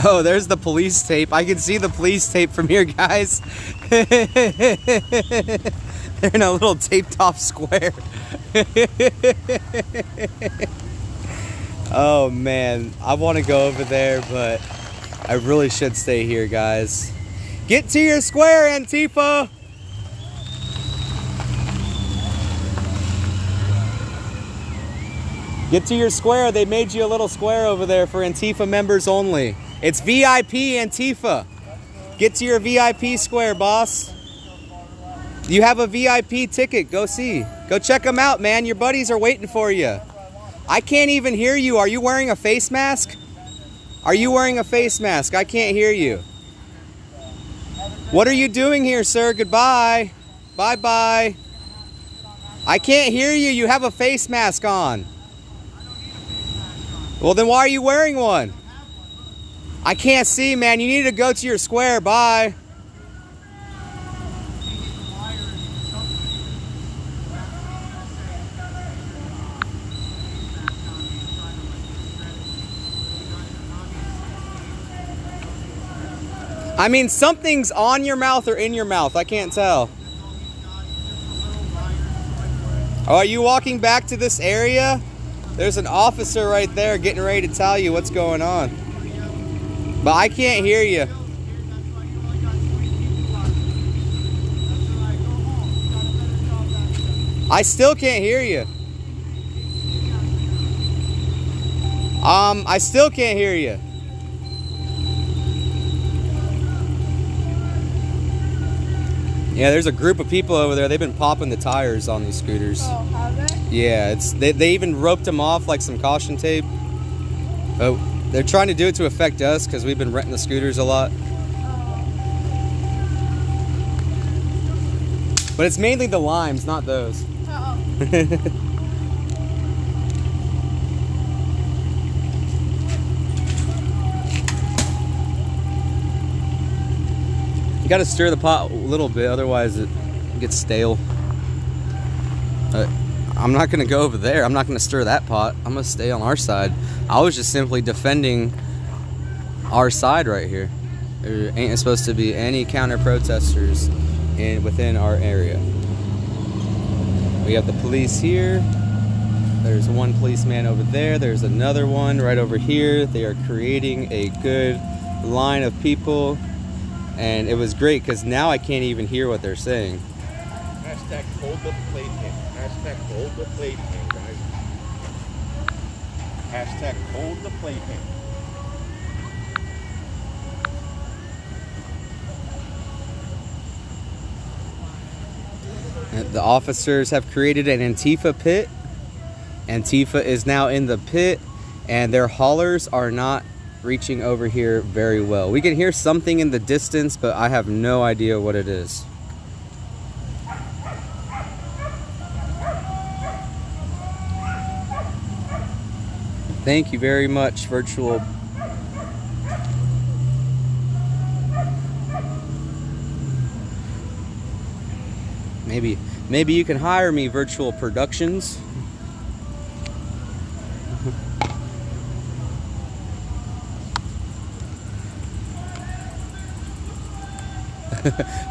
Oh, there's the police tape. I can see the police tape from here, guys. They're in a little taped off square. Oh man, I want to go over there, but I really should stay here, guys. Get to your square, Antifa! Get to your square. They made you a little square over there for Antifa members only. It's VIP Antifa. Get to your VIP square, boss. You have a VIP ticket. Go see. Go check them out, man. Your buddies are waiting for you. I can't even hear you. Are you wearing a face mask? Are you wearing a face mask? I can't hear you. What are you doing here, sir? Goodbye. Bye-bye. I can't hear you. You have a face mask on. Well, then why are you wearing one? I can't see, man. You need to go to your square. Bye. I mean, something's on your mouth or in your mouth. I can't tell. Oh, are you walking back to this area? There's an officer right there getting ready to tell you what's going on. But I can't hear you. I still can't hear you. I still can't hear you. Yeah, there's a group of people over there. They've been popping the tires on these scooters. Oh, have they? Yeah, they even roped them off like some caution tape. Oh, they're trying to do it to affect us because we've been renting the scooters a lot. But it's mainly the limes, not those. You gotta stir the pot a little bit, otherwise it gets stale. I'm not gonna go over there. I'm not gonna stir that pot. I'm gonna stay on our side. I was just simply defending our side right here. There ain't supposed to be any counter protesters within our area. We have the police here. There's one policeman over there. There's another one right over here. They are creating a good line of people. And it was great because now I can't even hear what they're saying. Hashtag hold the playpen. Hashtag hold the playpen, guys. Hashtag hold the playpen. The officers have created an Antifa pit. Antifa is now in the pit, and their haulers are not reaching over here very well. We can hear something in the distance, but I have no idea what it is. Thank you very much, virtual. Maybe you can hire me, Virtual Productions.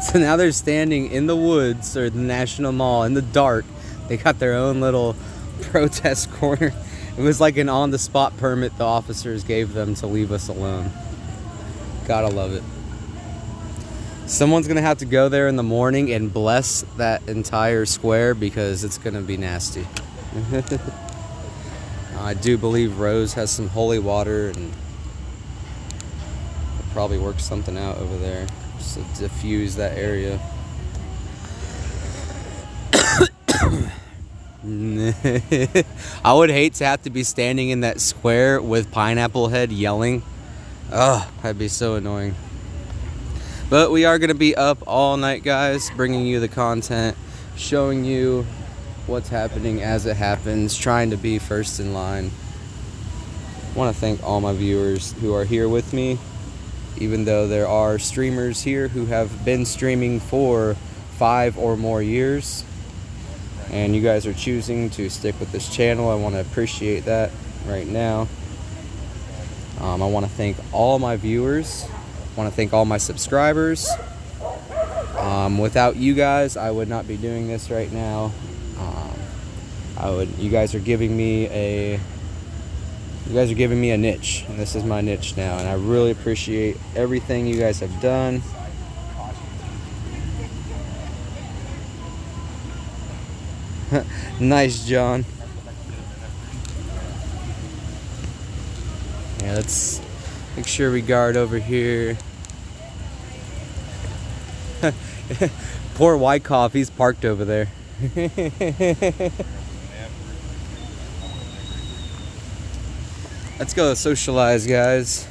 So now they're standing in the woods or the National Mall in the dark. They got their own little protest corner. It was like an on-the-spot permit the officers gave them to leave us alone. Gotta love it. Someone's gonna have to go there in the morning and bless that entire square because it's gonna be nasty. I do believe Rose has some holy water and will probably work something out over there just to diffuse that area. I would hate to have to be standing in that square with Pineapple Head yelling. Ugh, that'd be so annoying. But we are going to be up all night, guys, bringing you the content, showing you what's happening as it happens, trying to be first in line. I want to thank all my viewers who are here with me, even though there are streamers here who have been streaming for 5 or more years. And you guys are choosing to stick with this channel. I want to appreciate that right now. I want to thank all my viewers. I want to thank all my subscribers. Without you guys, I would not be doing this right now. You guys are giving me a niche, and this is my niche now, and I really appreciate everything you guys have done. Nice, John. Yeah, let's make sure we guard over here. Poor Wyckoff, he's parked over there. Let's go socialize, guys.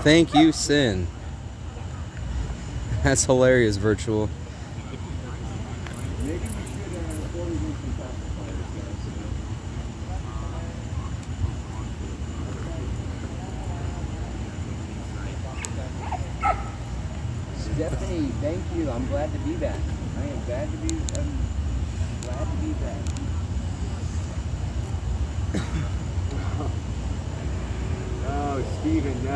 Thank you, Sin. That's hilarious, virtual. Stephanie, thank you. I'm glad to be back. I am glad to be back. Oh, Steven, no.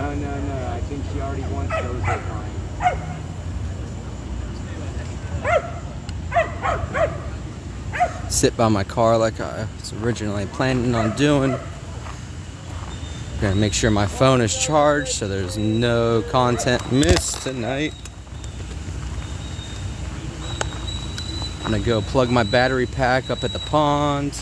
I think she already wants those at mine. Sit by my car like I was originally planning on doing. Gonna make sure my phone is charged so there's no content missed tonight. I'm gonna go plug my battery pack up at the pond.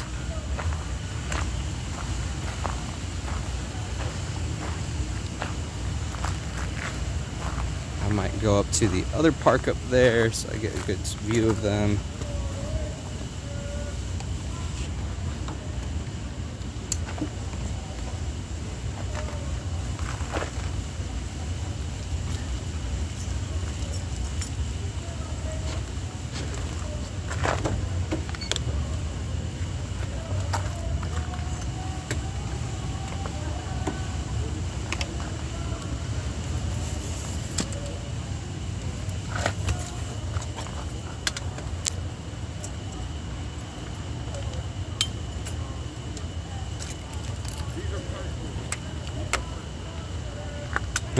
I might go up to the other park up there so I get a good view of them.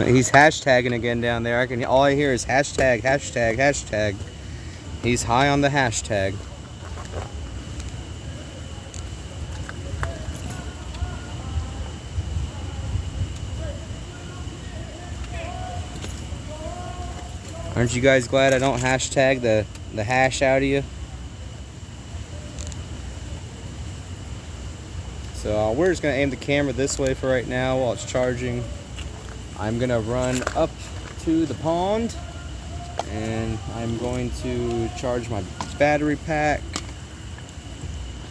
He's hashtagging again down there. All I hear is hashtag, hashtag, hashtag. He's high on the hashtag. Aren't you guys glad I don't hashtag the hash out of you? So we're just gonna aim the camera this way for right now while it's charging. I'm gonna run up to the pond and I'm going to charge my battery pack.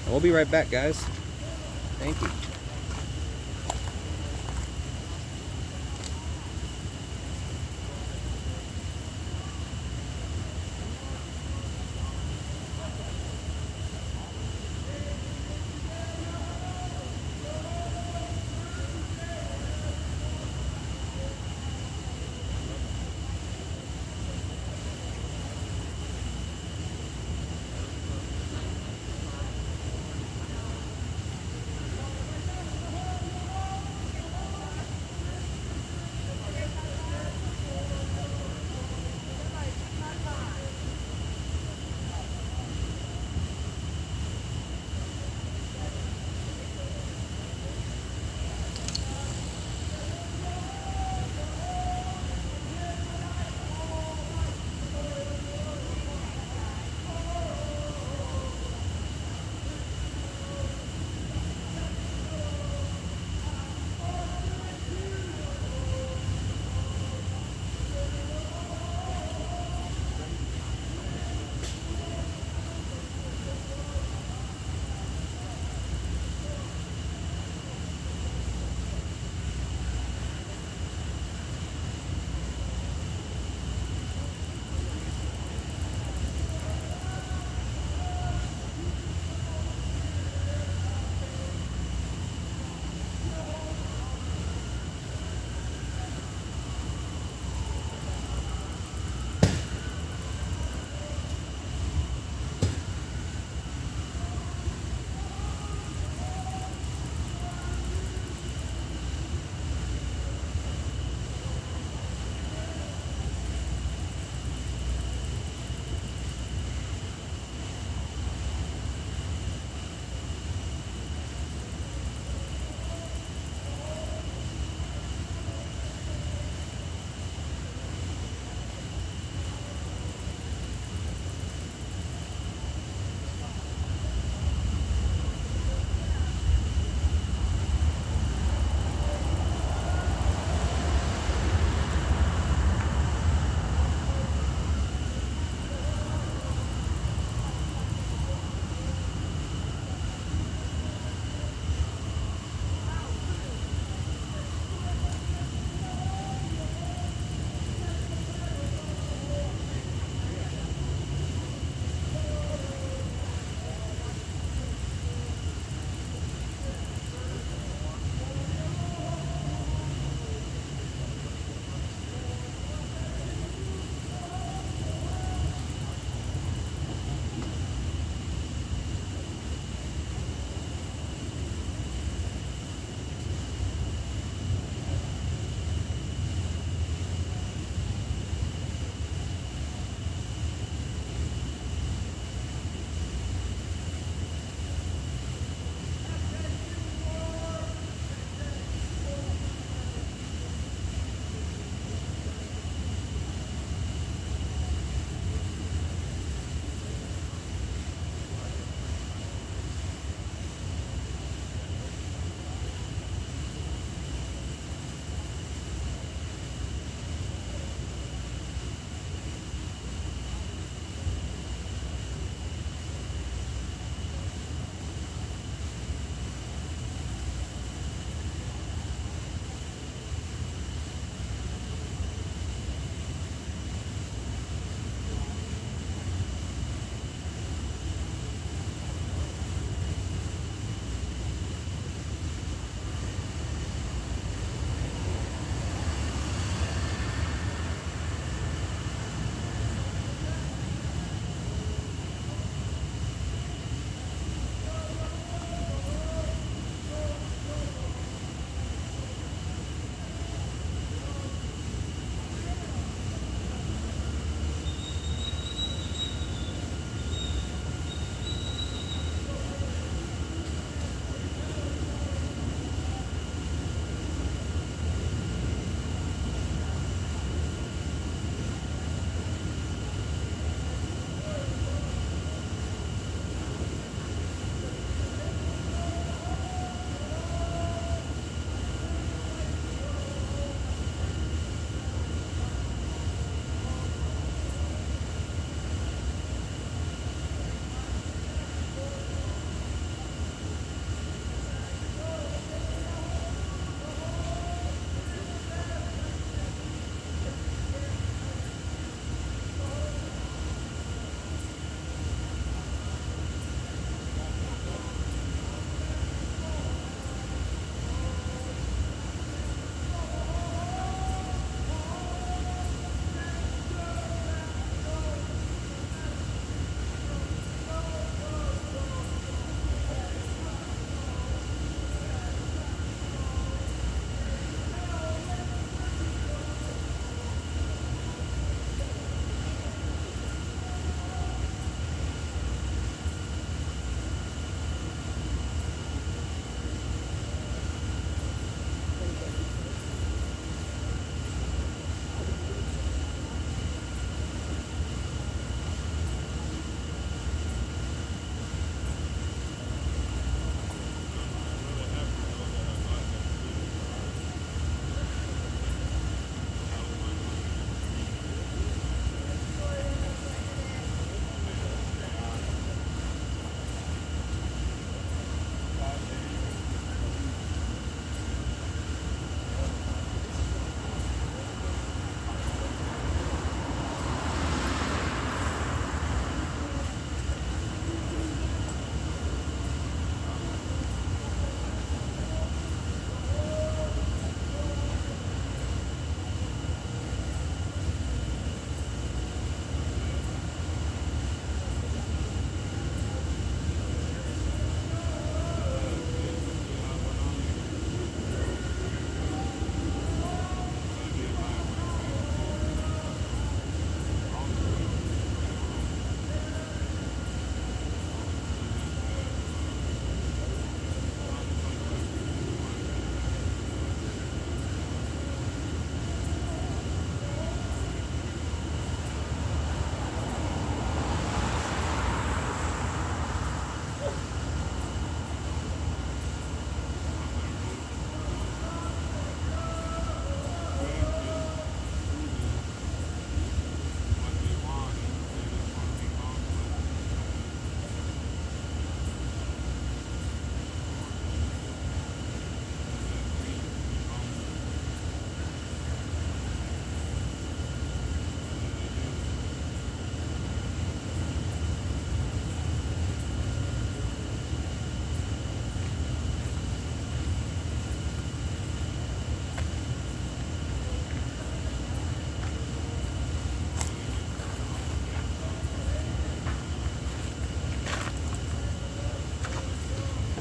We'll be right back, guys. Thank you.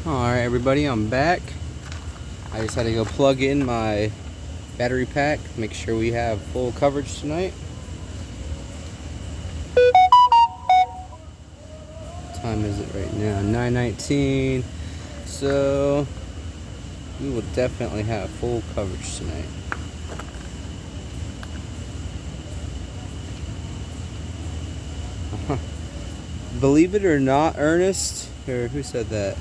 Alright everybody, I'm back. I just had to go plug in my battery pack, make sure we have full coverage tonight. What time is it right now? 9:19. So we will definitely have full coverage tonight. Believe it or not, Ernest, or who said that?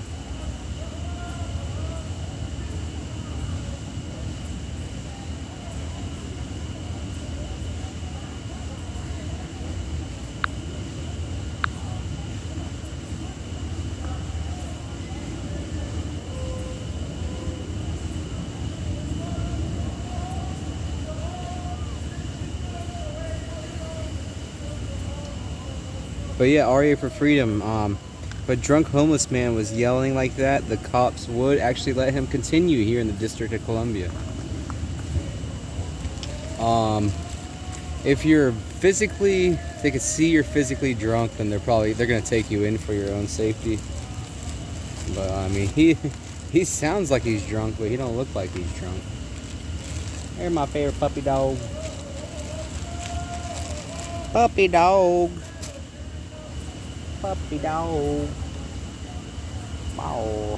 But yeah, RA for freedom. If a drunk homeless man was yelling like that, the cops would actually let him continue here in the District of Columbia. If you're physically, if they can see you're physically drunk, then they're gonna take you in for your own safety. But I mean, he sounds like he's drunk, but he don't look like he's drunk. Here's my favorite puppy dog. Puppy dog. Puppy dog. Wow.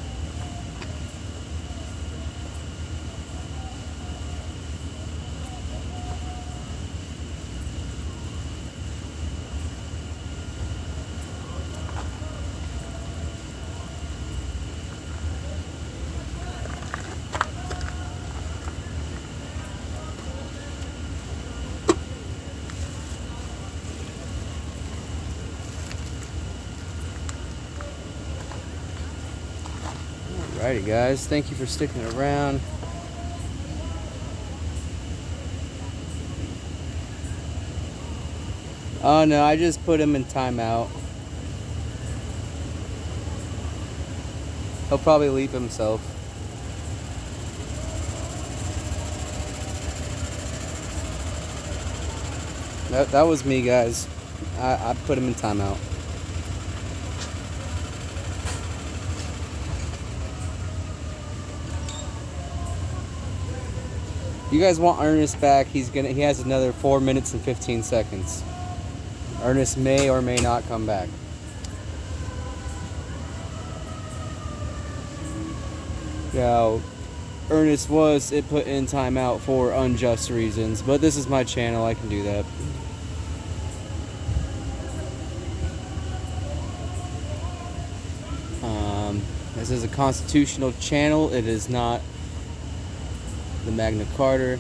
Alrighty guys, thank you for sticking around. Oh no, I just put him in timeout. He'll probably leave himself. That was me, guys. I put him in timeout. You guys want Ernest back? He has another 4 minutes and 15 seconds. Ernest may or may not come back. Now, Ernest was put in timeout for unjust reasons, but this is my channel, I can do that. This is a constitutional channel. It is not the Magna Carta.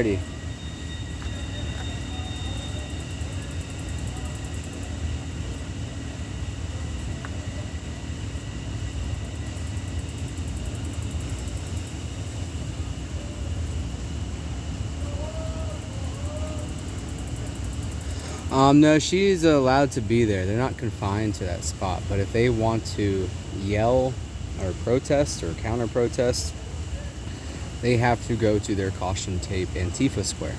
Alrighty. No, she's allowed to be there. They're not confined to that spot. But if they want to yell or protest or counter protest, they have to go to their caution tape Antifa square.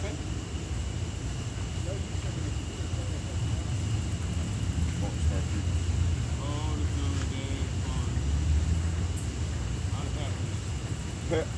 Stop it. Oh, this is another day of fun. Not happening.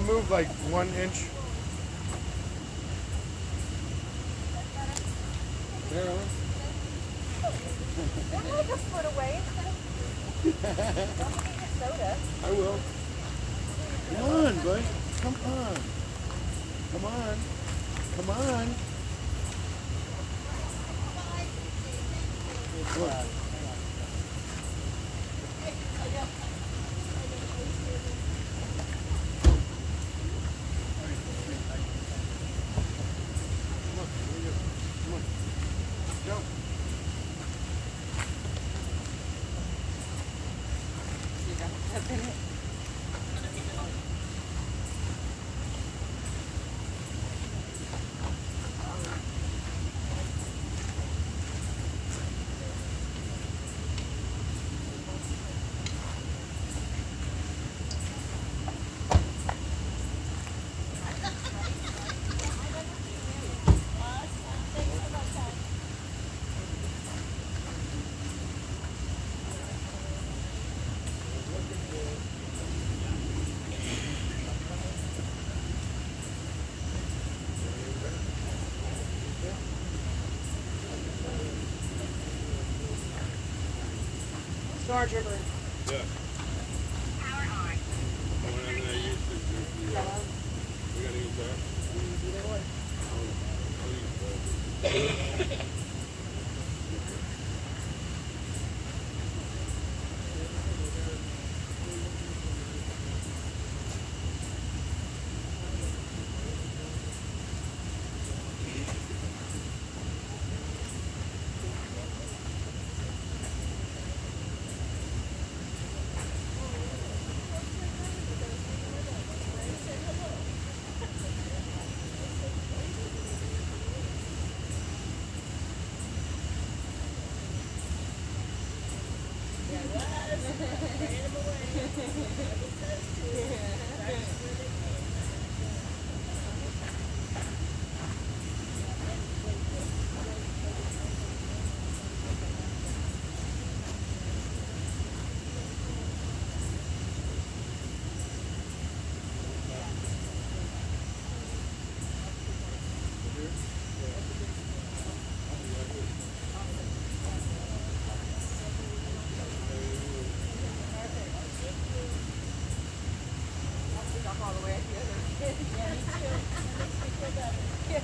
move like 1 inch? They're like a foot away. Don't forget your soda. I will. Come on, bud. Come on. Come on. Come on. What? Stormtrooper. Yeah. Power on. When I'm not used to we gotta use that. Either one. I'll use that. All the way at the other. Yeah, me too. That makes me feel better. Yeah.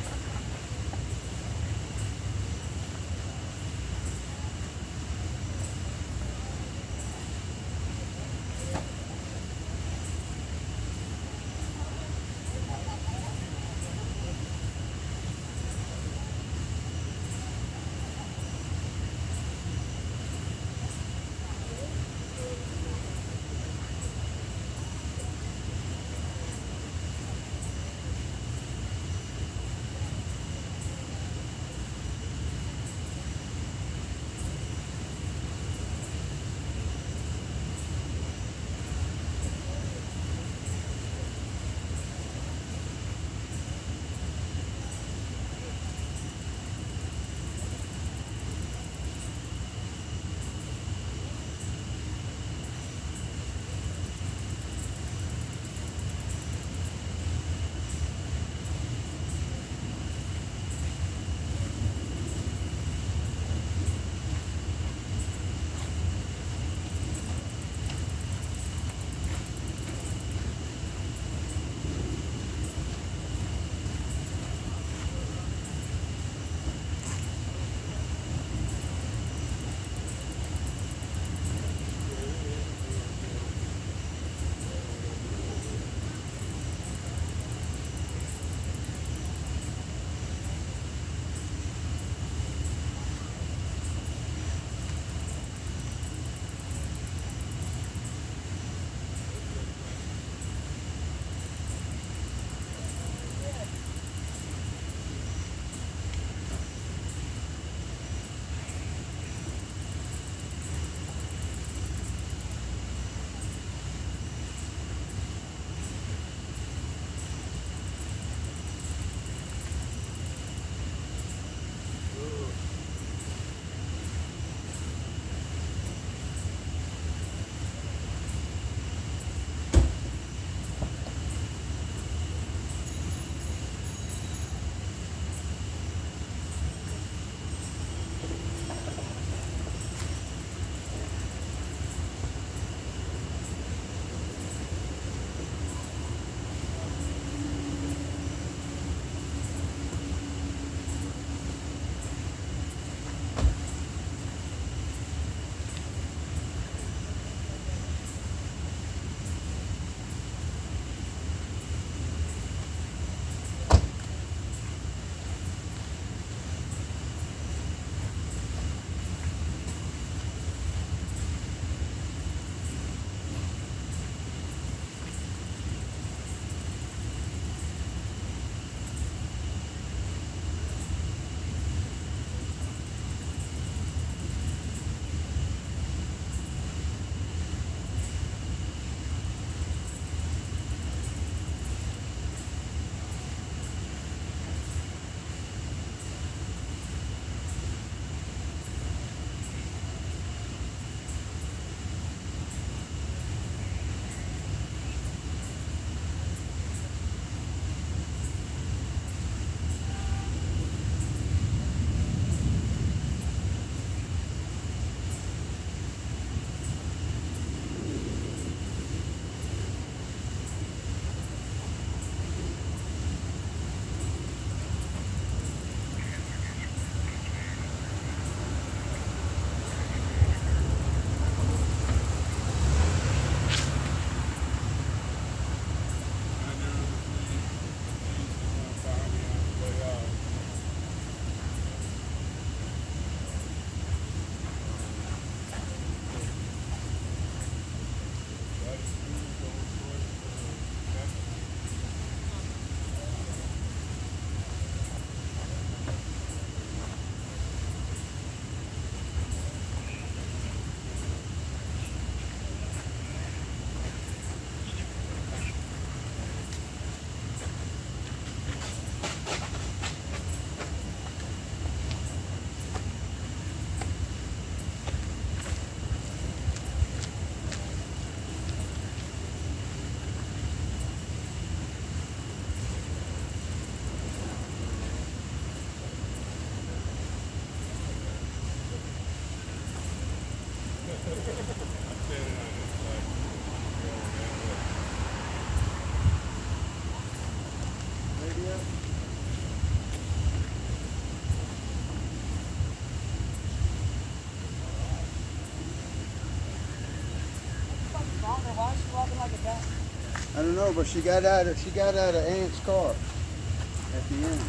I don't know, but she got out of Aunt's car at the end.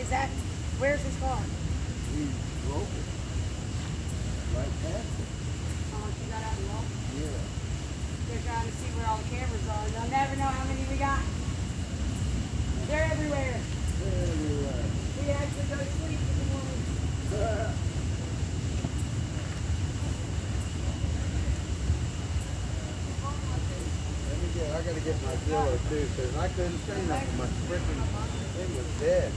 Is that, where's his car? He broke it. Right past it. Oh, she got out and walked? Yeah. They're trying to see where all the cameras are. They'll never know how many we got. They're everywhere. They're everywhere. We actually go to sleep in the morning. I gotta get my Zillow too, because I couldn't say nothing. My freaking thing was dead.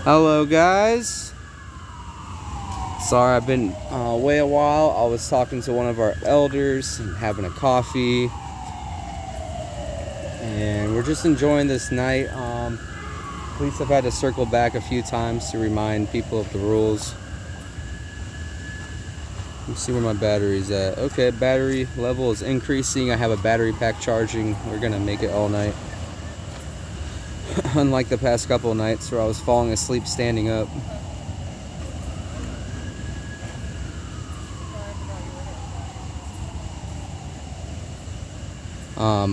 Hello guys. Sorry I've been away a while. I was talking to one of our elders and having a coffee. And we're just enjoying this night. Police have had to circle back a few times to remind people of the rules. Let's see where my battery's at. Okay, battery level is increasing. I have a battery pack charging. We're gonna make it all night. Unlike the past couple of nights where I was falling asleep standing up.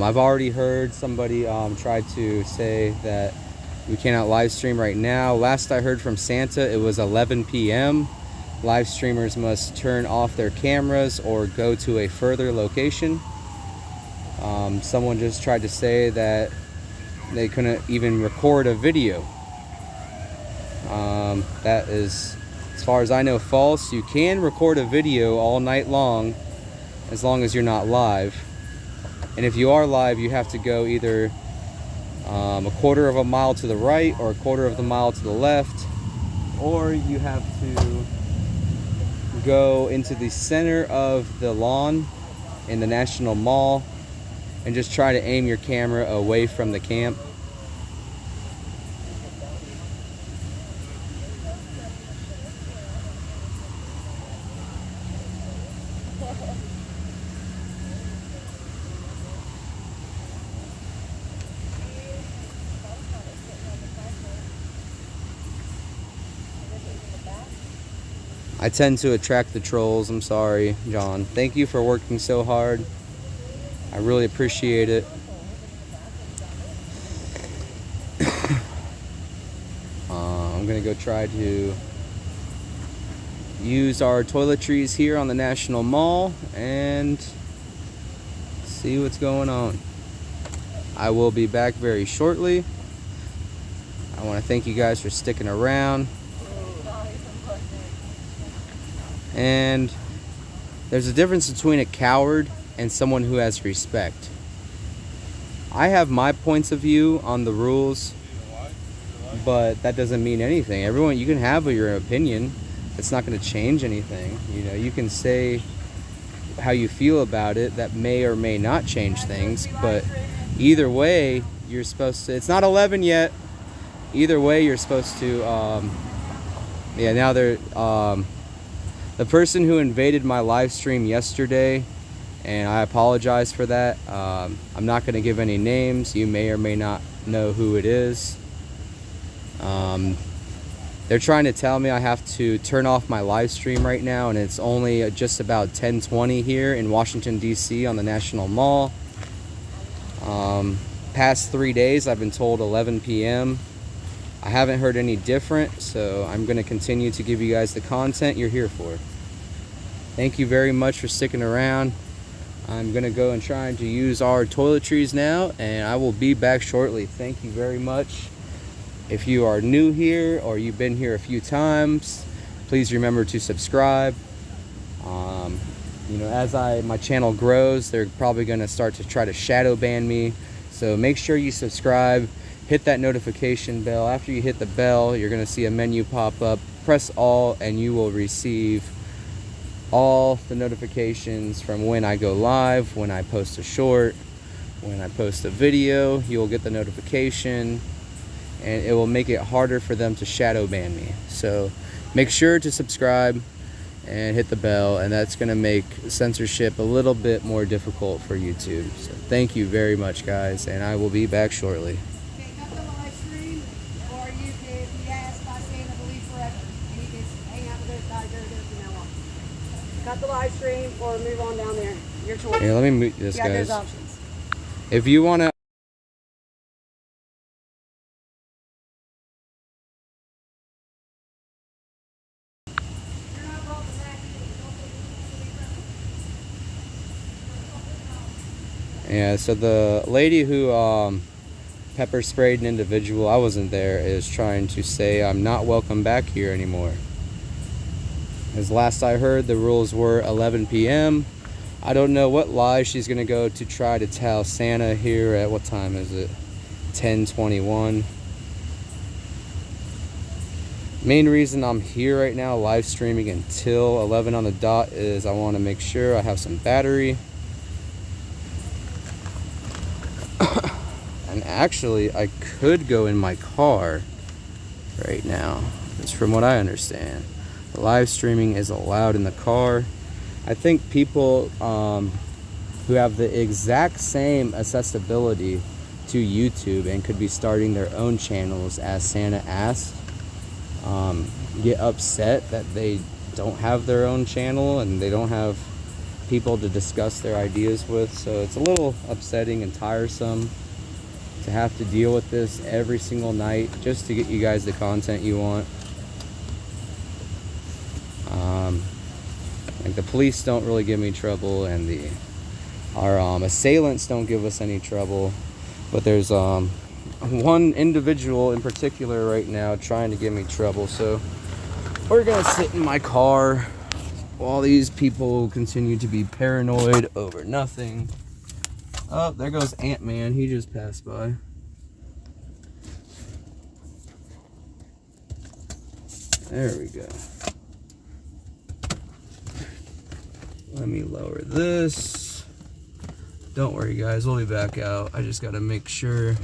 I've already heard somebody try to say that we cannot live stream right now. Last I heard from Santa, it was 11 p.m. Live streamers must turn off their cameras or go to a further location. Someone just tried to say that they couldn't even record a video. That is, as far as I know, false. You can record a video all night long as you're not live. And if you are live, you have to go either a quarter of a mile to the right or a quarter of the mile to the left, or you have to go into the center of the lawn in the National Mall and just try to aim your camera away from the camp. I tend to attract the trolls. I'm sorry, John. Thank you for working so hard. I really appreciate it. I'm gonna go try to use our toiletries here on the National Mall and see what's going on. I will be back very shortly. I want to thank you guys for sticking around. And there's a difference between a coward and someone who has respect. I have my points of view on the rules, but that doesn't mean anything. Everyone, you can have your opinion. It's not going to change anything. You know, you can say how you feel about it. That may or may not change things, but either way, you're supposed to. It's not 11 yet. Either way, you're supposed to. Yeah, now they're. The person who invaded my live stream yesterday, and I apologize for that. I'm not going to give any names. You may or may not know who it is. They're trying to tell me I have to turn off my live stream right now, and it's only just about 10:20 here in Washington, D.C. on the National Mall. Past 3 days, I've been told 11 p.m. I haven't heard any different, so I'm going to continue to give you guys the content you're here for. Thank you very much for sticking around. I'm going to go and try to use our toiletries now, and I will be back shortly. Thank you very much. If you are new here or you've been here a few times, please remember to subscribe. You know, as my channel grows, they're probably going to start to try to shadow ban me. So make sure you subscribe. Hit that notification bell. After you hit the bell, you're going to see a menu pop up. Press all and you will receive all the notifications from when I go live, when I post a short, when I post a video. You'll get the notification, and it will make it harder for them to shadow ban me. So make sure to subscribe and hit the bell, and that's going to make censorship a little bit more difficult for YouTube. So thank you very much, guys, and I will be back shortly. Cut the live stream or move on down there. Your choice. Here, let me mute this, yeah, guys. There's options. If you want to... Yeah, so the lady who pepper sprayed an individual, I wasn't there, is trying to say I'm not welcome back here anymore. As last I heard, the rules were 11 p.m. I don't know what lie she's going to go to try to tell Santa here at, what time is it? 10:21. Main reason I'm here right now live streaming until 11 on the dot is I want to make sure I have some battery. And actually I could go in my car right now. It's from what I understand. Live streaming is allowed in the car. I think people who have the exact same accessibility to YouTube and could be starting their own channels as Santa asked get upset that they don't have their own channel and they don't have people to discuss their ideas with. So it's a little upsetting and tiresome to have to deal with this every single night just to get you guys the content you want. Like the police don't really give me trouble, and our assailants don't give us any trouble, but there's one individual in particular right now trying to give me trouble. So we're gonna sit in my car while these people continue to be paranoid over nothing. Oh, there goes Ant-Man. He just passed by. There we go. Let me lower this. Don't worry, guys. We'll be back out. I just got to make sure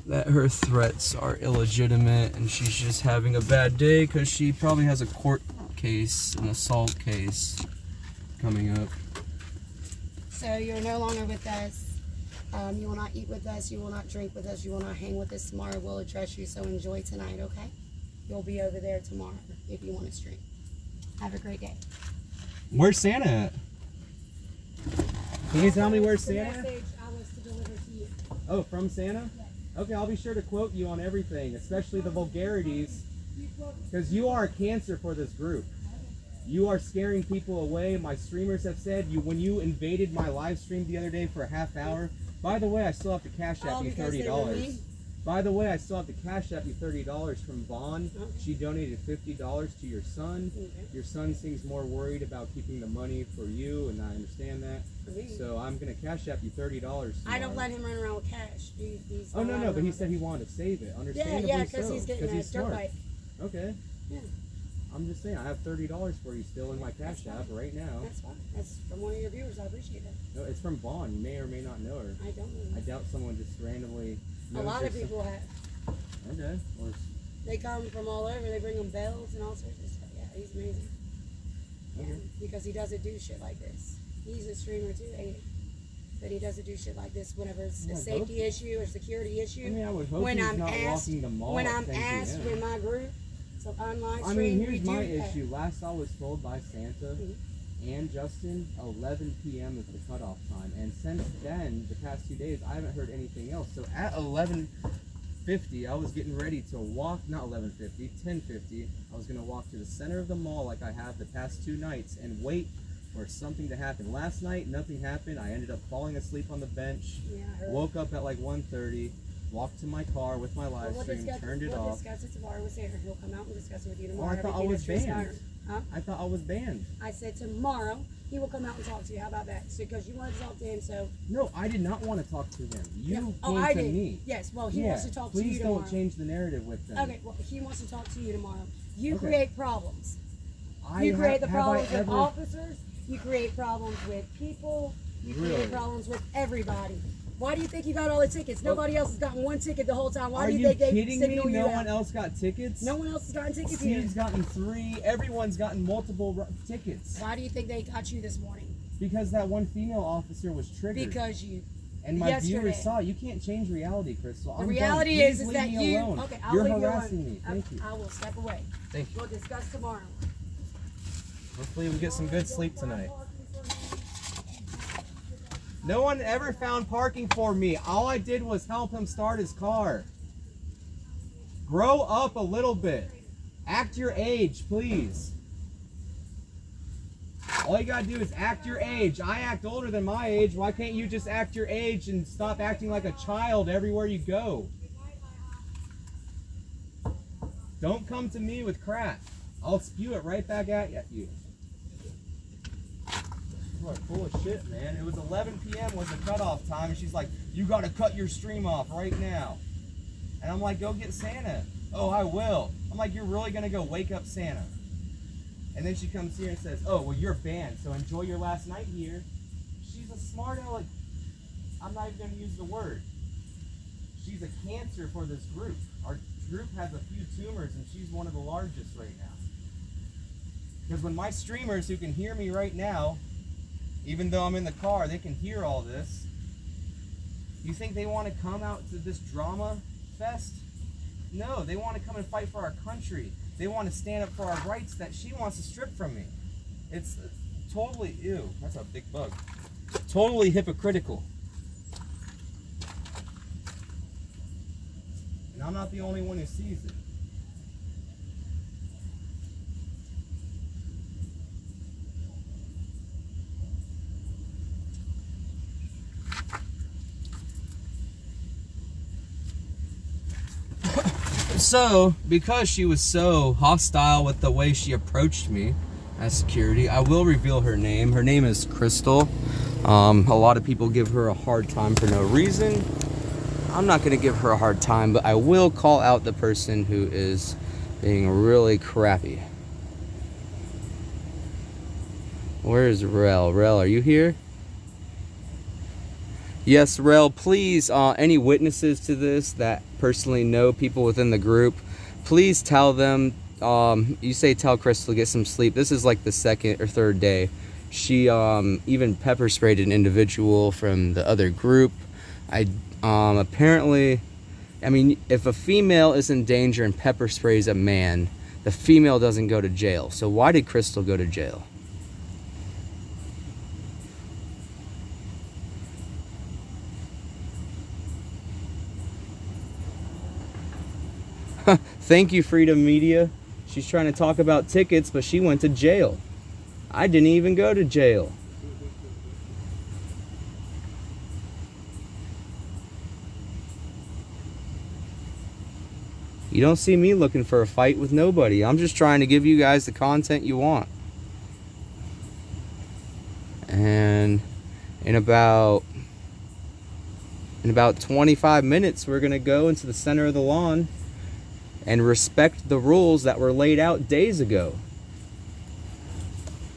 that her threats are illegitimate and she's just having a bad day because she probably has a court case, an assault case coming up. So you're no longer with us. You will not eat with us. You will not drink with us. You will not hang with us tomorrow. We'll address you. So enjoy tonight, okay? You'll be over there tomorrow if you want to stream. Have a great day. Where's Santa at? Can you tell me where's Santa? Message I was to deliver to you. Oh, from Santa? Yes. Okay, I'll be sure to quote you on everything, especially the vulgarities, because you are a cancer for this group. You are scaring people away. My streamers have said when you invaded my live stream the other day for a half hour. By the way, I still have to cash app you $30. By the way, I still have to cash app you $30 from Vaughn. She donated $50 to your son. Your son seems more worried about keeping the money for you, and I understand that. So I'm gonna cash app you $30. I don't let him run around with cash. Oh no, but he said he wanted to save it. Understandably yeah, because so, he's getting a dirt smart. bike. Okay. Yeah. I'm just saying, I have $30 for you still in my cash app right now. That's fine. That's from one of your viewers. I appreciate that. No, it's from Vaughn. You may or may not know her. I don't know. I doubt someone just randomly knows A lot of her. people have. Okay. Or They come from all over. They bring them bells and all sorts of stuff. Yeah, he's amazing. Yeah, because he doesn't do shit like this. He's a streamer too, ain't he? But he doesn't do shit like this whenever it's a safety issue or security issue. I mean, I would hope when he's I'm not asked, walking the mall when at I'm 10 asked p.m. with my group, so online I stream, mean, here's my do that. issue. Last I was told by Santa and Justin, 11 p.m. is the cutoff time. And since then, the past 2 days, I haven't heard anything else. So at 11:50, I was getting ready to walk, not 11:50, 10:50. I was going to walk to the center of the mall like I have the past 2 nights and wait for something to happen. Last night, nothing happened. I ended up falling asleep on the bench, woke up at like 1:30, walked to my car with my live stream, turned it off. We'll discuss it tomorrow with Santa. He'll come out and discuss it with you Oh, tomorrow. I thought I was banned. Huh? I thought I was banned. I said tomorrow he will come out and talk to you. How about that? So, because you wanted to talk to him, so. No, I did not want to talk to him. You came I to did. me. Yes, well, he wants to talk to you Please tomorrow. don't change the narrative with them. Okay, well, he wants to talk to you tomorrow. You Okay. create problems. You create the problems with officers. You create problems with people. You create problems with everybody. Why do you think you got all the tickets? Nobody else has gotten one ticket the whole time. Why do you think they signal you No out? one else got tickets? No one else has gotten tickets Steve's here. gotten 3. Everyone's gotten multiple tickets. Why do you think they got you this morning? Because that one female officer was triggered. Because you. And my yesterday. viewers saw. You can't change reality, Crystal. The I'm reality done. is Please that leave me you. alone. Okay, I'll You're leave you harassing alone. me. Thank you. I will step away. Thank you. We'll discuss tomorrow. Hopefully we get some good sleep tonight. No one ever found parking for me. All I did was help him start his car. Grow up a little bit. Act your age, please. All you gotta do is act your age. I act older than my age. Why can't you just act your age and stop acting like a child everywhere you go? Don't come to me with crap. I'll spew it right back at you. You are full of shit, man. It was 11 p.m. was the cutoff time, and she's like, you gotta cut your stream off right now. And I'm like, go get Santa. oh, I will. I'm like, you're really gonna go wake up Santa? And then she comes here and says, oh, well, you're banned, so enjoy your last night here. She's a smart aleck. I'm not even gonna use the word. She's a cancer for this group. Our group has a few tumors, and she's one of the largest right now. Because when my streamers who can hear me right now, even though I'm in the car, they can hear all this. You think they want to come out to this drama fest? No, they want to come and fight for our country. They want to stand up for our rights that she wants to strip from me. It's totally, ew, that's a big bug. Totally hypocritical. And I'm not the only one who sees it. So, because she was so hostile with the way she approached me as security, I will reveal her name. Her name is Crystal. A lot of people give her a hard time for no reason. I'm not going to give her a hard time, but I will call out the person who is being really crappy. Where is Rel? Rel, are you here? Yes, Rel, please, any witnesses to this that personally know people within the group, please tell them, you say tell Crystal to get some sleep. This is like the second or third day. She even pepper sprayed an individual from the other group. Apparently, I mean, if a female is in danger and pepper sprays a man, the female doesn't go to jail. So why did Crystal go to jail? Thank you, Freedom Media. She's trying to talk about tickets, but she went to jail. I didn't even go to jail. You don't see me looking for a fight with nobody. I'm just trying to give you guys the content you want. And in about 25 minutes, we're going to go into the center of the lawn and respect the rules that were laid out days ago.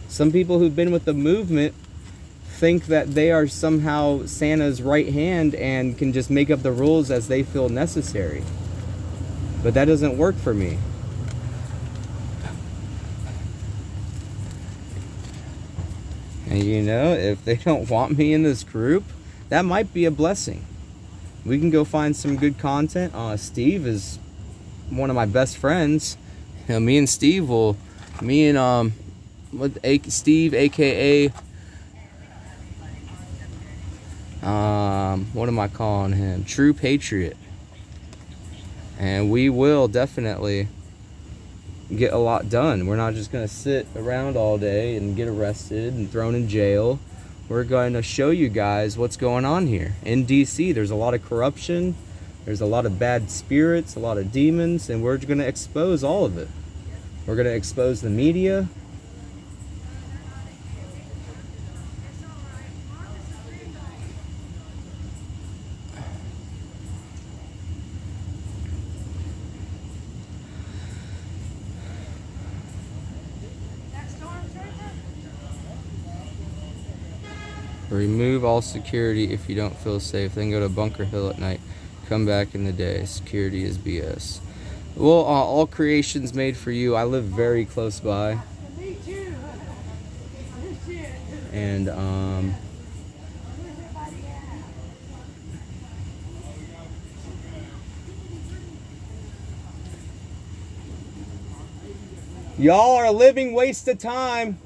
Some people who've been with the movement think that they are somehow Santa's right hand and can just make up the rules as they feel necessary. But that doesn't work for me. And you know, if they don't want me in this group, that might be a blessing. We can go find some good content. Steve is one of my best friends. You know, me and Steve will, Steve, aka, what am I calling him? True Patriot. And we will definitely get a lot done. We're not just going to sit around all day and get arrested and thrown in jail. We're going to show you guys what's going on here. In DC, there's a lot of corruption. There's a lot of bad spirits, a lot of demons, and we're going to expose all of it. We're going to expose the media. Remove all security if you don't feel safe. Then go to Bunker Hill at night. Come back in the day. Security is BS. Well, all creations made for you. I live very close by. And, y'all are a living waste of time.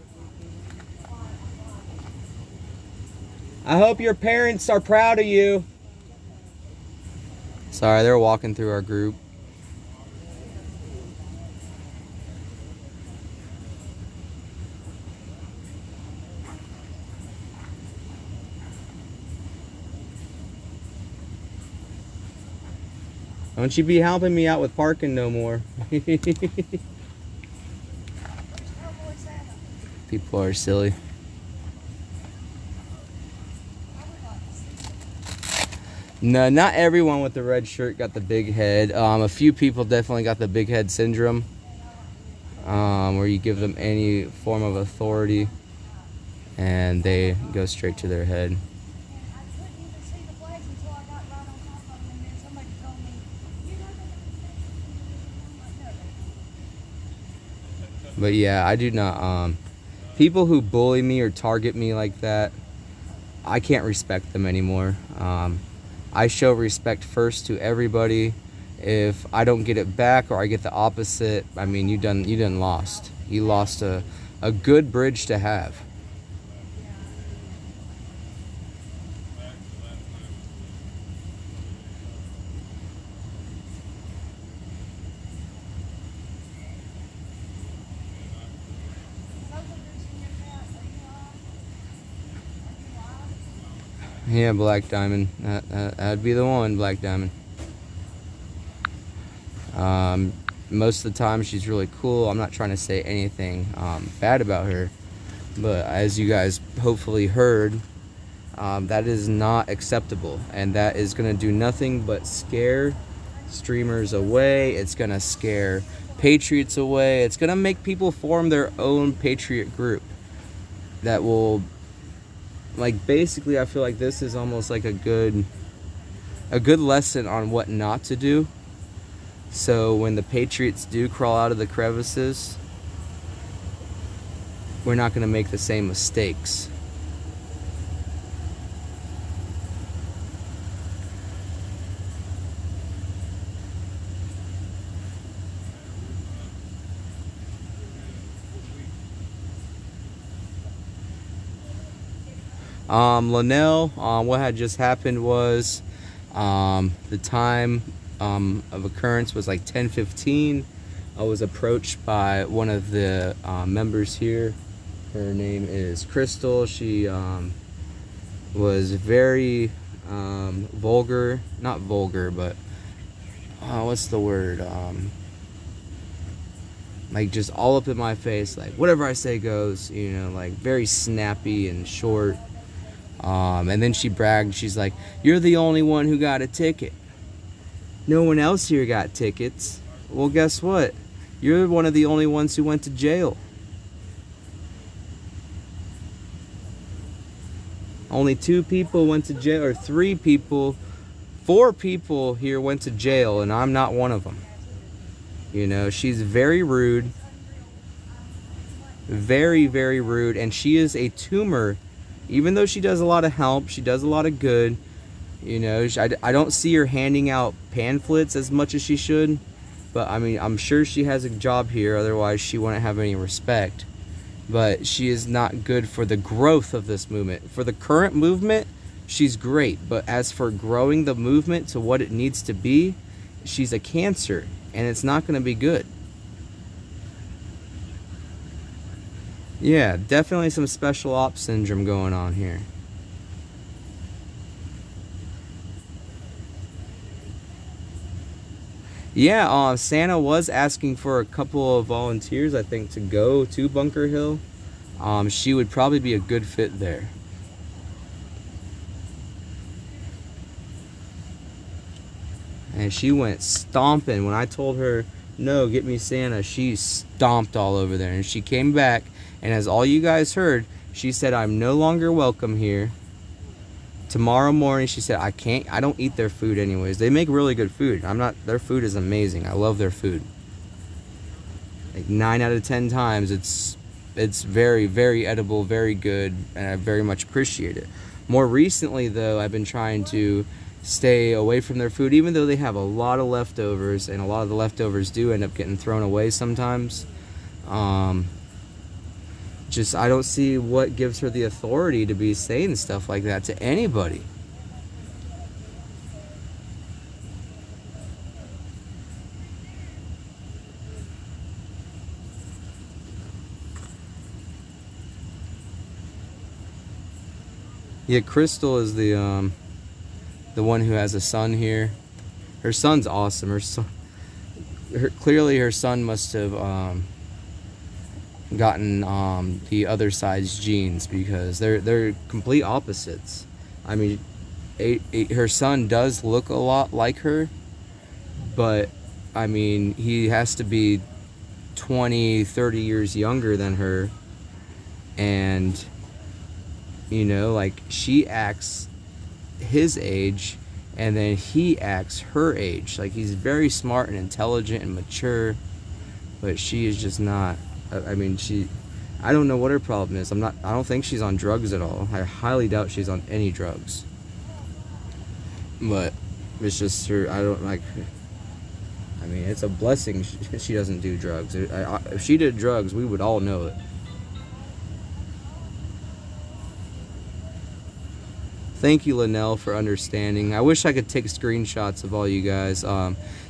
I hope your parents are proud of you. Sorry, they're walking through our group. Don't you be helping me out with parking no more. People are silly. No, not everyone with the red shirt got the big head. A few people definitely got the big head syndrome, where you give them any form of authority and they go straight to their head. But yeah, I do not, people who bully me or target me like that, I can't respect them anymore. I show respect first to everybody. If I don't get it back or I get the opposite, I mean, you done lost. You lost a good bridge to have. Yeah, Black Diamond. That'd be the one, Black Diamond. Most of the time she's really cool. I'm not trying to say anything bad about her, but as you guys hopefully heard, that is not acceptable, and that is going to do nothing but scare streamers away. It's going to scare patriots away. It's going to make people form their own patriot group that will, like, basically, I feel like this is almost like a good lesson on what not to do. So when the patriots do crawl out of the crevices, we're not going to make the same mistakes. Linnell, what had just happened was the time of occurrence was like 10:15. I was approached by one of the members here. Her name is Crystal. She was very vulgar, not vulgar, but what's the word, like just all up in my face, like whatever I say goes, you know, like very snappy and short. And then she bragged, she's like, "You're the only one who got a ticket. No one else here got tickets." Well, guess what? You're one of the only ones who went to jail. Only 2 people went to jail, or 3 people, 4 people here went to jail, and I'm not one of them. You know, she's very rude. Very, very rude, and she is a tumor. Even though she does a lot of help, she does a lot of good, you know, I don't see her handing out pamphlets as much as she should, but I mean, I'm sure she has a job here, otherwise she wouldn't have any respect. But she is not good for the growth of this movement. For the current movement, she's great, but as for growing the movement to what it needs to be, she's a cancer, and it's not going to be good. Yeah, definitely some special ops syndrome going on here. Yeah, Santa was asking for a couple of volunteers, I think, to go to Bunker Hill. She would probably be a good fit there. And she went stomping. When I told her, no, get me Santa, she stomped all over there. And she came back, and as all you guys heard, she said, "I'm no longer welcome here. Tomorrow morning," she said, I don't eat their food anyways. They make really good food. Their food is amazing. I love their food. Like 9 out of 10 times, it's very, very edible, very good, and I very much appreciate it. More recently, though, I've been trying to stay away from their food, even though they have a lot of leftovers, and a lot of the leftovers do end up getting thrown away sometimes. I don't see what gives her the authority to be saying stuff like that to anybody. Yeah, Crystal is the one who has a son here. Her son's awesome. Clearly her son must have gotten the other side's genes, because they're complete opposites. I mean, her son does look a lot like her, but I mean, he has to be 20, 30 years younger than her, and you know, like, she acts his age and then he acts her age. Like, he's very smart and intelligent and mature, but she is just not. I mean, I don't know what her problem is. I don't think she's on drugs at all. I highly doubt she's on any drugs. But it's just her. I don't like. I mean, it's a blessing she doesn't do drugs. If she did drugs, we would all know it. Thank you, Linnell, for understanding. I wish I could take screenshots of all you guys.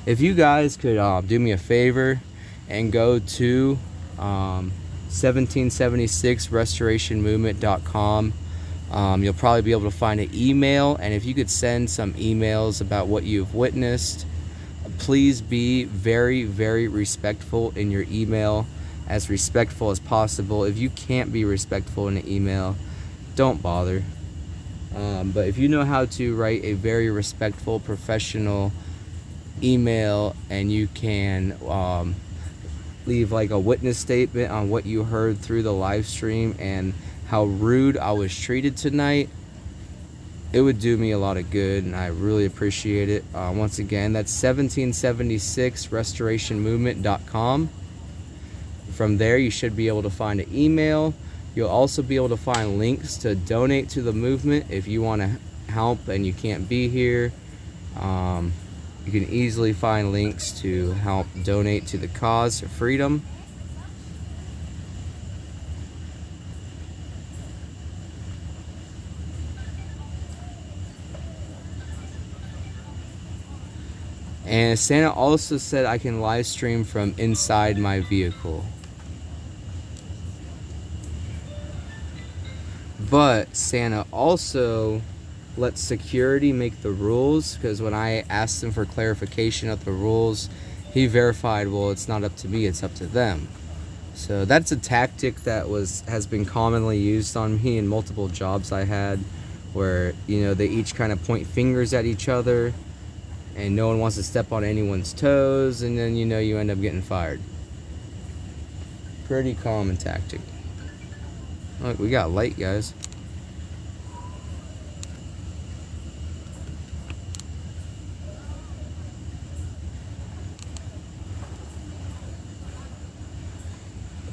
If you guys could do me a favor and go to 1776restorationmovement.com. You'll probably be able to find an email, and if you could send some emails about what you've witnessed, please be very, very respectful in your email, as respectful as possible. If you can't be respectful in an email, don't bother. But if you know how to write a very respectful, professional email, and you can leave like a witness statement on what you heard through the live stream and how rude I was treated tonight, it would do me a lot of good, and I really appreciate it. Once again, that's 1776restorationmovement.com. From there, you should be able to find an email. You'll also be able to find links to donate to the movement if you want to help and you can't be here. You can easily find links to help donate to the cause for freedom. And Santa also said I can live stream from inside my vehicle. But Santa also lets security make the rules, because when I asked him for clarification of the rules, he verified, well, it's not up to me, it's up to them. So that's a tactic that has been commonly used on me in multiple jobs I had, where, you know, they each kind of point fingers at each other and no one wants to step on anyone's toes, and then, you know, you end up getting fired. Pretty common tactic. Look, we got light, guys.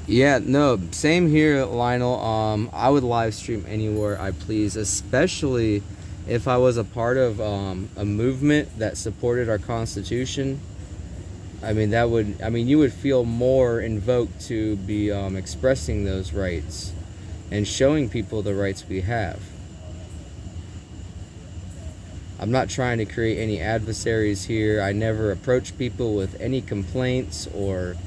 Yeah, no, same here, Lionel. I would live stream anywhere I please, especially if I was a part of a movement that supported our Constitution. I mean, you would feel more invoked to be expressing those rights and showing people the rights we have. I'm not trying to create any adversaries here. I never approach people with any complaints or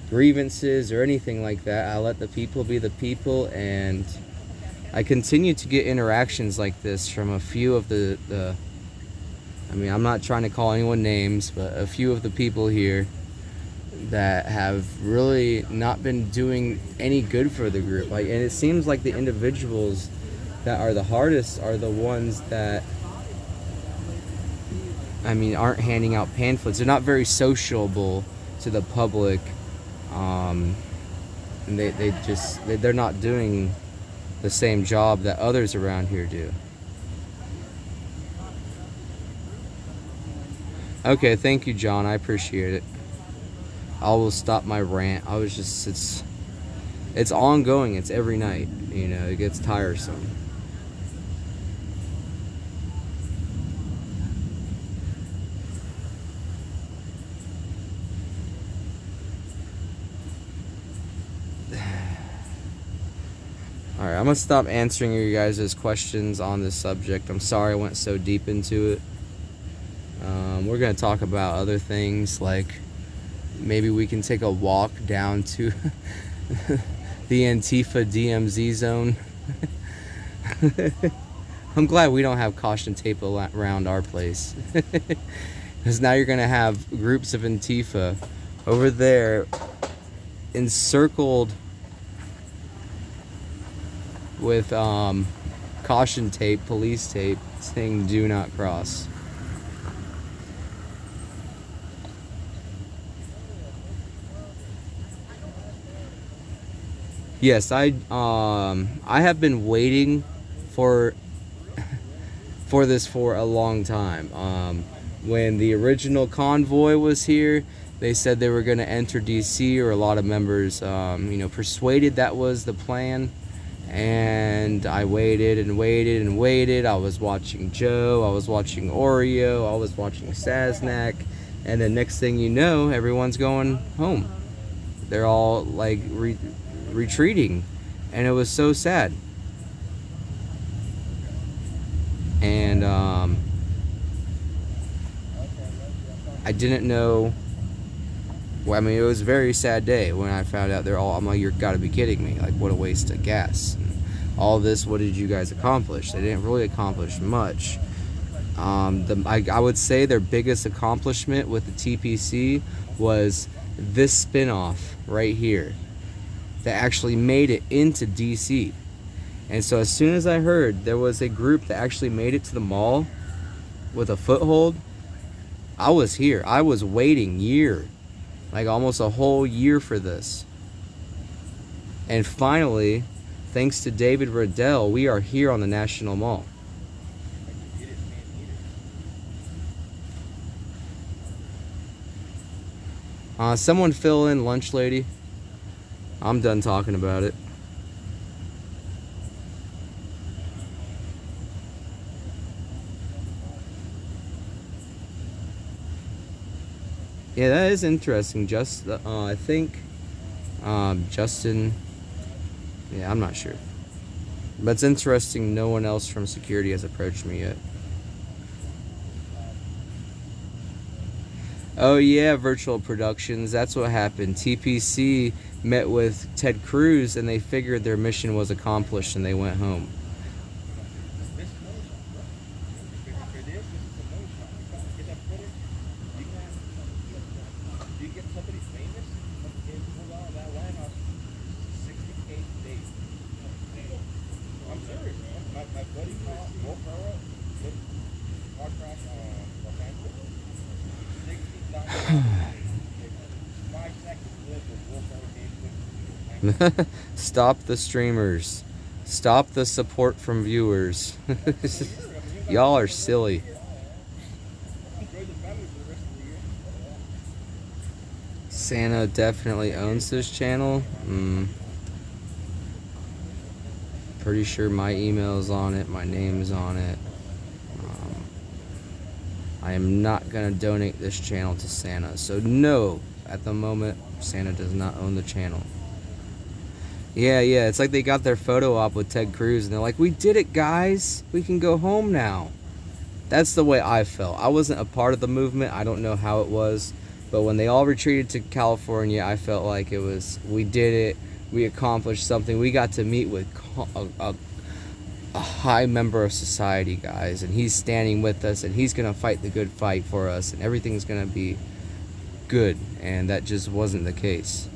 grievances or anything like that. I let the people be the people, and I continue to get interactions like this from a few of the I mean, I'm not trying to call anyone names, but a few of the people here that have really not been doing any good for the group. Like, and it seems like the individuals that are the hardest are the ones that, I mean, aren't handing out pamphlets. They're not very sociable to the public, and they're not doing the same job that others around here do. Okay, thank you, John. I appreciate it. I will stop my rant. I was just, it's ongoing. It's every night. You know, it gets tiresome. Alright, I'm gonna stop answering you guys' questions on this subject. I'm sorry I went so deep into it. We're gonna talk about other things, like maybe we can take a walk down to the Antifa DMZ zone. I'm glad we don't have caution tape around our place, because now you're gonna have groups of Antifa over there encircled with caution tape, police tape, saying do not cross. Yes, I have been waiting for this for a long time. When the original convoy was here, they said they were going to enter DC, or a lot of members, persuaded that was the plan. And I waited and waited and waited. I was watching Joe, I was watching Oreo, I was watching Saznak, and the next thing you know, everyone's going home. They're all like retreating, and it was so sad. And I didn't know. Well, I mean, it was a very sad day when I found out they're all. I'm like, you're got to be kidding me! Like, what a waste of gas! And all this. What did you guys accomplish? They didn't really accomplish much. I would say their biggest accomplishment with the TPC was this spin-off right here that actually made it into DC. And so as soon as I heard there was a group that actually made it to the mall with a foothold, I was here. I was waiting like almost a whole year for this. And finally, thanks to David Riddell, we are here on the National Mall. Someone fill in lunch lady. I'm done talking about it. Yeah, that is interesting. I think Justin. Yeah, I'm not sure. But it's interesting. No one else from security has approached me yet. Oh yeah, virtual productions. That's what happened. TPC met with Ted Cruz, and they figured their mission was accomplished, and they went home. Stop the streamers. Stop the support from viewers. Y'all are silly. Santa definitely owns this channel. Pretty sure my email's on it, my name's on it. I am not gonna donate this channel to Santa. So no, at the moment, Santa does not own the channel. Yeah, it's like they got their photo op with Ted Cruz, and they're like, we did it, guys. We can go home now. That's the way I felt. I wasn't a part of the movement. I don't know how it was. But when they all retreated to California, I felt like it was, we did it. We accomplished something. We got to meet with a high member of society, guys. And he's standing with us, and he's going to fight the good fight for us. And everything's going to be good. And that just wasn't the case.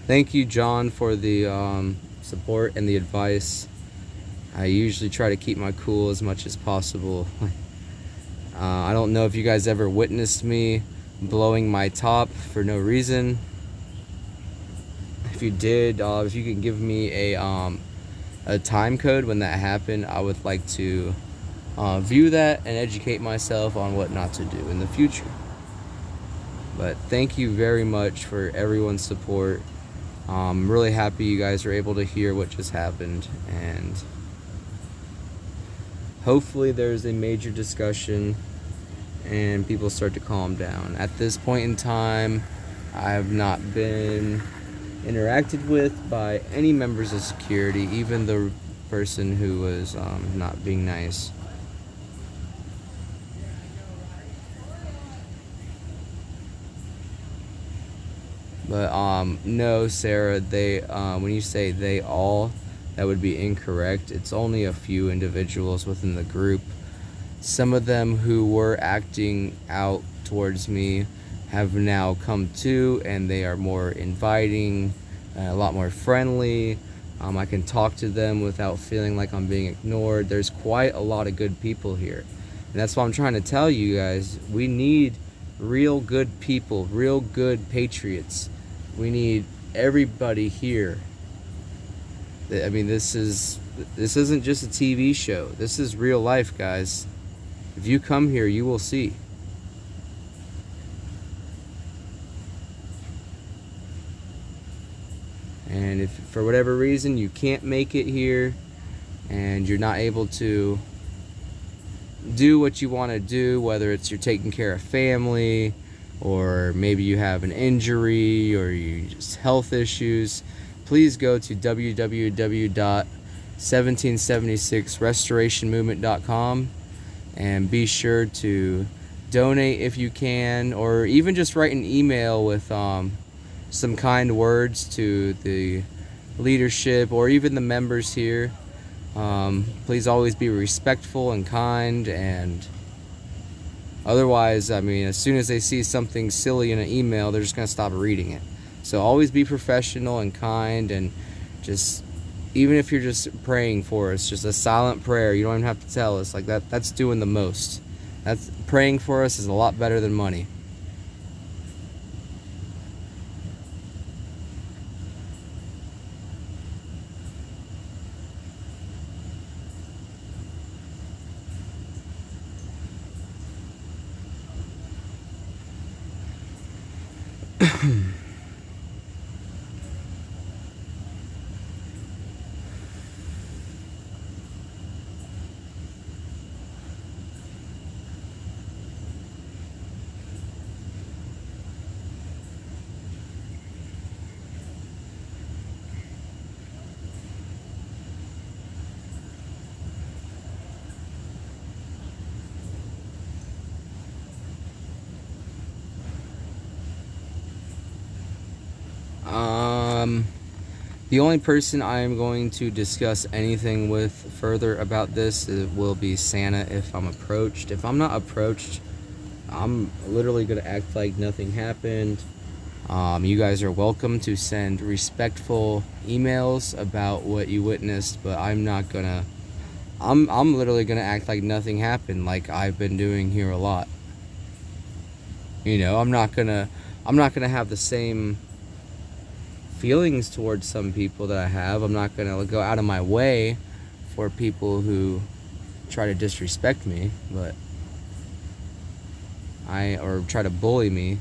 Thank you, John, for the support and the advice. I usually try to keep my cool as much as possible. I don't know if you guys ever witnessed me blowing my top for no reason. If you did, if you could give me a time code when that happened, I would like to view that and educate myself on what not to do in the future. But thank you very much for everyone's support. I'm really happy you guys are able to hear what just happened, and hopefully there's a major discussion and people start to calm down. At this point in time, I have not been interacted with by any members of security, even the person who was not being nice. But no, Sarah, they when you say they all, that would be incorrect. It's only a few individuals within the group. Some of them who were acting out towards me have now come to, and they are more inviting, a lot more friendly. I can talk to them without feeling like I'm being ignored. There's quite a lot of good people here. And that's what I'm trying to tell you guys. We need real good people, real good patriots. We need everybody here. I mean, this isn't just a TV show. This is real life, guys. If you come here, you will see. And if for whatever reason you can't make it here and you're not able to do what you want to do, whether it's you're taking care of family, or maybe you have an injury, or you just health issues, please go to www.1776restorationmovement.com and be sure to donate if you can, or even just write an email with some kind words to the leadership or even the members here. Please always be respectful and kind, and otherwise, I mean, as soon as they see something silly in an email, they're just going to stop reading it. So always be professional and kind, and just, even if you're just praying for us, just a silent prayer, you don't even have to tell us, like that's doing the most. That's praying for us is a lot better than money. The only person I am going to discuss anything with further about this will be Santa if I'm approached. If I'm not approached, I'm literally going to act like nothing happened. You guys are welcome to send respectful emails about what you witnessed, but I'm not gonna, I'm literally gonna act like nothing happened, like I've been doing here a lot. You know, I'm not gonna have the same feelings towards some people that I have. I'm not gonna go out of my way for people who try to disrespect me, but or try to bully me.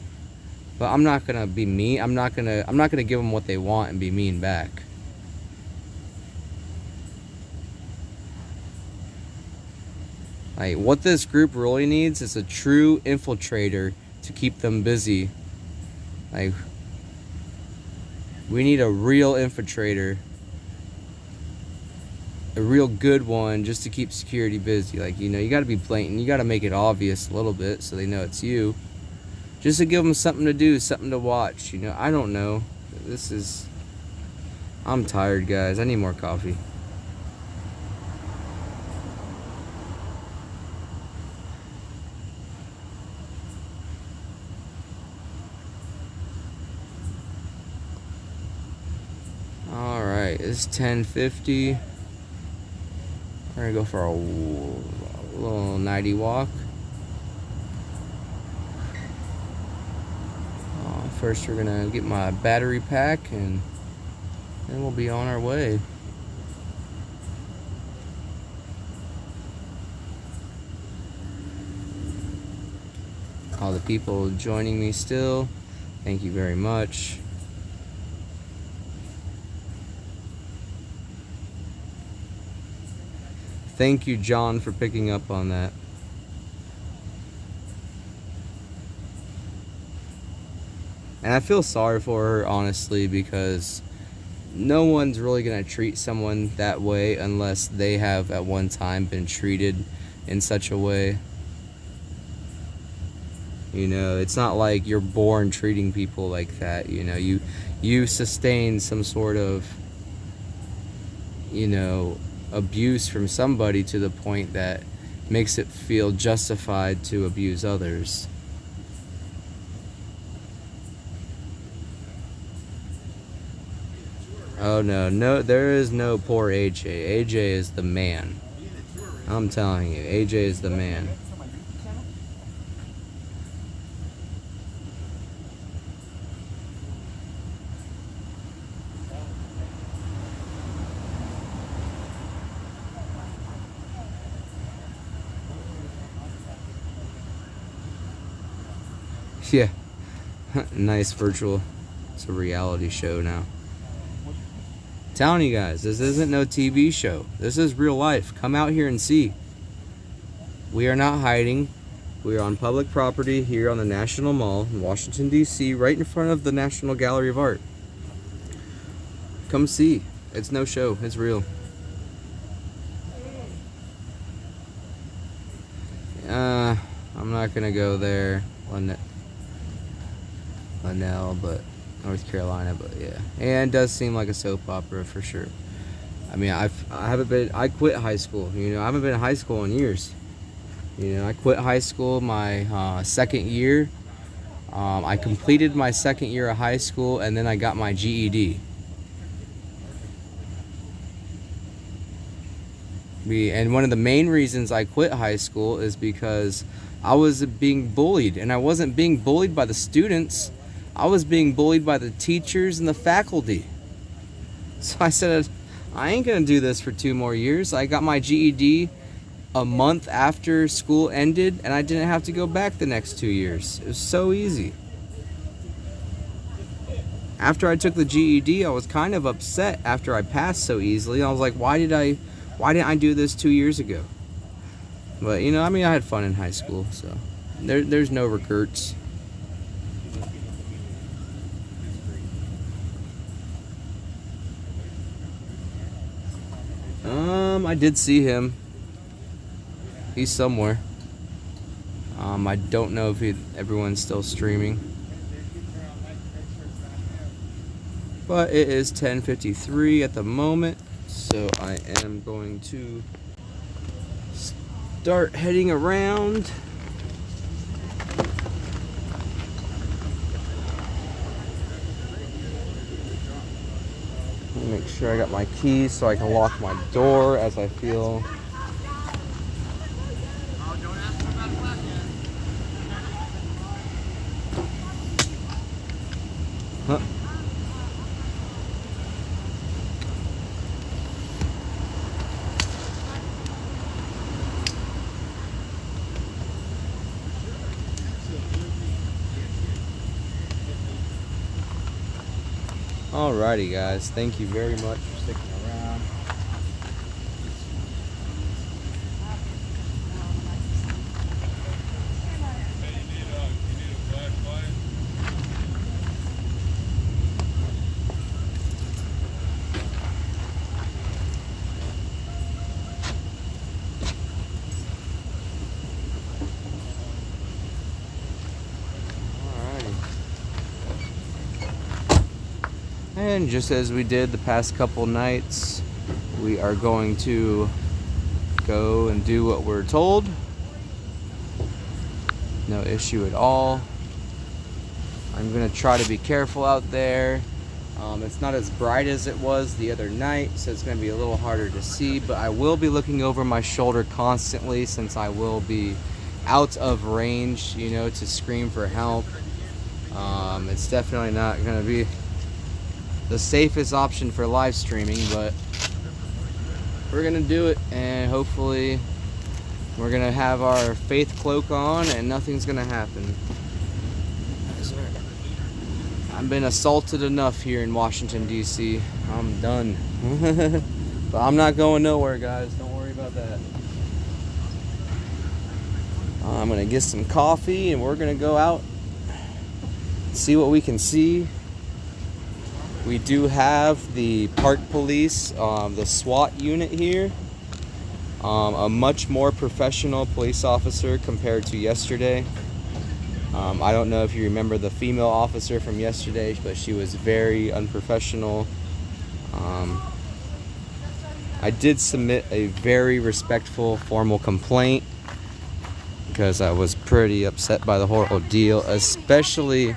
But I'm not gonna be mean. I'm not gonna give them what they want and be mean back. Like, what this group really needs is a true infiltrator to keep them busy. Like, we need a real infiltrator, a real good one, just to keep security busy. Like, you know, you got to be blatant. You got to make it obvious a little bit so they know it's you. Just to give them something to do, something to watch. You know, I don't know. I'm tired, guys. I need more coffee. Alright, it's 10:50. We're gonna go for a little nighty walk. First, we're gonna get my battery pack, and then we'll be on our way. All the people joining me still, thank you very much. Thank you, John, for picking up on that. And I feel sorry for her, honestly, because no one's really going to treat someone that way unless they have at one time been treated in such a way. You know, it's not like you're born treating people like that. You know, you sustain some sort of, you know, abuse from somebody to the point that makes it feel justified to abuse others. Oh no, there is no poor AJ. AJ is the man. I'm telling you, AJ is the man. Yeah, nice virtual. It's a reality show now. Telling you guys, this isn't no TV show. This is real life. Come out here and see. We are not hiding. We are on public property here on the National Mall in Washington, D.C., right in front of the National Gallery of Art. Come see. It's no show. It's real. I'm not gonna go there. Linnell, but North Carolina, but yeah. And it does seem like a soap opera for sure. I mean, I quit high school, you know. I haven't been in high school in years. You know, I quit high school my second year. I completed my second year of high school, and then I got my GED. And one of the main reasons I quit high school is because I was being bullied, and I wasn't being bullied by the students. I was being bullied by the teachers and the faculty. So I said, I ain't gonna do this for 2 more years. I got my GED a month after school ended, and I didn't have to go back the next 2 years. It was so easy. After I took the GED, I was kind of upset after I passed so easily. I was like, why didn't I do this 2 years ago? But you know, I mean, I had fun in high school, so there's no regrets. I did see him. He's somewhere. I don't know if everyone's still streaming. But it is 10:53 at the moment, so I am going to start heading around. Make sure I got my keys so I can lock my door as I feel. Huh. Alrighty guys, thank you very much for sticking around. And just as we did the past couple nights, we are going to go and do what we're told. No issue at all. I'm going to try to be careful out there. It's not as bright as it was the other night, so it's going to be a little harder to see, but I will be looking over my shoulder constantly since I will be out of range, you know, to scream for help. It's definitely not going to be the safest option for live streaming, but we're gonna do it, and hopefully we're gonna have our faith cloak on and nothing's gonna happen. I've been assaulted enough here in Washington, D.C. I'm done. But I'm not going nowhere, guys. Don't worry about that. I'm gonna get some coffee and we're gonna go out, see what we can see. We do have the park police, the SWAT unit here. A much more professional police officer compared to yesterday. I don't know if you remember the female officer from yesterday, but she was very unprofessional. I did submit a very respectful formal complaint because I was pretty upset by the whole ordeal, especially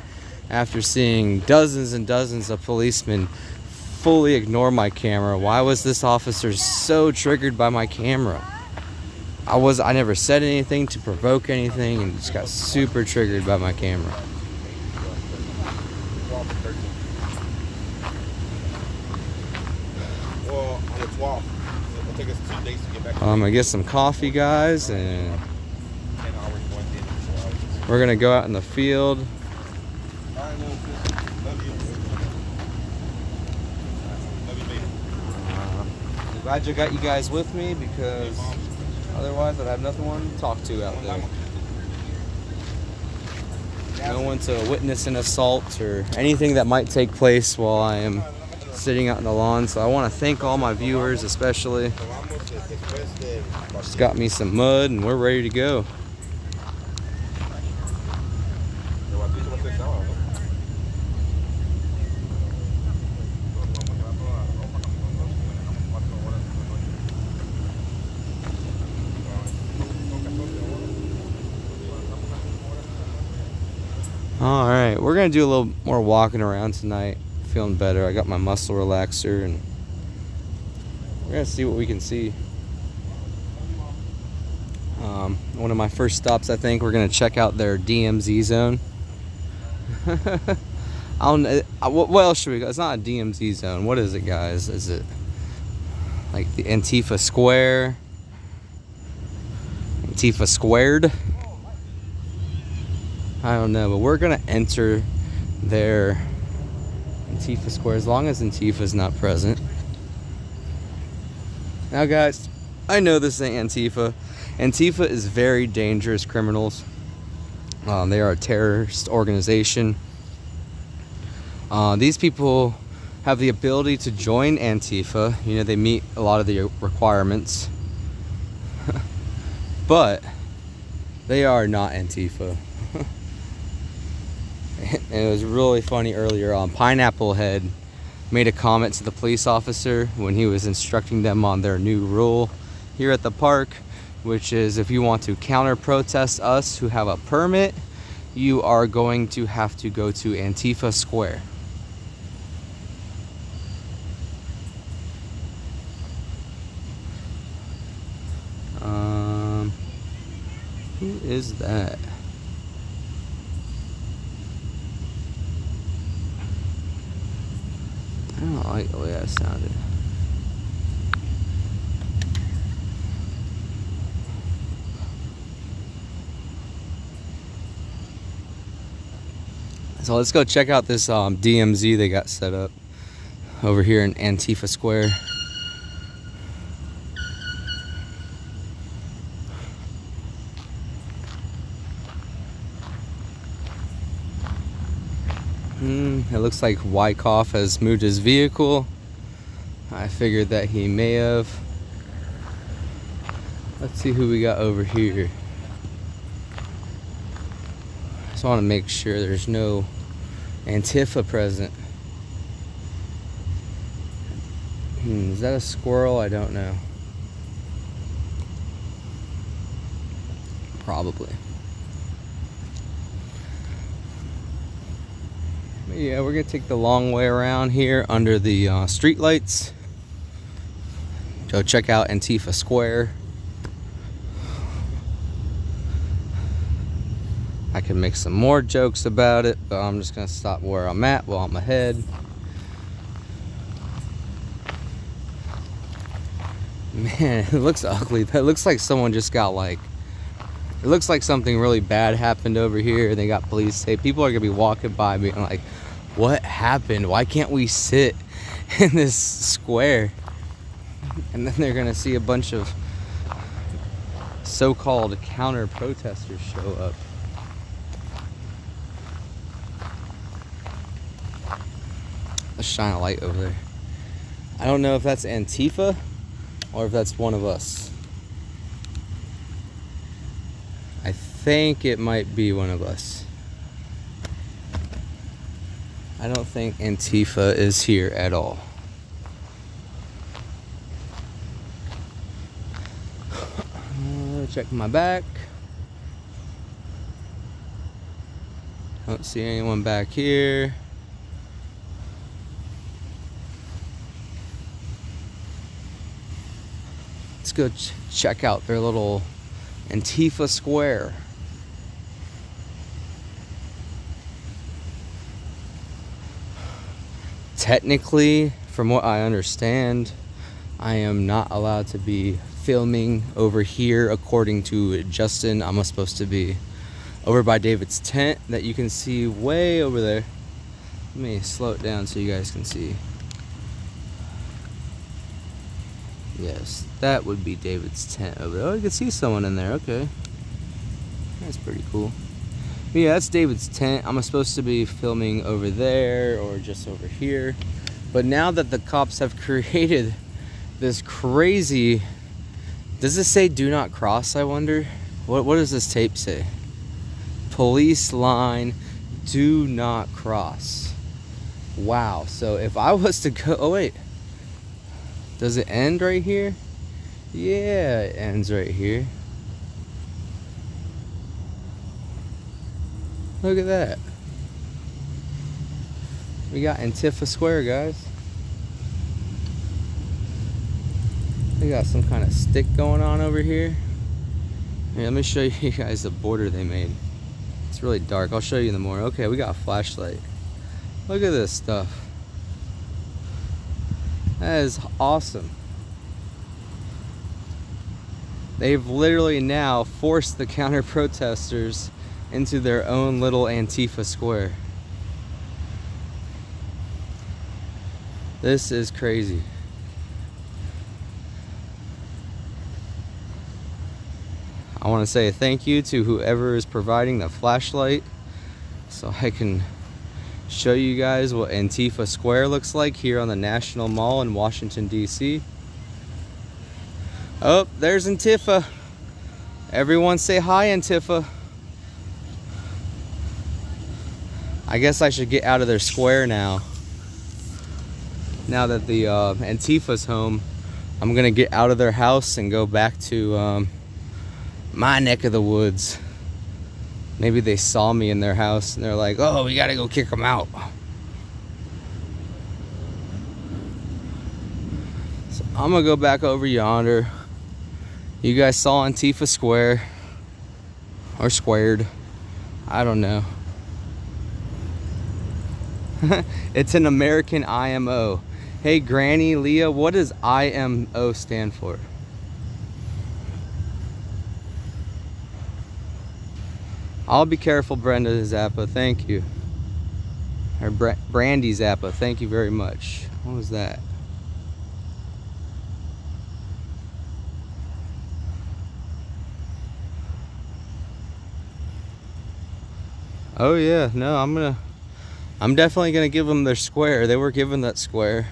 after seeing dozens and dozens of policemen fully ignore my camera. Why was this officer so triggered by my camera? I never said anything to provoke anything and just got super triggered by my camera. Well, on the 12th, it'll take us 2 days to get back. I'm gonna get some coffee, guys, and we're gonna go out in the field. I'm glad I got you guys with me because otherwise I'd have nothing to talk to out there. No one to witness an assault or anything that might take place while I am sitting out in the lawn. So I want to thank all my viewers, especially. Just got me some mud and we're ready to go. Alright, we're going to do a little more walking around tonight. Feeling better. I got my muscle relaxer and we're going to see what we can see. One of my first stops, I think, we're going to check out their DMZ zone. What else should we go? It's not a DMZ zone. What is it, guys? Is it like the Antifa Square? Antifa Squared? I don't know, but we're gonna enter their Antifa Square as long as Antifa's not present. Now, guys, I know this ain't Antifa. Antifa is very dangerous criminals. They are a terrorist organization. These people have the ability to join Antifa. You know, they meet a lot of the requirements. But they are not Antifa. And it was really funny earlier on. Pineapple Head made a comment to the police officer when he was instructing them on their new rule here at the park, which is if you want to counter protest us who have a permit, you are going to have to go to Antifa Square. Who is that? I don't like the way that sounded. So let's go check out this DMZ they got set up over here in Antifa Square. It looks like Wyckoff has moved his vehicle. I figured that he may have. Let's see who we got over here. Just want to make sure there's no Antifa present. Is that a squirrel? I don't know. Probably. Yeah, we're gonna take the long way around here under the street lights. Go check out Antifa Square. I can make some more jokes about it, but I'm just gonna stop where I'm at while I'm ahead. Man, it looks ugly. That looks like someone just got like, it looks like something really bad happened over here and they got police tape. People are gonna be walking by being like, what happened? Why can't we sit in this square? And then they're gonna see a bunch of so-called counter protesters show up. Let's shine a light over there. I don't know if that's Antifa or if that's one of us. I think it might be one of us. I don't think Antifa is here at all. Check my back. Don't see anyone back here. Let's go check out their little Antifa square. Technically, from what I understand, I am not allowed to be filming over here. According to Justin, I'm supposed to be over by David's tent that you can see way over there. Let me slow it down so you guys can see. Yes, that would be David's tent over there. Oh, you can see someone in there. Okay, that's pretty cool. But yeah, that's David's tent. I'm supposed to be filming over there or just over here. But now that the cops have created this crazy... Does this say do not cross, I wonder? What does this tape say? Police line, do not cross. Wow, so if I was to go... Oh, wait. Does it end right here? Yeah, it ends right here. Look at that. We got Antifa Square, guys. We got some kind of stick going on over here. Here, let me show you guys the border they made. It's really dark. I'll show you in the morning. Okay, we got a flashlight. Look at this stuff. That is awesome. They've literally now forced the counter protesters into their own little Antifa square. This is crazy. I want to say thank you to whoever is providing the flashlight so I can show you guys what Antifa Square looks like here on the National Mall in Washington, D.C. Oh, there's Antifa. Everyone say hi, Antifa. I guess I should get out of their square now. Now that the Antifa's home, I'm gonna get out of their house and go back to my neck of the woods. Maybe they saw me in their house and they're like, oh, we gotta go kick them out. So I'm gonna go back over yonder. You guys saw Antifa Square. Or squared. I don't know. It's an American IMO. Hey, Granny Leah, what does IMO stand for? I'll be careful, Brenda Zappa. Thank you. Or Brandy Zappa. Thank you very much. What was that? Oh yeah, no, I'm definitely gonna give them their square. They were given that square.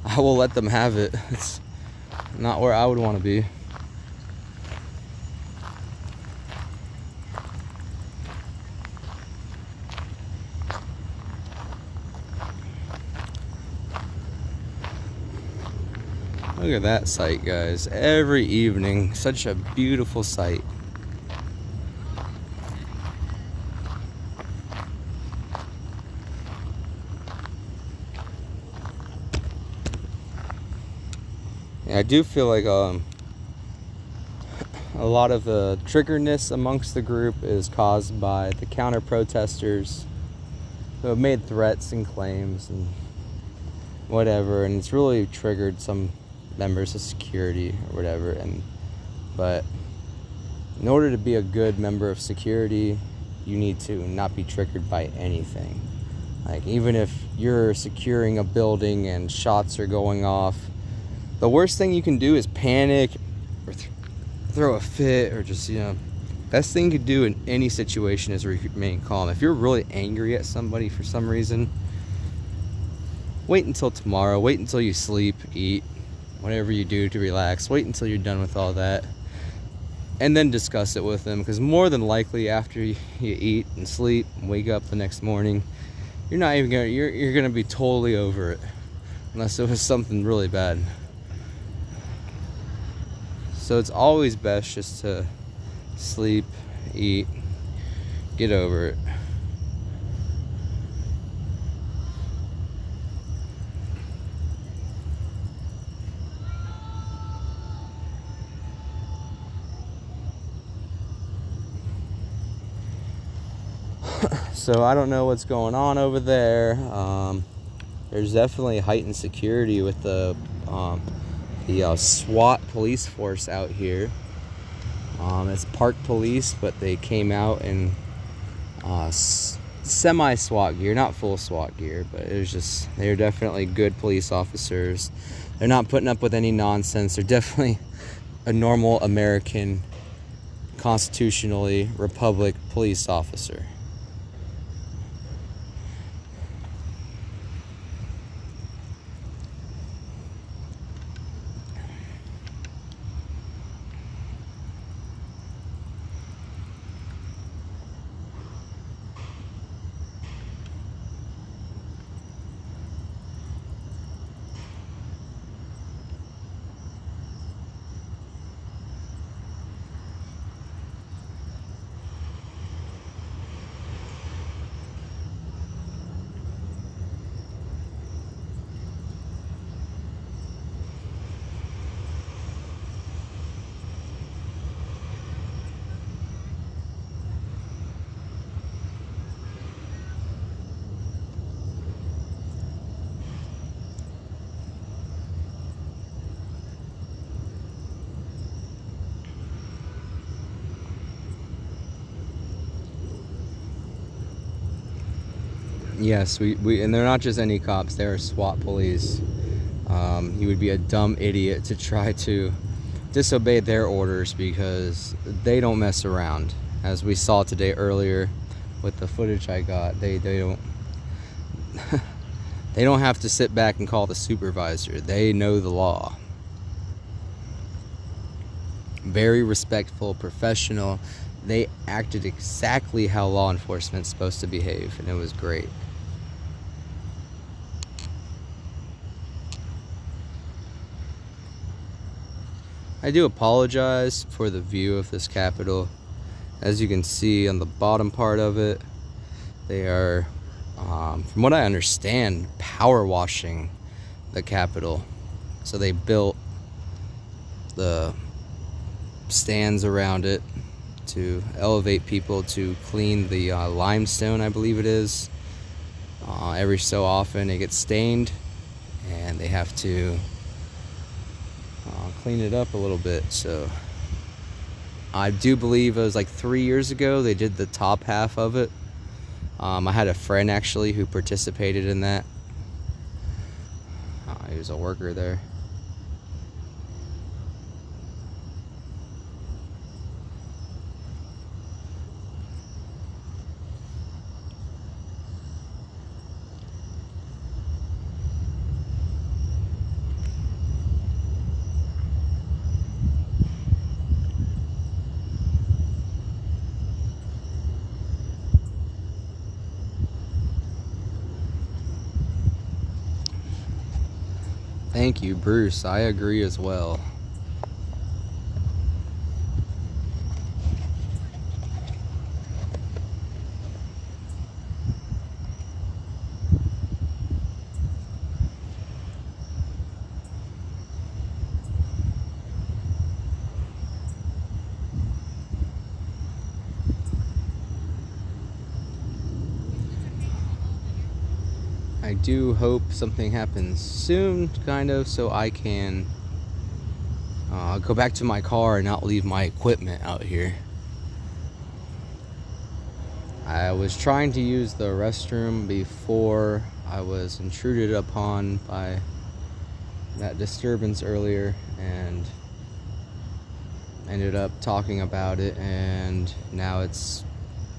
I will let them have it. It's not where I would want to be. Look at that sight, guys. Every evening, such a beautiful sight. I do feel like a lot of the triggerness amongst the group is caused by the counter protesters who have made threats and claims and whatever, and it's really triggered some members of security or whatever. But in order to be a good member of security, you need to not be triggered by anything. Like, even if you're securing a building and shots are going off, the worst thing you can do is panic or throw a fit, or just, best thing you could do in any situation is remain calm. If you're really angry at somebody for some reason, wait until tomorrow. Wait until you sleep, eat, whatever you do to relax. Wait until you're done with all that, and then discuss it with them, because more than likely after you eat and sleep and wake up the next morning, you're not even gonna, you're gonna be totally over it, unless it was something really bad. So it's always best just to sleep, eat, get over it. So I don't know what's going on over there. There's definitely heightened security with the SWAT police force out here. It's park police, but they came out in semi-SWAT gear, not full SWAT gear, but it was just, they're definitely good police officers. They're not putting up with any nonsense. They're definitely a normal American, constitutionally republic police officer. Yes, we and they're not just any cops, they're SWAT police. You would be a dumb idiot to try to disobey their orders, because they don't mess around. As we saw today earlier with the footage I got, they don't they don't have to sit back and call the supervisor. They know the law. Very respectful, professional. They acted exactly how law enforcement's supposed to behave, and it was great. I do apologize for the view of this Capitol. As you can see on the bottom part of it, they are, from what I understand, power washing the Capitol. So they built the stands around it to elevate people, to clean the limestone, I believe it is. Every so often it gets stained, and they have to clean it up a little bit. So I do believe it was like 3 years ago they did the top half of it. I had a friend actually who participated in that. He was a worker there. Thank you, Bruce. I agree as well. I do hope something happens soon, kind of, so I can go back to my car and not leave my equipment out here. I was trying to use the restroom before I was intruded upon by that disturbance earlier, and ended up talking about it, and now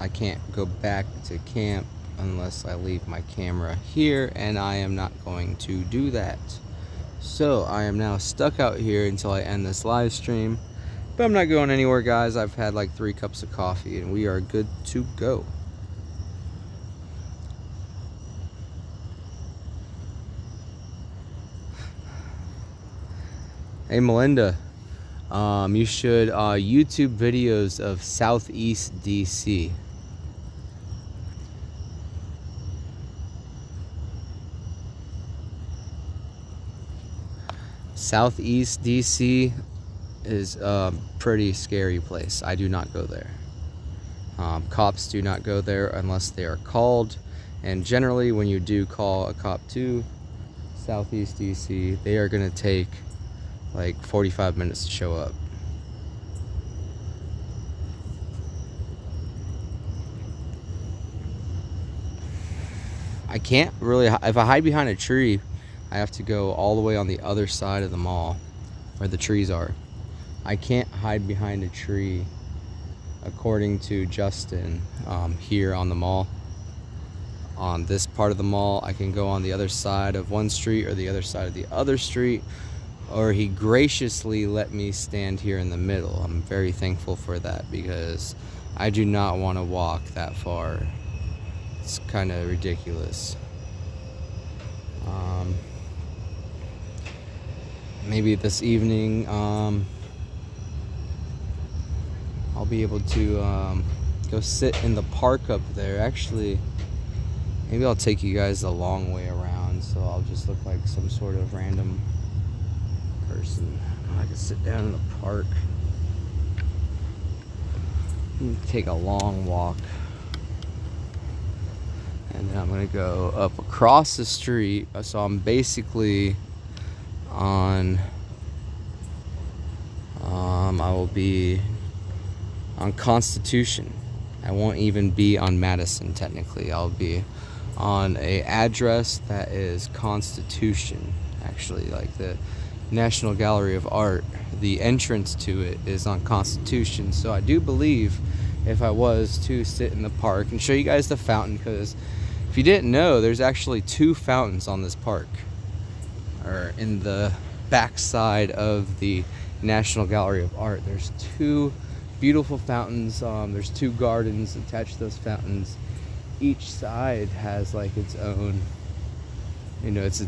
I can't go back to camp unless I leave my camera here, and I am not going to do that. So I am now stuck out here until I end this live stream, but I'm not going anywhere, guys. I've had like 3 cups of coffee and we are good to go. Hey Melinda, you should YouTube videos of Southeast D.C. Southeast D.C. is a pretty scary place. I do not go there. Cops do not go there unless they are called, and generally when you do call a cop to Southeast D.C., they are going to take like 45 minutes to show up. I can't really, if I hide behind a tree, I have to go all the way on the other side of the mall where the trees are. I can't hide behind a tree, according to Justin, here on the mall. On this part of the mall, I can go on the other side of one street or the other side of the other street, or he graciously let me stand here in the middle. I'm very thankful for that because I do not want to walk that far. It's kind of ridiculous. Maybe this evening I'll be able to go sit in the park up there. Actually, maybe I'll take you guys the long way around, so I'll just look like some sort of random person. I can sit down in the park and take a long walk, and then I'm gonna go up across the street, so I'm basically on I will be on Constitution. I won't even be on Madison technically. I'll be on a address that is Constitution, actually, like the National Gallery of Art. The entrance to it is on Constitution. So I do believe if I was to sit in the park and show you guys the fountain, because if you didn't know, there's actually 2 fountains on this park, or in the backside of the National Gallery of Art. There's 2 beautiful fountains. There's 2 gardens attached to those fountains. Each side has like its own, you know, it's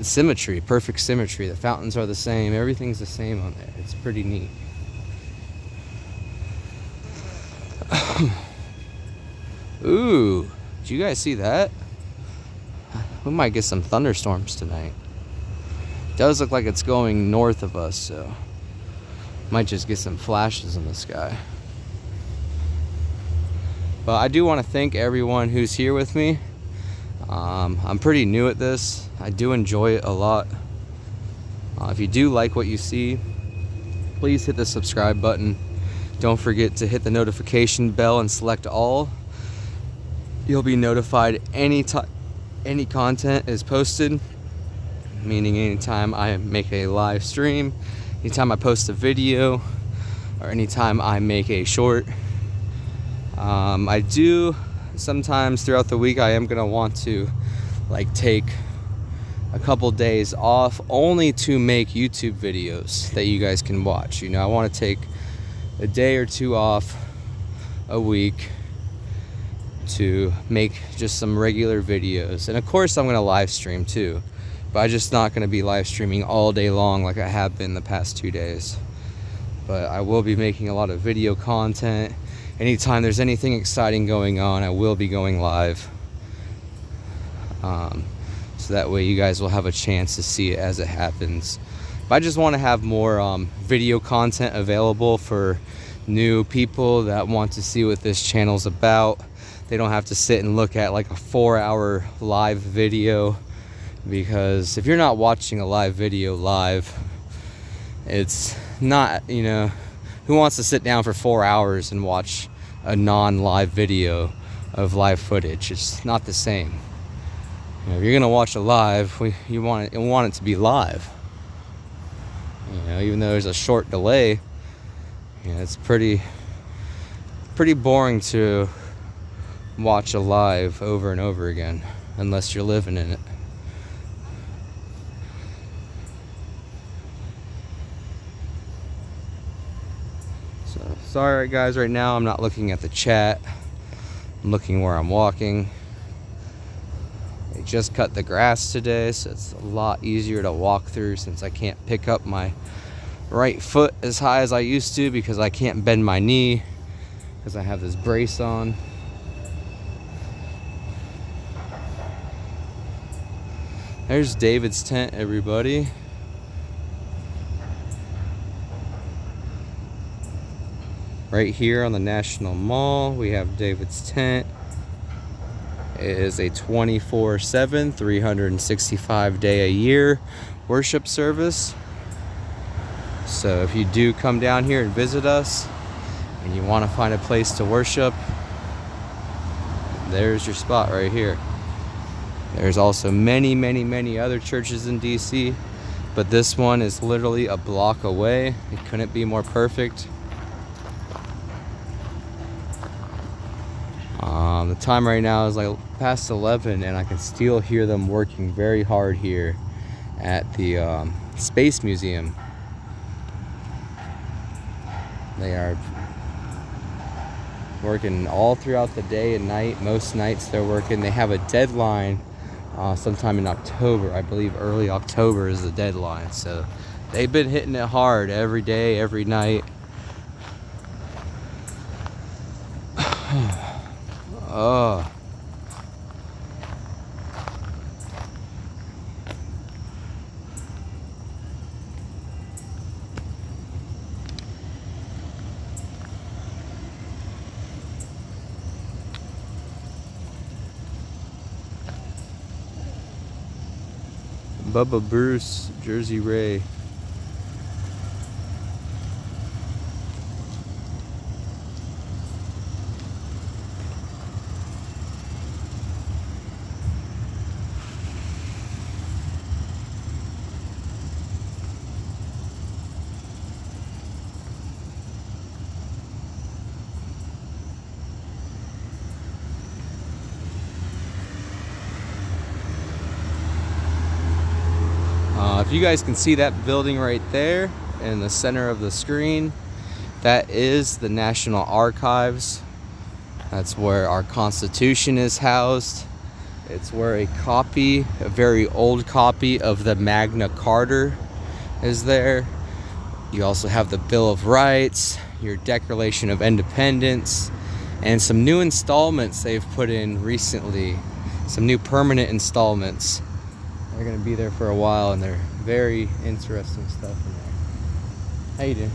symmetry, perfect symmetry. The fountains are the same. Everything's the same on there. It's pretty neat. Ooh, did you guys see that? We might get some thunderstorms tonight. It does look like it's going north of us, so might just get some flashes in the sky. But I do want to thank everyone who's here with me. I'm pretty new at this. I do enjoy it a lot. If you do like what you see, please hit the subscribe button. Don't forget to hit the notification bell and select all. You'll be notified any content is posted, meaning anytime I make a live stream, anytime I post a video, or anytime I make a short. I do sometimes throughout the week, I am gonna want to like take a couple days off only to make YouTube videos that you guys can watch. You know, I want to take a day or 2 off a week to make just some regular videos. And of course I'm gonna live stream too, but I'm just not gonna be live streaming all day long like I have been the past 2 days. But I will be making a lot of video content. Anytime there's anything exciting going on, I will be going live. So that way you guys will have a chance to see it as it happens. But I just want to have more video content available for new people that want to see what this channel's about. They don't have to sit and look at like a 4-hour live video, because if you're not watching a live video live, it's not, you know, who wants to sit down for 4 hours and watch a non-live video of live footage? It's not the same. You know, if you're gonna watch a live, you want it to be live. You know, even though there's a short delay, you know, it's pretty boring to watch a live over and over again unless you're living in it. So sorry guys, right now I'm not looking at the chat. I'm looking where I'm walking. They just cut the grass today, so it's a lot easier to walk through since I can't pick up my right foot as high as I used to because I can't bend my knee because I have this brace on. There's David's tent, everybody. Right here on the National Mall, we have David's tent. It is a 24/7, 365-day-a-year worship service. So if you do come down here and visit us and you want to find a place to worship, there's your spot right here. There's also many, many, many other churches in DC, but this one is literally a block away. It couldn't be more perfect. The time right now is like past 11 and I can still hear them working very hard here at the Space Museum. They are working all throughout the day and night. Most nights they're working. They have a deadline sometime in October. I believe early October is the deadline. So they've been hitting it hard every day, every night. Oh. Bubba Bruce, Jersey Ray. If you guys can see that building right there in the center of the screen, that is the National Archives. That's where our Constitution is housed. It's where a very old copy of the Magna Carta is there. You also have the Bill of Rights, your Declaration of Independence, and some new installments they've put in recently. Some new permanent installments. They're gonna be there for a while, and they're very interesting stuff in there. How you doing?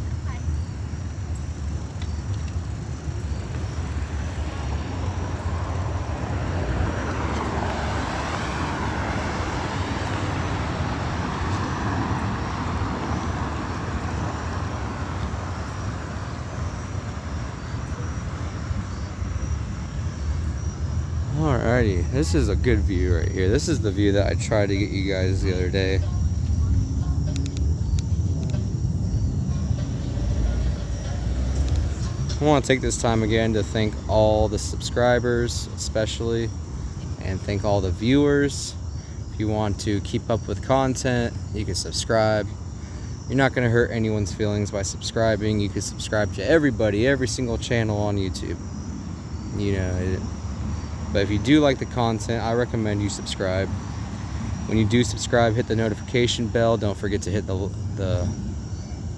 Alrighty, this is a good view right here. This is the view that I tried to get you guys the other day. I want to take this time again to thank all the subscribers, especially, and thank all the viewers. If you want to keep up with content, you can subscribe. You're not going to hurt anyone's feelings by subscribing. You can subscribe to everybody, every single channel on YouTube. You know, but if you do like the content, I recommend you subscribe. When you do subscribe, hit the notification bell. Don't forget to hit the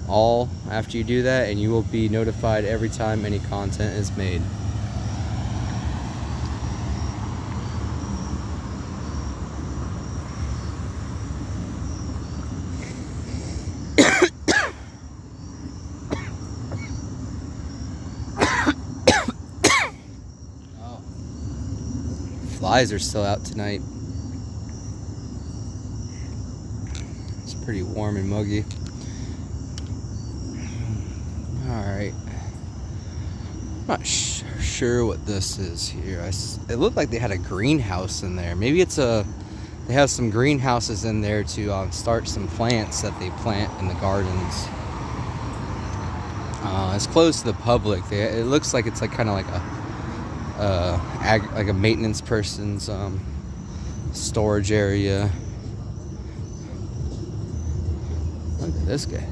all after you do that, and you will be notified every time any content is made. Flies are still out tonight. It's pretty warm and muggy. Alright. I'm not sure what this is here. It looked like they had a greenhouse in there. Maybe they have some greenhouses in there to start some plants that they plant in the gardens. It's closed to the public. It looks like it's like kind of like a maintenance person's storage area. Look at this guy.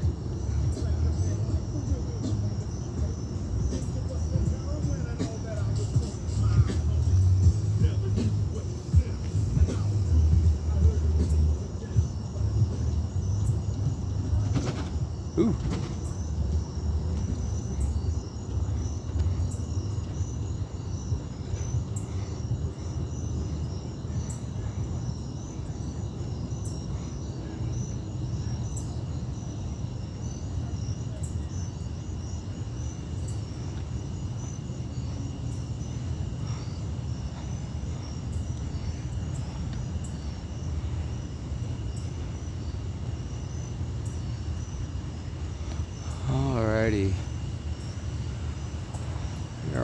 Ooh.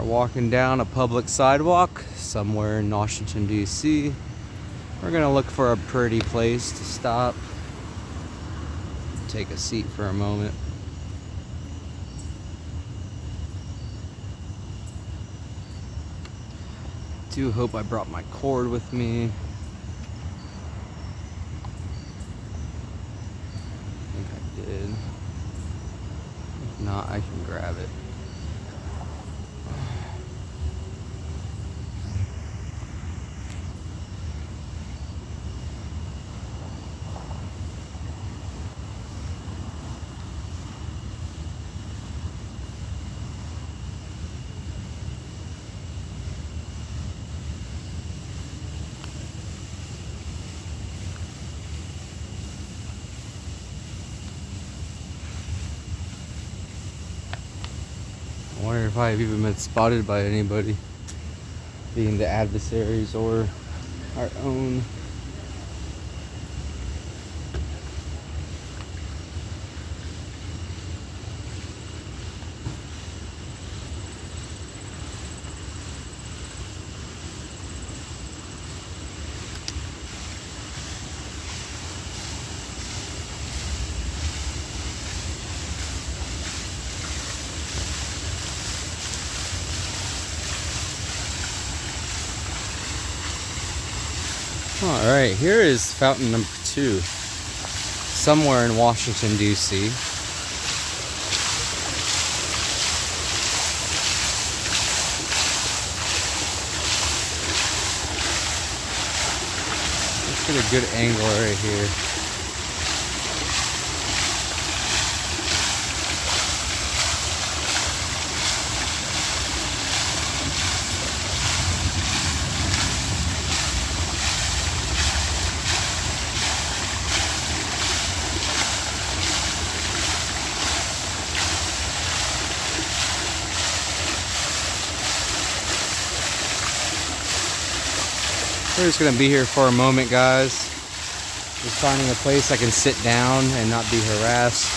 We're walking down a public sidewalk somewhere in Washington, D.C. We're gonna look for a pretty place to stop, take a seat for a moment. Do hope I brought my cord with me. I think I did. If not, I can grab it. I wonder if I've even been spotted by anybody, being the adversaries or our own. Alright, here is fountain number 2, somewhere in Washington, D.C. Let's get a good angle right here. We're just gonna be here for a moment, guys. Just finding a place I can sit down and not be harassed.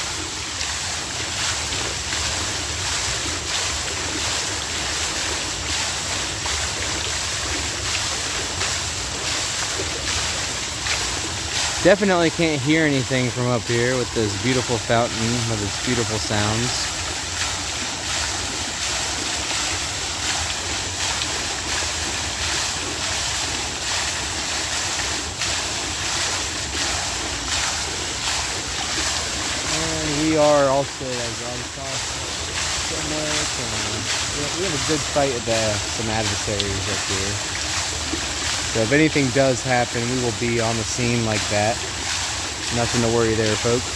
Definitely can't hear anything from up here with this beautiful fountain with its beautiful sounds. We are also, as I saw somewhere, we have a good fight at some adversaries up here. So if anything does happen, we will be on the scene like that. Nothing to worry there, folks.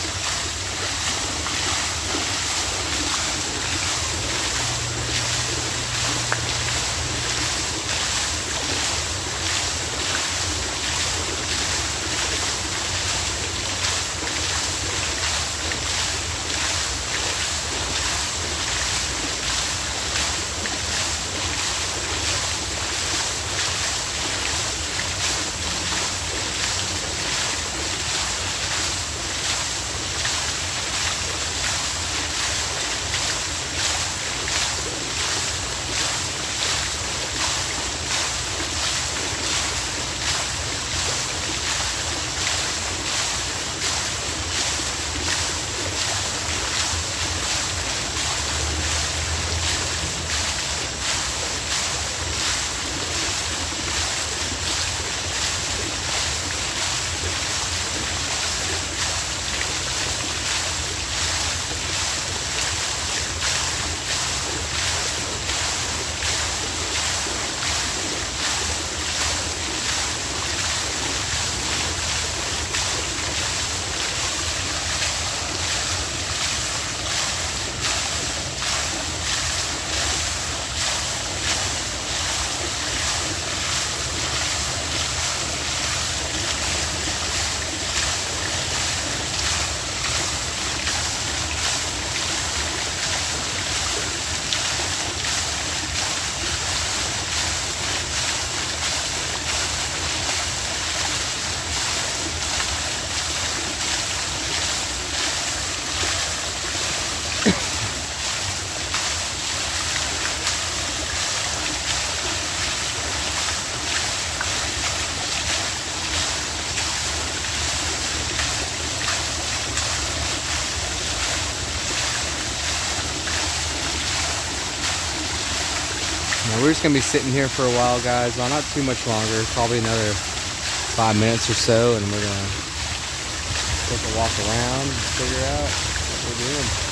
Now, we're just gonna be sitting here for a while, guys. Well, not too much longer, probably another 5 minutes or so, and we're gonna take a walk around and figure out what we're doing.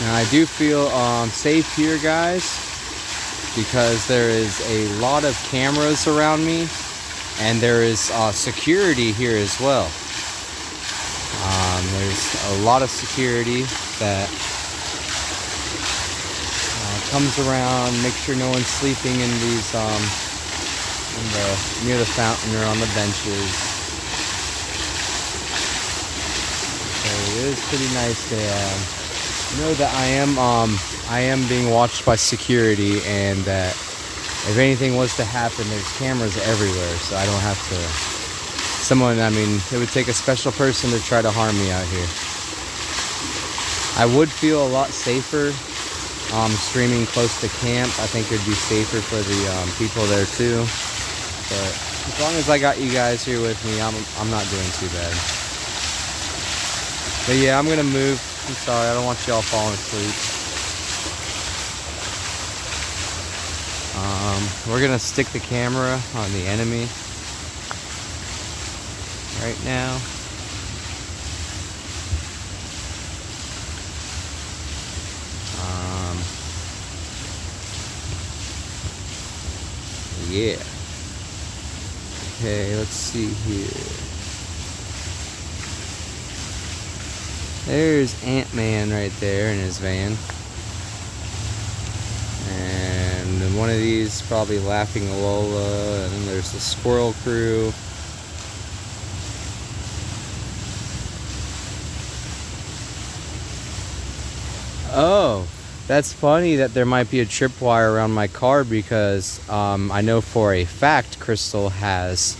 Now I do feel safe here, guys, because there is a lot of cameras around me, and there is security here as well. There's a lot of security that comes around, makes sure no one's sleeping in these near the fountain or on the benches. So it is pretty nice to know that I am being watched by security, and that if anything was to happen, there's cameras everywhere, so I don't have to. I mean, it would take a special person to try to harm me out here. I would feel a lot safer streaming close to camp. I think it'd be safer for the people there too. But as long as I got you guys here with me, I'm not doing too bad. But yeah, I'm gonna move. I'm sorry, I don't want y'all falling asleep. We're gonna stick the camera on the enemy right now. Yeah. Okay, let's see here. There's Ant-Man right there in his van. And then one of these probably Laughing Lola, and then there's the Squirrel Crew. Oh, that's funny that there might be a tripwire around my car, because I know for a fact Crystal has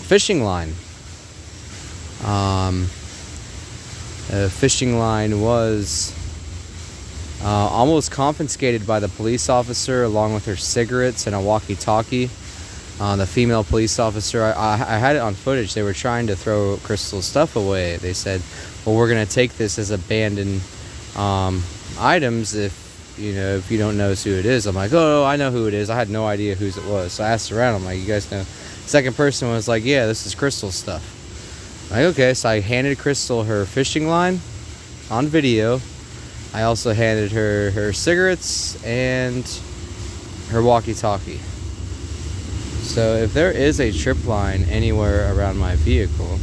fishing line. The fishing line was almost confiscated by the police officer, along with her cigarettes and a walkie-talkie. The female police officer, I had it on footage. They were trying to throw Crystal's stuff away. They said, well, we're going to take this as abandoned items if you don't know who it is. I'm like, oh, I know who it is. I had no idea whose it was. So I asked around. I'm like, you guys know? Second person was like, yeah, this is Crystal's stuff. I'm like, okay. So I handed Crystal her fishing line on video. I also handed her her cigarettes and her walkie-talkie. So if there is a trip line anywhere around my vehicle,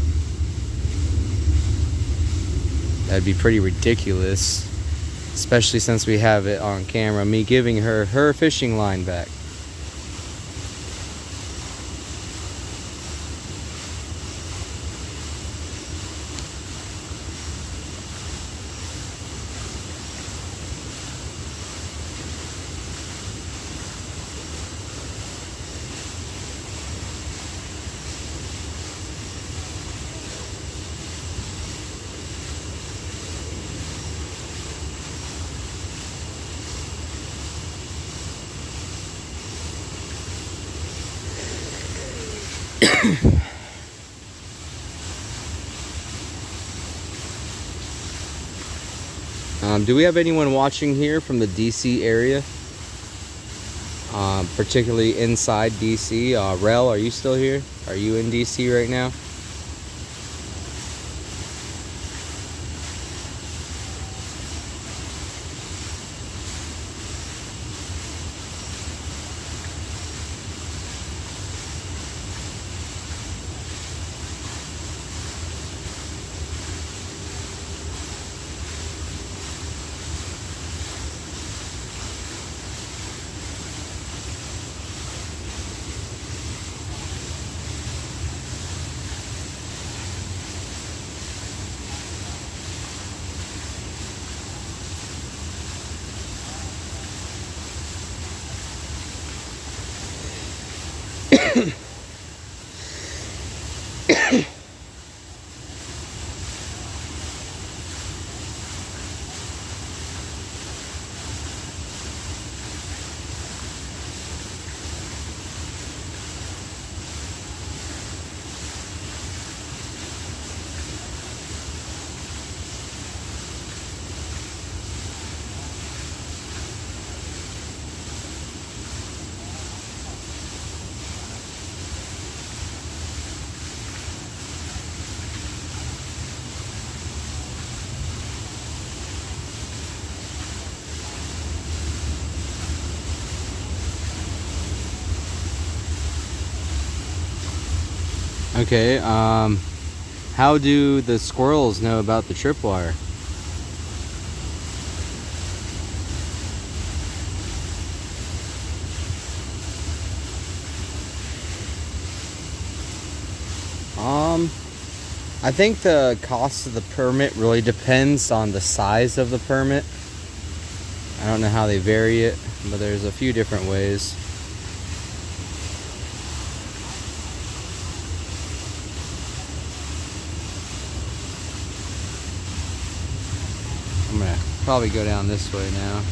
that'd be pretty ridiculous, especially since we have it on camera, me giving her her fishing line back. Do we have anyone watching here from the DC area? Particularly inside DC? Rel, are you still here? Are you in DC right now? Okay, how do the squirrels know about the tripwire? I think the cost of the permit really depends on the size of the permit. I don't know how they vary it, but there's a few different ways. I'm gonna probably go down this way now.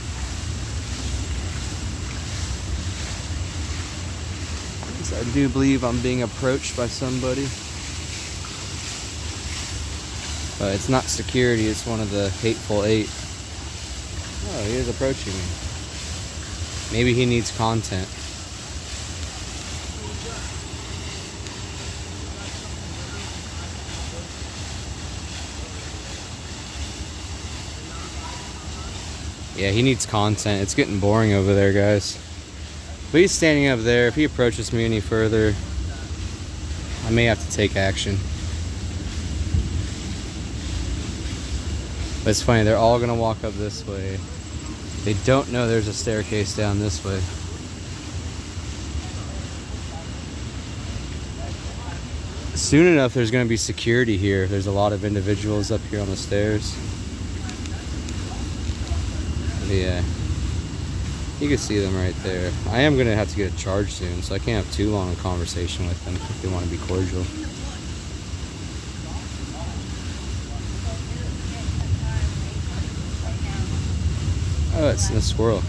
I do believe I'm being approached by somebody. But it's not security, it's one of the Hateful Eight. Oh, he is approaching me. Maybe he needs content. Yeah, he needs content. It's getting boring over there, guys. But he's standing up there. If he approaches me any further, I may have to take action. But it's funny, they're all gonna walk up this way. They don't know there's a staircase down this way. Soon enough, there's gonna be security here. There's a lot of individuals up here on the stairs. But yeah, you can see them right there. I am gonna have to get a charge soon, so I can't have too long a conversation with them if they want to be cordial. Oh, it's a squirrel.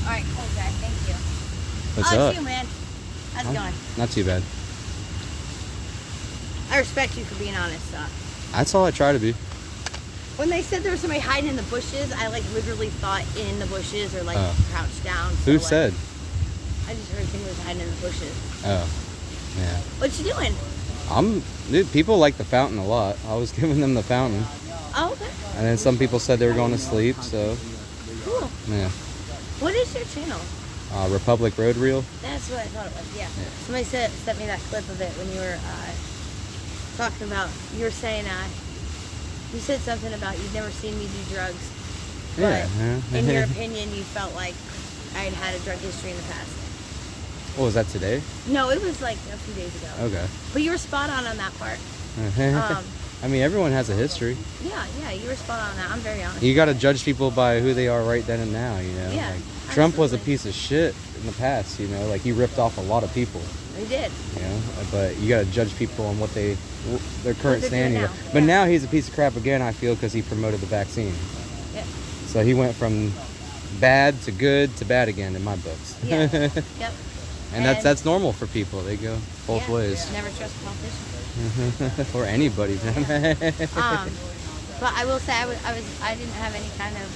Alright, cool, guys. Thank you. What's It's up? you, man. How's it going? Not too bad. I respect you for being honest. That's all I try to be. When they said there was somebody hiding in the bushes, I like literally thought in the bushes or like Oh. crouched down. Who like, said? I just heard somebody was hiding in the bushes. Oh, yeah. What you doing? Dude, people like the fountain a lot. I was giving them the fountain. Oh, okay. And then some people said they were going to sleep, so Cool. yeah. What is your channel? Republic Road Reel. That's what I thought it was. Yeah. Somebody sent me that clip of it when you were talking about. You were saying you said something about you'd never seen me do drugs. But Yeah. in your opinion, you felt like I had a drug history in the past. What was that today? No, it was like a few days ago. Okay. But you were spot on that part. I mean, everyone has a history. Yeah, you were spot on that. I'm very honest. You got to judge people by who they are right then and now, you know? Yeah, Like, Trump was a piece of shit in the past, you know? Like, he ripped off a lot of people, He did. you know? But you got to judge people on what their current they're doing standing. now. But now he's a piece of crap again, I feel, because he promoted the vaccine. Yeah. So he went from bad to good to bad again in my books. Yeah. Yep. And that's normal for people. They go both ways. Never trust a politician. Or anybody. But I will say I didn't have any kind of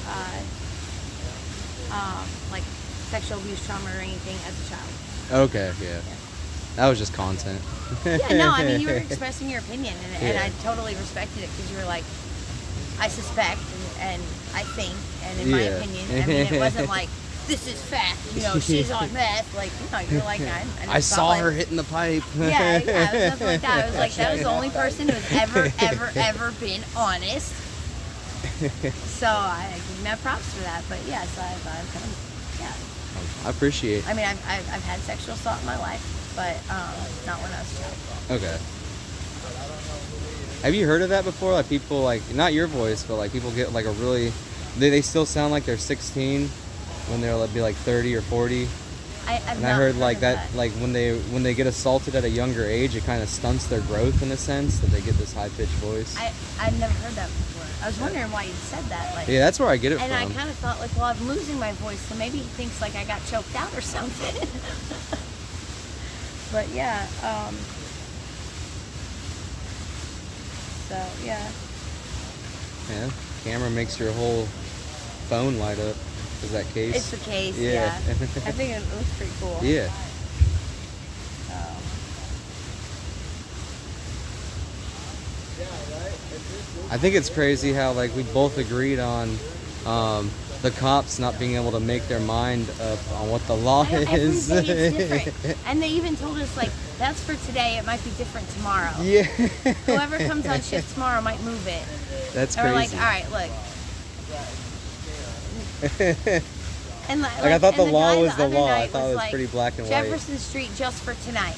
like sexual abuse trauma or anything as a child. Okay, yeah. That was just content. Yeah, no, I mean you were expressing your opinion and I totally respected it because you were like, I suspect and I think and in my opinion, I mean it wasn't like this is fact, you know, she's on meth. Like, you know, you're like, I saw her hitting the pipe. Yeah, it was nothing like that. I was like, that was the only person who has ever been honest. So I give him that props for that. But yes, I've kind of, yeah. I appreciate it. I mean, I've had sexual assault in my life, but not when I was a child. Okay. Have you heard of that before? Like people, like, not your voice, but like people get like a really, they still sound like they're 16 when they'll be like 30 or 40. And I heard like that, like when they get assaulted at a younger age, it kind of stunts their growth in a sense that they get this high pitched voice. I've never heard that before. I was wondering why you said that. Like, yeah, that's where I get it and from. I kind of thought like, well, I'm losing my voice, so maybe he thinks like I got choked out or something. But yeah, so yeah. Yeah, camera makes your whole phone light up. Is that case? It's the case, yeah. I think it looks pretty cool. Yeah. I think it's crazy how like we both agreed on the cops not being able to make their mind up on what the law is. Every day it's different. And they even told us like, that's for today, it might be different tomorrow. Yeah. Whoever comes on shift tomorrow might move it. That's and crazy. we're like, all right, look. And Like, I thought the and law guy was the other law. I night thought it was like, pretty black and white. Jefferson Street just for tonight.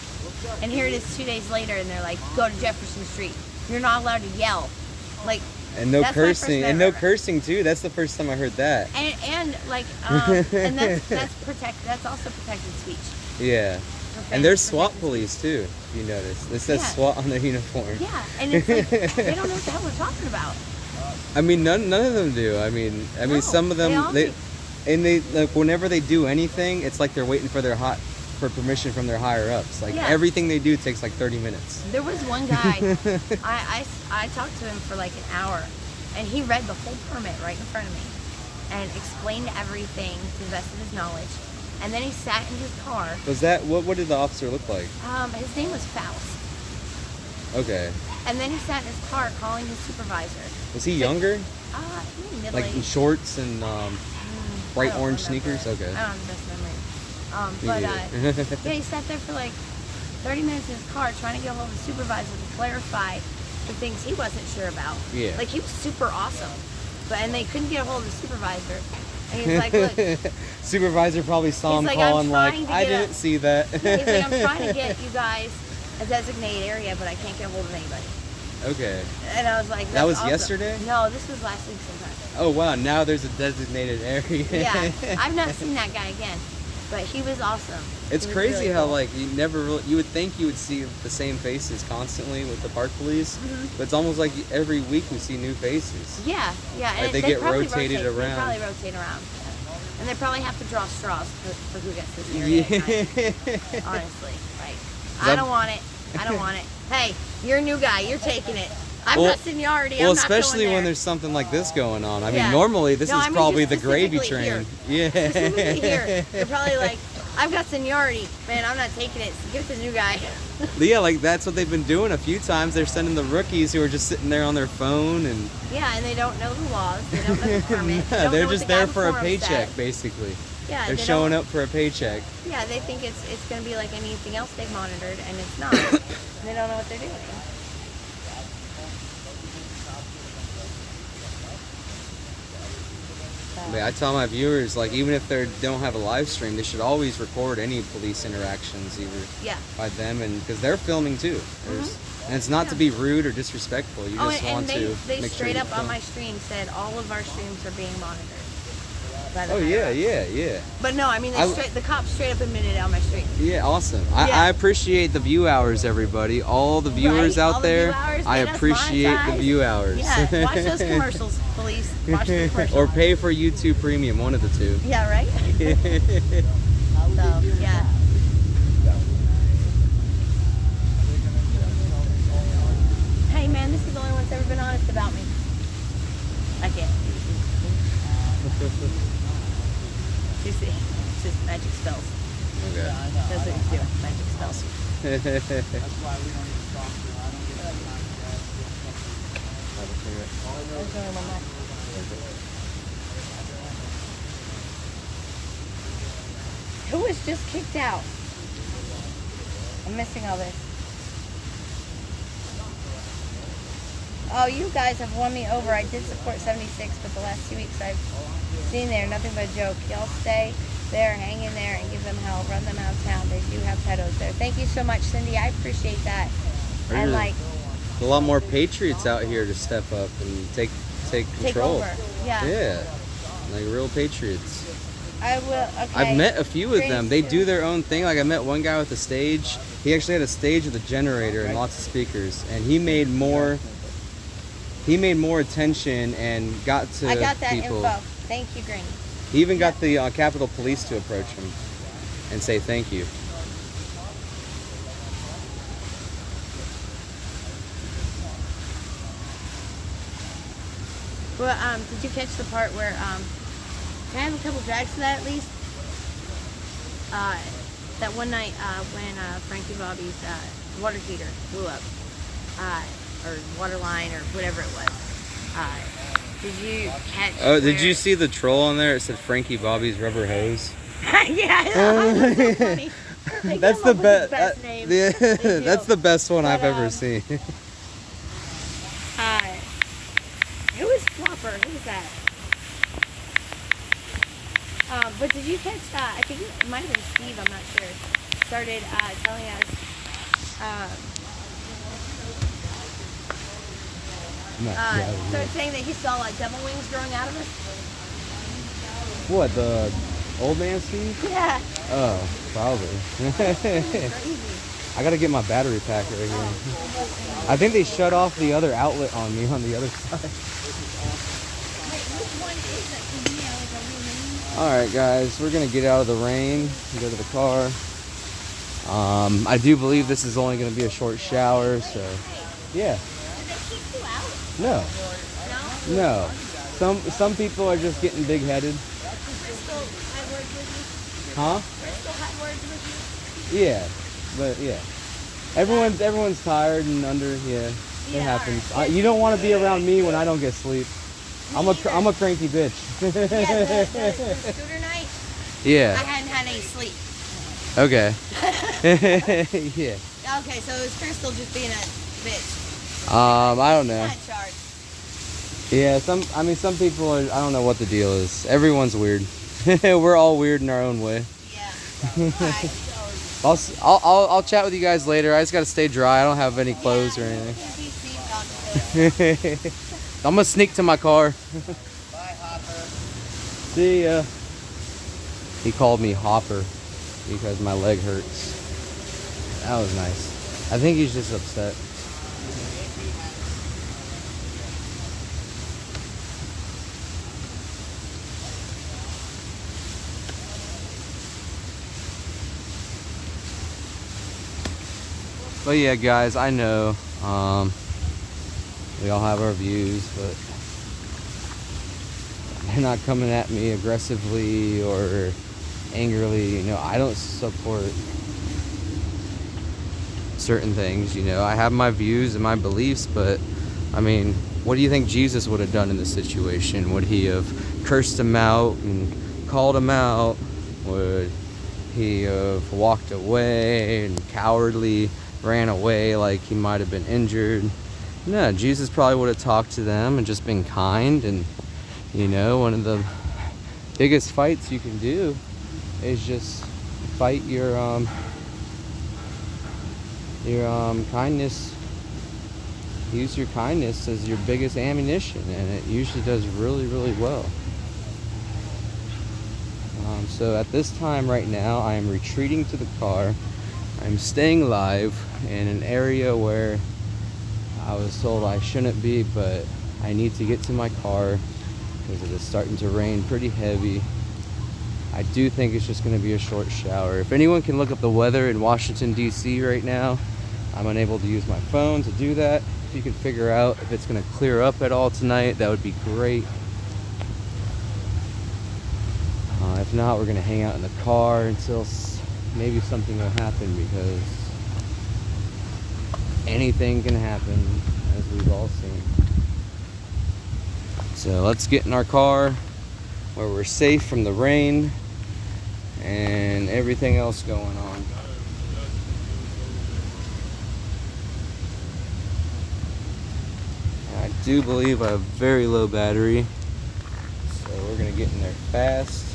And here it is 2 days later, and they're like, go to Jefferson Street. You're not allowed to yell. Like, And no that's my first cursing, and no memory. cursing too. That's the first time I heard that. And like, and that's also protected speech. Yeah. And there's SWAT police too, if you notice. It says Yeah. SWAT on their uniform. Yeah, and it's like, they don't know what the hell we're talking about. I mean, none of them do. I mean, some of them, all do. they like whenever they do anything, it's like they're waiting for for permission from their higher ups. Like Yeah. everything they do takes like 30 minutes. There was one guy, I talked to him for like an hour, and he read the whole permit right in front of me and explained everything to the best of his knowledge. And then he sat in his car. Was that what did the officer look like? His name was Faust. Okay. And then he sat in his car calling his supervisor. Was he younger? Middle Like in age. shorts and bright I don't orange remember. sneakers? Okay. I don't have the best memory. Me But neither. yeah, he sat there for like 30 minutes in his car trying to get a hold of the supervisor to clarify the things he wasn't sure about. Yeah. Like he was super awesome, and they couldn't get a hold of the supervisor. And he's like, look. Supervisor probably saw him He's like, calling I'm like, trying to I get didn't see that. He's like, I'm trying to get you guys a designated area, but I can't get a hold of anybody. Okay. And I was like, That was awesome. yesterday? No, this was last week sometime. Oh wow, now there's a designated area. Yeah, I've not seen that guy again, but he was awesome. It's He was crazy really how cool. like you would think you would see the same faces constantly with the park police, Mhm. but it's almost like every week we see new faces. Yeah, yeah. Like And they get probably rotated rotate, around. They probably rotate around. And they probably have to draw straws for who gets this area. Yeah. Honestly, like, I That- don't want it. I don't want it. Hey, you're a new guy. You're taking it. I'm Well- not seniority. Well, I'm not especially going when there. there's something like this going on. I Yeah. mean, normally this No, is I mean probably just the gravy specifically train. here. Yeah. Specifically here, they're probably like, I've got seniority. Man, I'm not taking it. So give it to the new guy. Yeah, like that's what they've been doing a few times. They're sending the rookies who are just sitting there on their phone and Yeah, and they don't know the laws. They don't know the permit. They yeah, don't they're know what just the guy there for a before 'em paycheck, said. basically. Yeah, they're they showing don't- up for a paycheck. Yeah, they think it's going to be like anything else they've monitored, and it's not. They don't know what they're doing. I mean, I tell my viewers, like, even if they don't have a live stream, they should always record any police interactions, either Yeah. by them and because they're filming too. And it's not to be rude or disrespectful. You Oh, just and want to they make straight sure up on my stream said all of our streams are being monitored. By the Oh higher yeah, ups. yeah, yeah. But no, I mean, the cops straight up admitted it on my stream. Yeah, awesome. Yeah. I appreciate the view hours, everybody. All the viewers Right? out All the there, view hours, I get us appreciate the monetized. view hours. Yeah, watch those commercials, police. Watch the commercials. Or pay for YouTube Premium, one of the two. Yeah, right? So, yeah. Hey, man, this is the only one that's ever been honest about me. I can't. You see, it's just magic spells. Okay. That's what he's doing, magic spells. There's only one left. Who was just kicked out? I'm missing all this. Oh, you guys have won me over. I did support 76, but the last 2 weeks I've seen there, nothing but a joke. Y'all stay there, hang in there, and give them hell. Run them out of town. They do have pedos there. Thank you so much, Cindy. I appreciate that. And like, a lot more patriots out here to step up and take control. over. Yeah. Yeah. Like real patriots. I will. Okay. I've met a few of them. They Trains do their own thing. Like I met one guy with a stage. He actually had a stage with a generator and lots of speakers, and he made more attention and got to I got that people. info. Thank you, Green. He even got the Capitol Police to approach him and say thank you. Well, did you catch the part where, can I have a couple drags to that at least? That one night when Frankie Bobby's water heater blew up, or water line, or whatever it was. Did you catch? Oh, did where- you see the troll on there? It said Frankie Bobby's rubber hose. Yeah, that's so funny. They That's come the up with best names. Yeah, They do. that's the best one I've But, ever seen. Who is Flopper? Who is that? But did you catch, I think it might have been Steve, I'm not sure, started telling us, started saying that he saw like devil wings growing out of us? What, the old man Steve? Yeah. Oh, probably. I gotta get my battery pack right here. I think they shut off the other outlet on me on the other side. Alright guys, we're gonna get out of the rain and go to the car. I do believe this is only gonna be a short shower, so yeah. No. No. Some people are just getting big headed. Huh? Yeah. But yeah. Everyone's tired and under, yeah. It happens. You don't want to be around me when I don't get sleep. I'm a cranky bitch. Yeah, the scooter night. Yeah. I hadn't had any sleep. Okay. Yeah. Okay, so it was Crystal just being a bitch. I don't know. Not charged. Yeah, some people are, I don't know what the deal is. Everyone's weird. We're all weird in our own way. Yeah. I'll chat with you guys later. I just gotta stay dry. I don't have any clothes or anything. I'm gonna sneak to my car. Bye, Hopper. See ya. He called me Hopper because my leg hurts. That was nice. I think he's just upset. But yeah, guys, I know we all have our views, but they're not coming at me aggressively or angrily. You know, I don't support certain things. You know, I have my views and my beliefs, but I mean, what do you think Jesus would have done in this situation? Would he have cursed him out and called him out? Would he have walked away and cowardly ran away like he might have been injured? No, Jesus probably would have talked to them and just been kind. And you know, one of the biggest fights you can do is just fight your kindness. Use your kindness as your biggest ammunition, and it usually does really, really well. So at this time right now, I am retreating to the car. I'm staying live in an area where I was told I shouldn't be, but I need to get to my car because it is starting to rain pretty heavy. I do think it's just going to be a short shower. If anyone can look up the weather in Washington, D.C. right now, I'm unable to use my phone to do that. If you can figure out if it's going to clear up at all tonight, that would be great. If not, we're going to hang out in the car until maybe something will happen, because anything can happen, as we've all seen. So let's get in our car where we're safe from the rain and everything else going on. I do believe I have very low battery, so we're gonna get in there fast.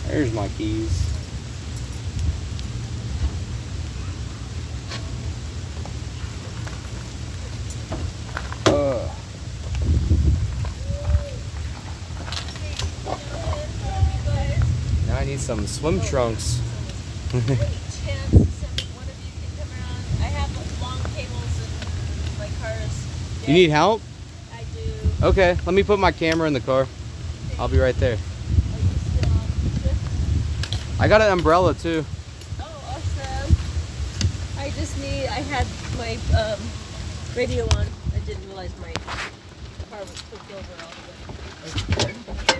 There's my keys. Now I need some swim trunks. I have long cables in my cars. You need help? I do. Okay, let me put my camera in the car. I'll be right there. I got an umbrella too. Oh, awesome. I had my radio on. I didn't realize my car was flipped over all the way.